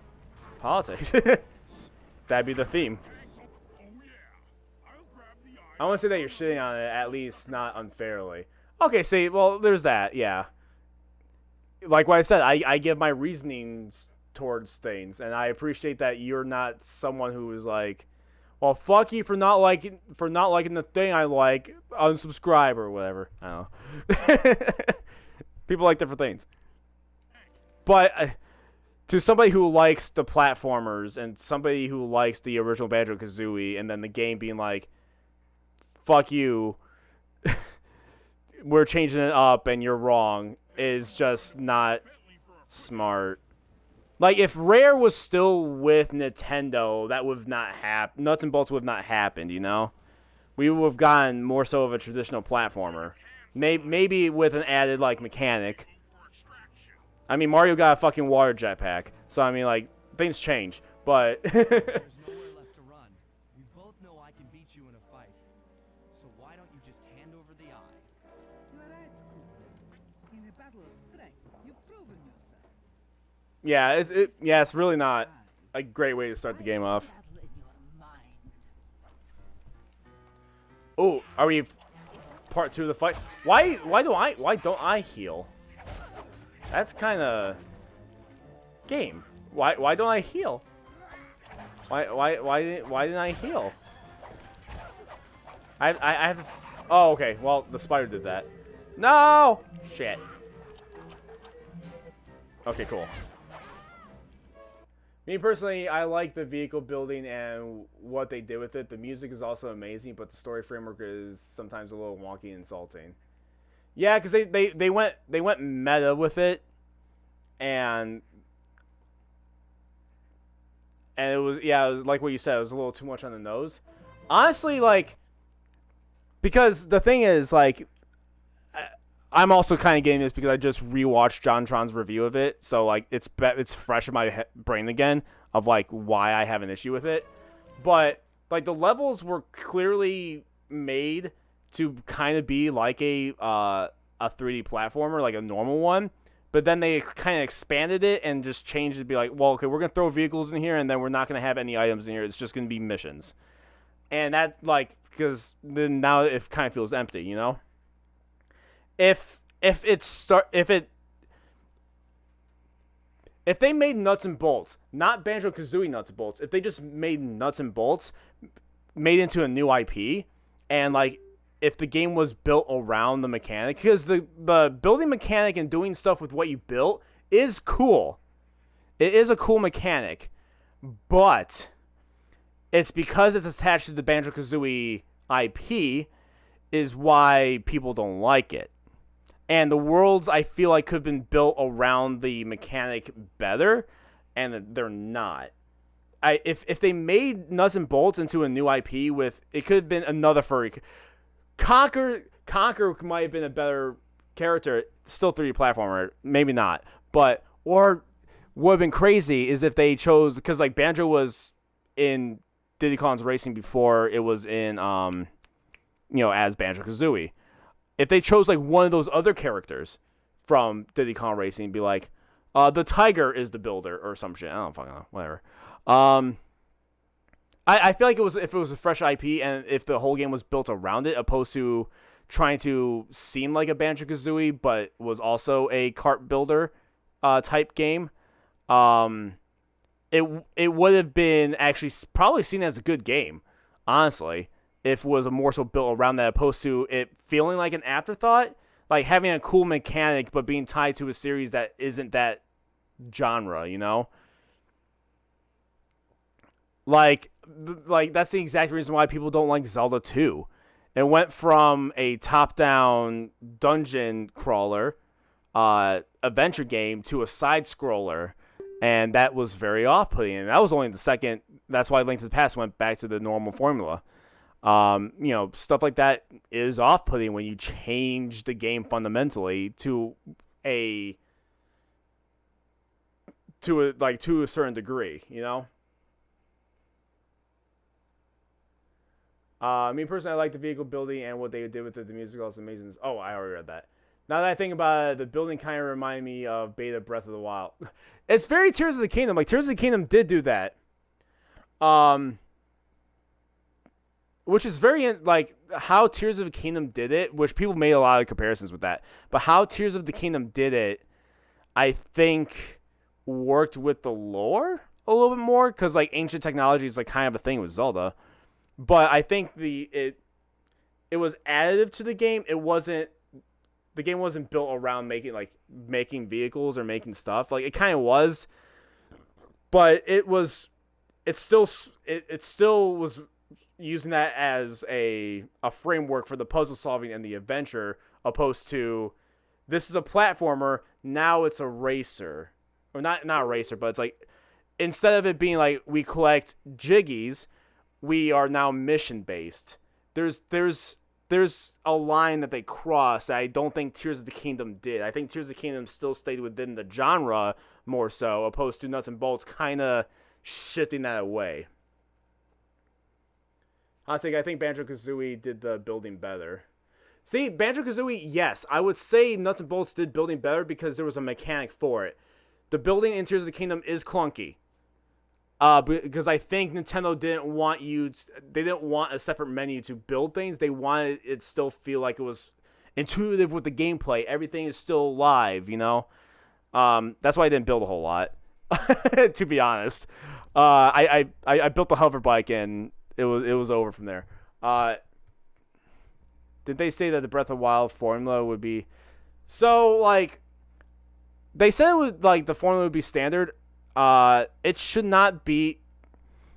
politics. That'd be the theme. I want to say that you're shitting on it, at least not unfairly. Okay, see, well, there's that, yeah. Like what I said, I give my reasonings towards things, and I appreciate that you're not someone who is like, well, fuck you for not liking the thing I like, unsubscribe or whatever. I don't know. People like different things. But to somebody who likes the platformers and somebody who likes the original Banjo-Kazooie, and then the game being like, fuck you, we're changing it up and you're wrong, is just not smart. Like, if Rare was still with Nintendo, that would have not happened. Nuts and Bolts would have not happened, you know? We would have gotten more so of a traditional platformer. Maybe with an added like mechanic. I mean, Mario got a fucking water jetpack, so I mean, like, things change. But There's nowhere left to run. We both know I can beat you in a fight. So why don't you just hand over the eye? You are right, Cooper. In a battle of strength, you've proven yourself. yeah, it's really not a great way to start the game off. Battle in your mind. Oh, are we part 2 of the fight? Why don't I heal? That's kind of game. Why don't I heal? Why didn't I heal? I have to. Oh, okay. Well, the spider did that. No! Shit. Okay, cool. Me personally, I like the vehicle building and what they did with it. The music is also amazing, but the story framework is sometimes a little wonky and insulting. Yeah, because they went meta with it, and it was like what you said, it was a little too much on the nose. Honestly, like, because the thing is, like, I'm also kind of getting this because I just rewatched JonTron's review of it, so like it's fresh in my brain again of like why I have an issue with it. But like the levels were clearly made to kind of be like a 3D platformer, like a normal one. But then they kind of expanded it and just changed it to be like, well, okay, we're gonna throw vehicles in here, and then we're not gonna have any items in here. It's just gonna be missions, and that like because then now it kind of feels empty, you know. If they made nuts and bolts, not Banjo-Kazooie nuts and bolts, if they just made nuts and bolts, made into a new IP, and like if the game was built around the mechanic, because the building mechanic and doing stuff with what you built is cool. It is a cool mechanic, but it's because it's attached to the Banjo-Kazooie IP is why people don't like it. And the worlds, I feel like, could have been built around the mechanic better, and they're not. If they made Nuts and Bolts into a new IP with, it could have been another furry. Conker might have been a better character, still 3D platformer, maybe not. But, or what would have been crazy is if they chose, because like Banjo was in Diddy Kong's Racing before it was in, as Banjo-Kazooie. If they chose like one of those other characters from Diddy Kong Racing, and be like, the tiger is the builder or some shit. I don't fucking know. Whatever. I feel like if it was a fresh IP and if the whole game was built around it, opposed to trying to seem like a Banjo-Kazooie, but was also a kart builder type game, it would have been actually probably seen as a good game, honestly. If it was a more so built around that, opposed to it feeling like an afterthought, like having a cool mechanic but being tied to a series that isn't that genre, you know? Like that's the exact reason why people don't like Zelda 2. It went from a top-down dungeon crawler, adventure game to a side-scroller, and that was very off-putting. And that was only the second. That's why Link to the Past went back to the normal formula. Stuff like that is off-putting when you change the game fundamentally to a certain degree, you know? Me personally, I like the vehicle building and what they did with it. The music is amazing. Oh, I already read that. Now that I think about it, the building kind of reminded me of Beta Breath of the Wild. It's very Tears of the Kingdom. Like, Tears of the Kingdom did do that. Which is very, like, how Tears of the Kingdom did it, which people made a lot of comparisons with that. But how Tears of the Kingdom did it, I think, worked with the lore a little bit more. Because, like, ancient technology is, like, kind of a thing with Zelda. But I think it was additive to the game. The game wasn't built around making vehicles or making stuff. Like, it kind of was. But it still was using that as a framework for the puzzle solving and the adventure, opposed to this is a platformer, now it's a racer. Or not a racer, but it's like instead of it being like we collect jiggies, we are now mission based. There's there's a line that they crossed that I don't think Tears of the Kingdom did. I think Tears of the Kingdom still stayed within the genre more so, opposed to Nuts and Bolts kind of shifting that away. Hot take, I think Banjo-Kazooie did the building better. See, Banjo-Kazooie, yes. I would say Nuts and Bolts did building better because there was a mechanic for it. The building in Tears of the Kingdom is clunky. Because I think Nintendo didn't want they didn't want a separate menu to build things. They wanted it still feel like it was intuitive with the gameplay. Everything is still live, you know? That's why I didn't build a whole lot, to be honest. I built the hover bike and it was over from there. Did they say that the Breath of the Wild formula would be... So, like, they said it would, like, the formula would be standard. It should not be...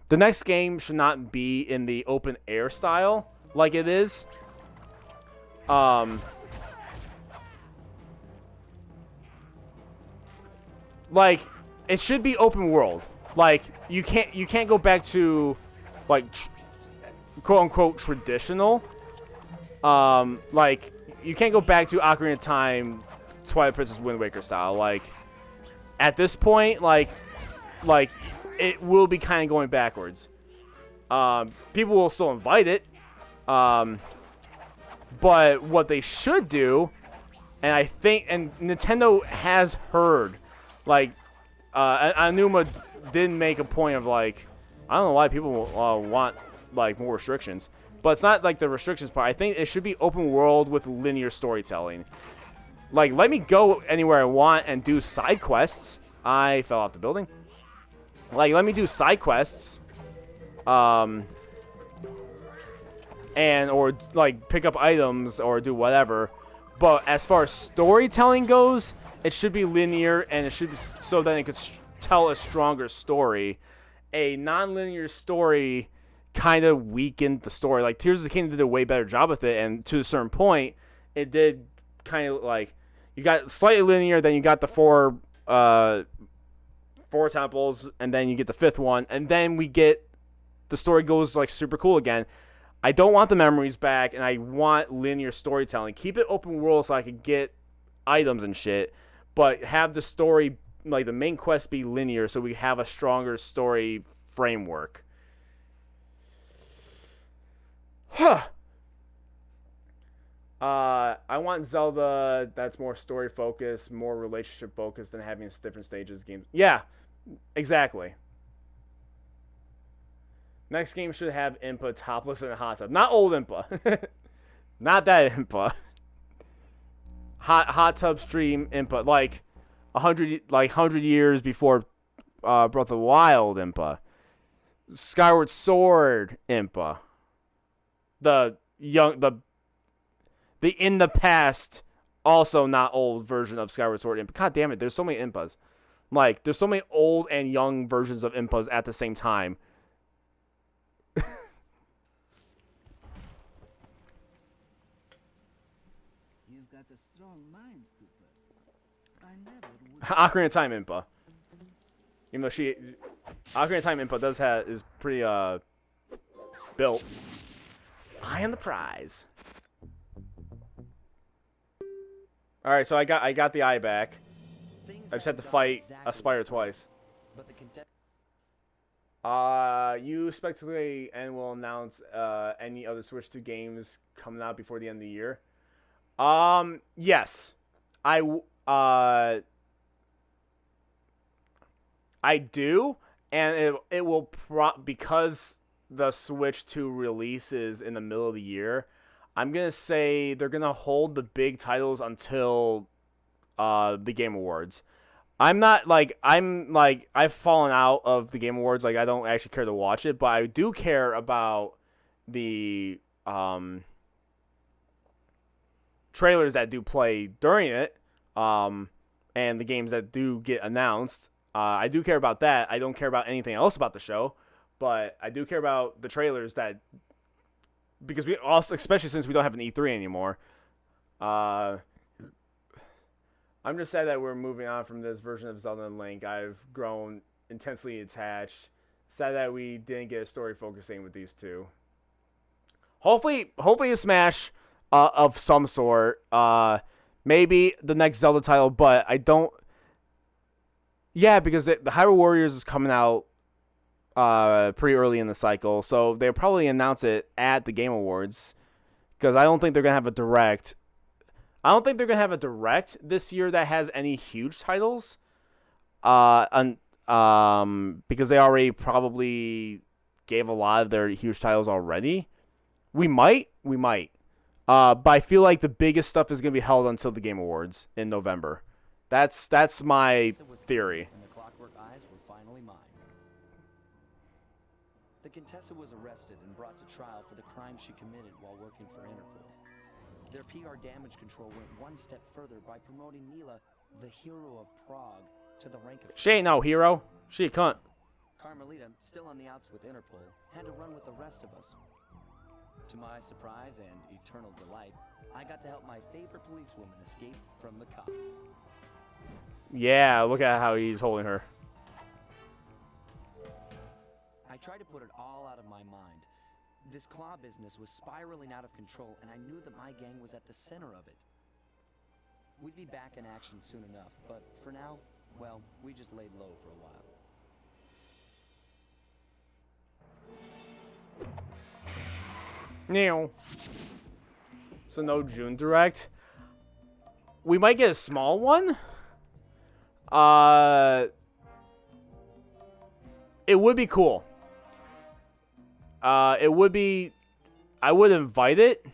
The next game should not be in the open air style like it is. Like, it should be open world. Like, you can't go back to, like, quote-unquote traditional. Like, you can't go back to Ocarina of Time, Twilight Princess, Wind Waker style. Like, at this point, like it will be kind of going backwards. People will still invite it. But what they should do, and I think, and Nintendo has heard, like, Anuma did make a point of, like, I don't know why people want, like, more restrictions. But it's not, like, the restrictions part. I think it should be open world with linear storytelling. Like, let me go anywhere I want and do side quests. I fell off the building. Like, let me do side quests. Or, like, pick up items or do whatever. But as far as storytelling goes, it should be linear, and it should be so that it could tell a stronger story. A non-linear story kind of weakened the story. Like, Tears of the Kingdom did a way better job with it, and to a certain point, it did kind of, like, you got slightly linear, then you got the four temples, and then you get the fifth one, and then the story goes, like, super cool again. I don't want the memories back, and I want linear storytelling. Keep it open world so I could get items and shit, but have the story, like, the main quest be linear so we have a stronger story framework. Huh. I want Zelda that's more story focused, more relationship focused than having different stages games. Yeah, exactly. Next game should have Impa topless in a hot tub. Not old Impa. Not that Impa. Hot tub stream Impa, like 100 years before Breath of the Wild Impa. Skyward Sword Impa. The in the past, also not old version of Skyward Sword Impa. God damn it, there's so many Impas. Like, there's so many old and young versions of Impas at the same time. You've got a strong mind, Cooper. I never would... Ocarina of Time Impa. Even though Ocarina of Time Impa is pretty, built. Eye on the prize. Alright, so I got the eye back. I just had to fight a spider twice. You speculate and will announce any other Switch 2 games coming out before the end of the year. Yes. I do, and it will because the Switch 2 release is in the middle of the year. I'm going to say they're going to hold the big titles until the Game Awards. I've fallen out of the Game Awards. Like, I don't actually care to watch it, but I do care about the trailers that do play during it, and the games that do get announced. I do care about that. I don't care about anything else about the show, but I do care about the trailers because we also, especially since we don't have an E3 anymore. I'm just sad that we're moving on from this version of Zelda and Link. I've grown intensely attached. Sad that we didn't get a story focusing with these two. Hopefully a Smash of some sort. Maybe the next Zelda title, but I don't. Yeah, because the Hyrule Warriors is coming out pretty early in the cycle, so they'll probably announce it at the Game Awards. Because I don't think they're gonna have a direct. I don't think they're gonna have a direct this year that has any huge titles. Because they already probably gave a lot of their huge titles already. We might. But I feel like the biggest stuff is gonna be held until the Game Awards in November. That's my theory. And the Clockwork Eyes were finally mine. The Contessa was arrested and brought to trial for the crime she committed while working for Interpol. Their PR damage control went one step further by promoting Mila, the hero of Prague, to the rank of... She ain't no hero. She a cunt. Carmelita, still on the outs with Interpol, had to run with the rest of us. To my surprise and eternal delight, I got to help my favorite policewoman escape from the cops. Yeah, look at how he's holding her. I tried to put it all out of my mind. This claw business was spiraling out of control, and I knew that my gang was at the center of it. We'd be back in action soon enough, but for now, well, we just laid low for a while. Now, so no June Direct. We might get a small one. It would be cool. It would be. I would invite it,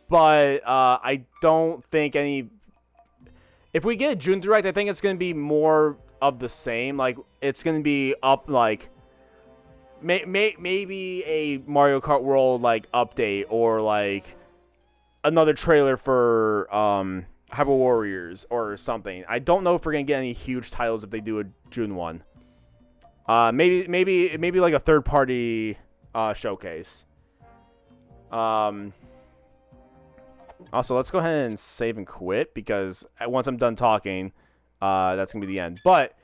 but I don't think any. If we get a June Direct, I think it's gonna be more of the same. Like it's gonna be up like. Maybe a Mario Kart World like update or like another trailer for Hyrule Warriors or something. I don't know if we're gonna get any huge titles if they do a June one. Maybe like a third party showcase. Also, let's go ahead and save and quit because once I'm done talking, that's gonna be the end. But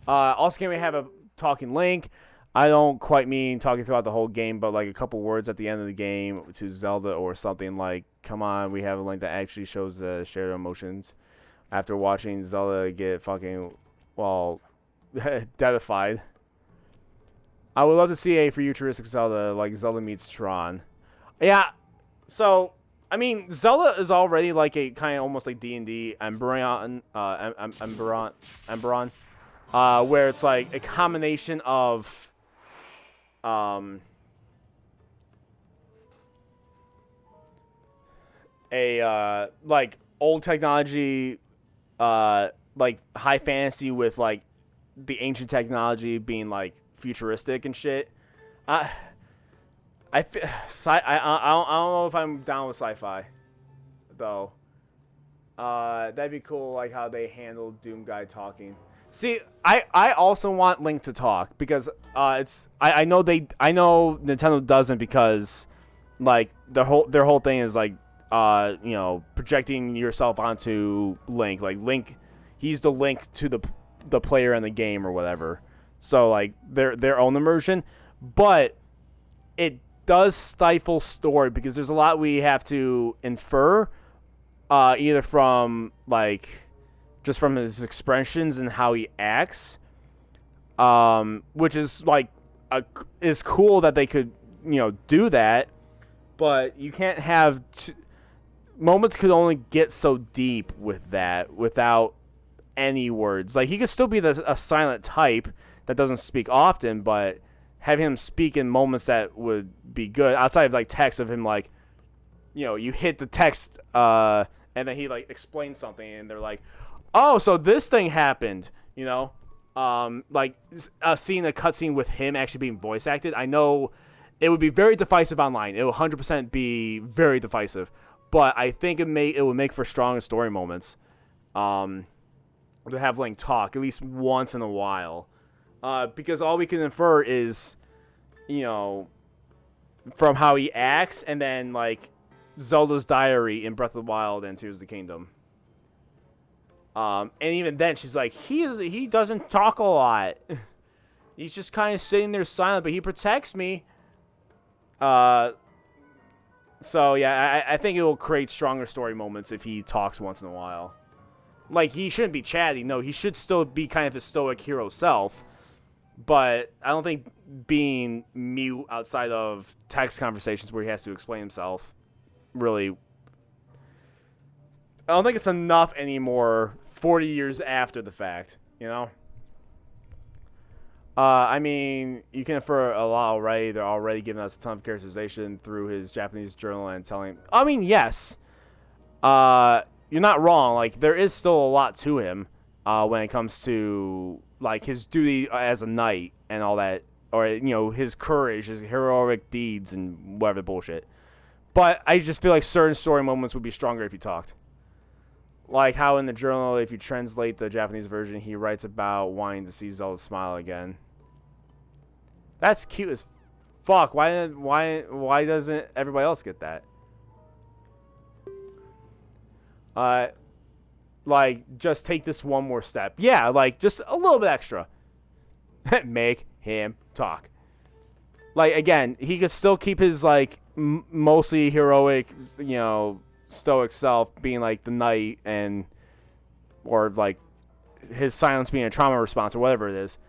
also, can we have a talking Link? I don't quite mean talking throughout the whole game, but like a couple words at the end of the game to Zelda or something like, come on, we have a Link that actually shows the shared emotions after watching Zelda get fucking, well, deadified. I would love to see a futuristic Zelda, like Zelda meets Tron. Yeah, so, I mean, Zelda is already like a kind of almost like D&D Emberon, where it's like a combination of like old technology, like high fantasy with like the ancient technology being like futuristic and shit. I don't know if I'm down with sci-fi though. That'd be cool, like how they handled Doom Guy talking. See, I also want Link to talk because I know Nintendo doesn't because like their whole thing is like you know, projecting yourself onto Link. Like Link, he's the link to the player in the game or whatever. So like their own immersion, but it does stifle story because there's a lot we have to infer, either from like. Just from his expressions and how he acts, which is like is cool that they could, you know, do that, but you can't have moments could only get so deep with that without any words. Like he could still be a silent type that doesn't speak often, but having him speak in moments that would be good outside of like text of him like, you know, you hit the text and then he like explains something and they're like, oh, so this thing happened, you know? Like, seeing a cutscene with him actually being voice acted, I know it would be very divisive online. It will 100% be very divisive. But I think it would make for stronger story moments. To have Link talk, at least once in a while. Because all we can infer is, you know, from how he acts, and then, like, Zelda's diary in Breath of the Wild and Tears of the Kingdom. And even then, she's like, he doesn't talk a lot. He's just kind of sitting there silent, but he protects me. So yeah, I think it will create stronger story moments if he talks once in a while. Like, he shouldn't be chatty. No, he should still be kind of his stoic hero self. But I don't think being mute outside of text conversations where he has to explain himself really... I don't think it's enough anymore 40 years after the fact, you know? I mean, you can infer a lot already. They're already giving us a ton of characterization through his Japanese journal and telling... I mean, yes. You're not wrong. Like, there is still a lot to him when it comes to, like, his duty as a knight and all that. Or, you know, his courage, his heroic deeds, and whatever bullshit. But I just feel like certain story moments would be stronger if he talked. Like how in the journal, if you translate the Japanese version, he writes about wanting to see Zelda smile again. That's cute as fuck. Why doesn't everybody else get that? Like, just take this one more step. Yeah, like, just a little bit extra. Make him talk. Like, again, he could still keep his, like, mostly heroic, you know, stoic self being, like, the knight and... Or, like, his silence being a trauma response or whatever it is.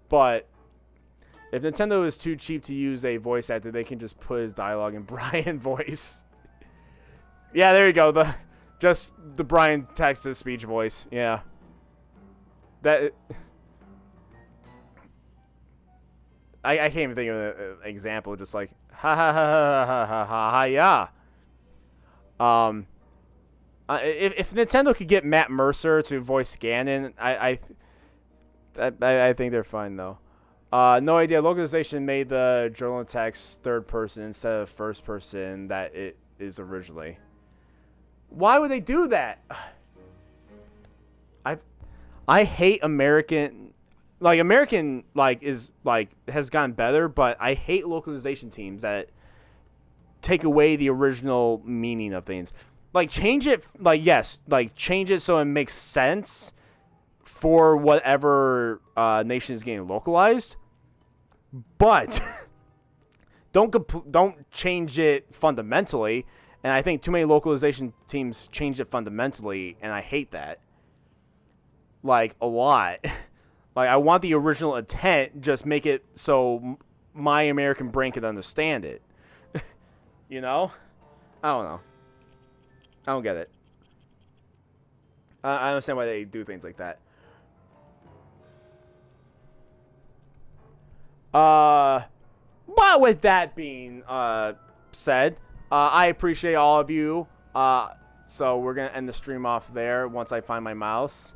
But... If Nintendo is too cheap to use a voice actor, they can just put his dialogue in Brian voice. Yeah, there you go. Just the Brian text-to-speech voice. Yeah. I can't even think of an example. Just like ha ha ha ha ha ha ha ha yeah. If Nintendo could get Matt Mercer to voice Ganon, I think they're fine though. No idea. Localization made the journal text third person instead of first person that it is originally. Why would they do that? I hate American, like American is has gotten better, but I hate localization teams that take away the original meaning of things. Like change it, change it so it makes sense for whatever nation is getting localized. But don't change it fundamentally, and I think too many localization teams change it fundamentally, and I hate that. Like, a lot. Like, I want the original intent, just make it so my American brain can understand it. You know? I don't know. I don't get it. I understand why they do things like that. But with that being said, I appreciate all of you. So we're gonna end the stream off there once I find my mouse.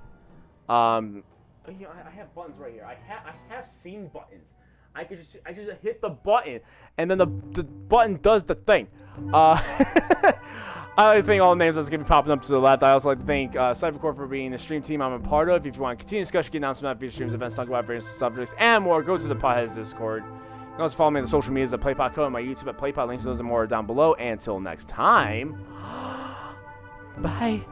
You know, I have buttons right here. I have seen buttons. I just hit the button, and then the button does the thing. I like to thank all the names that's going to be popping up to the left. I also like to thank Cyphercore for being the stream team I'm a part of. If you want to continue discussion, get announcements about future streams, events, talk about various subjects, and more, go to the Potheads Discord. You can also follow me on the social medias at PlayPodCo and my YouTube at PlayPod. Links to those and more are down below. And until next time, bye.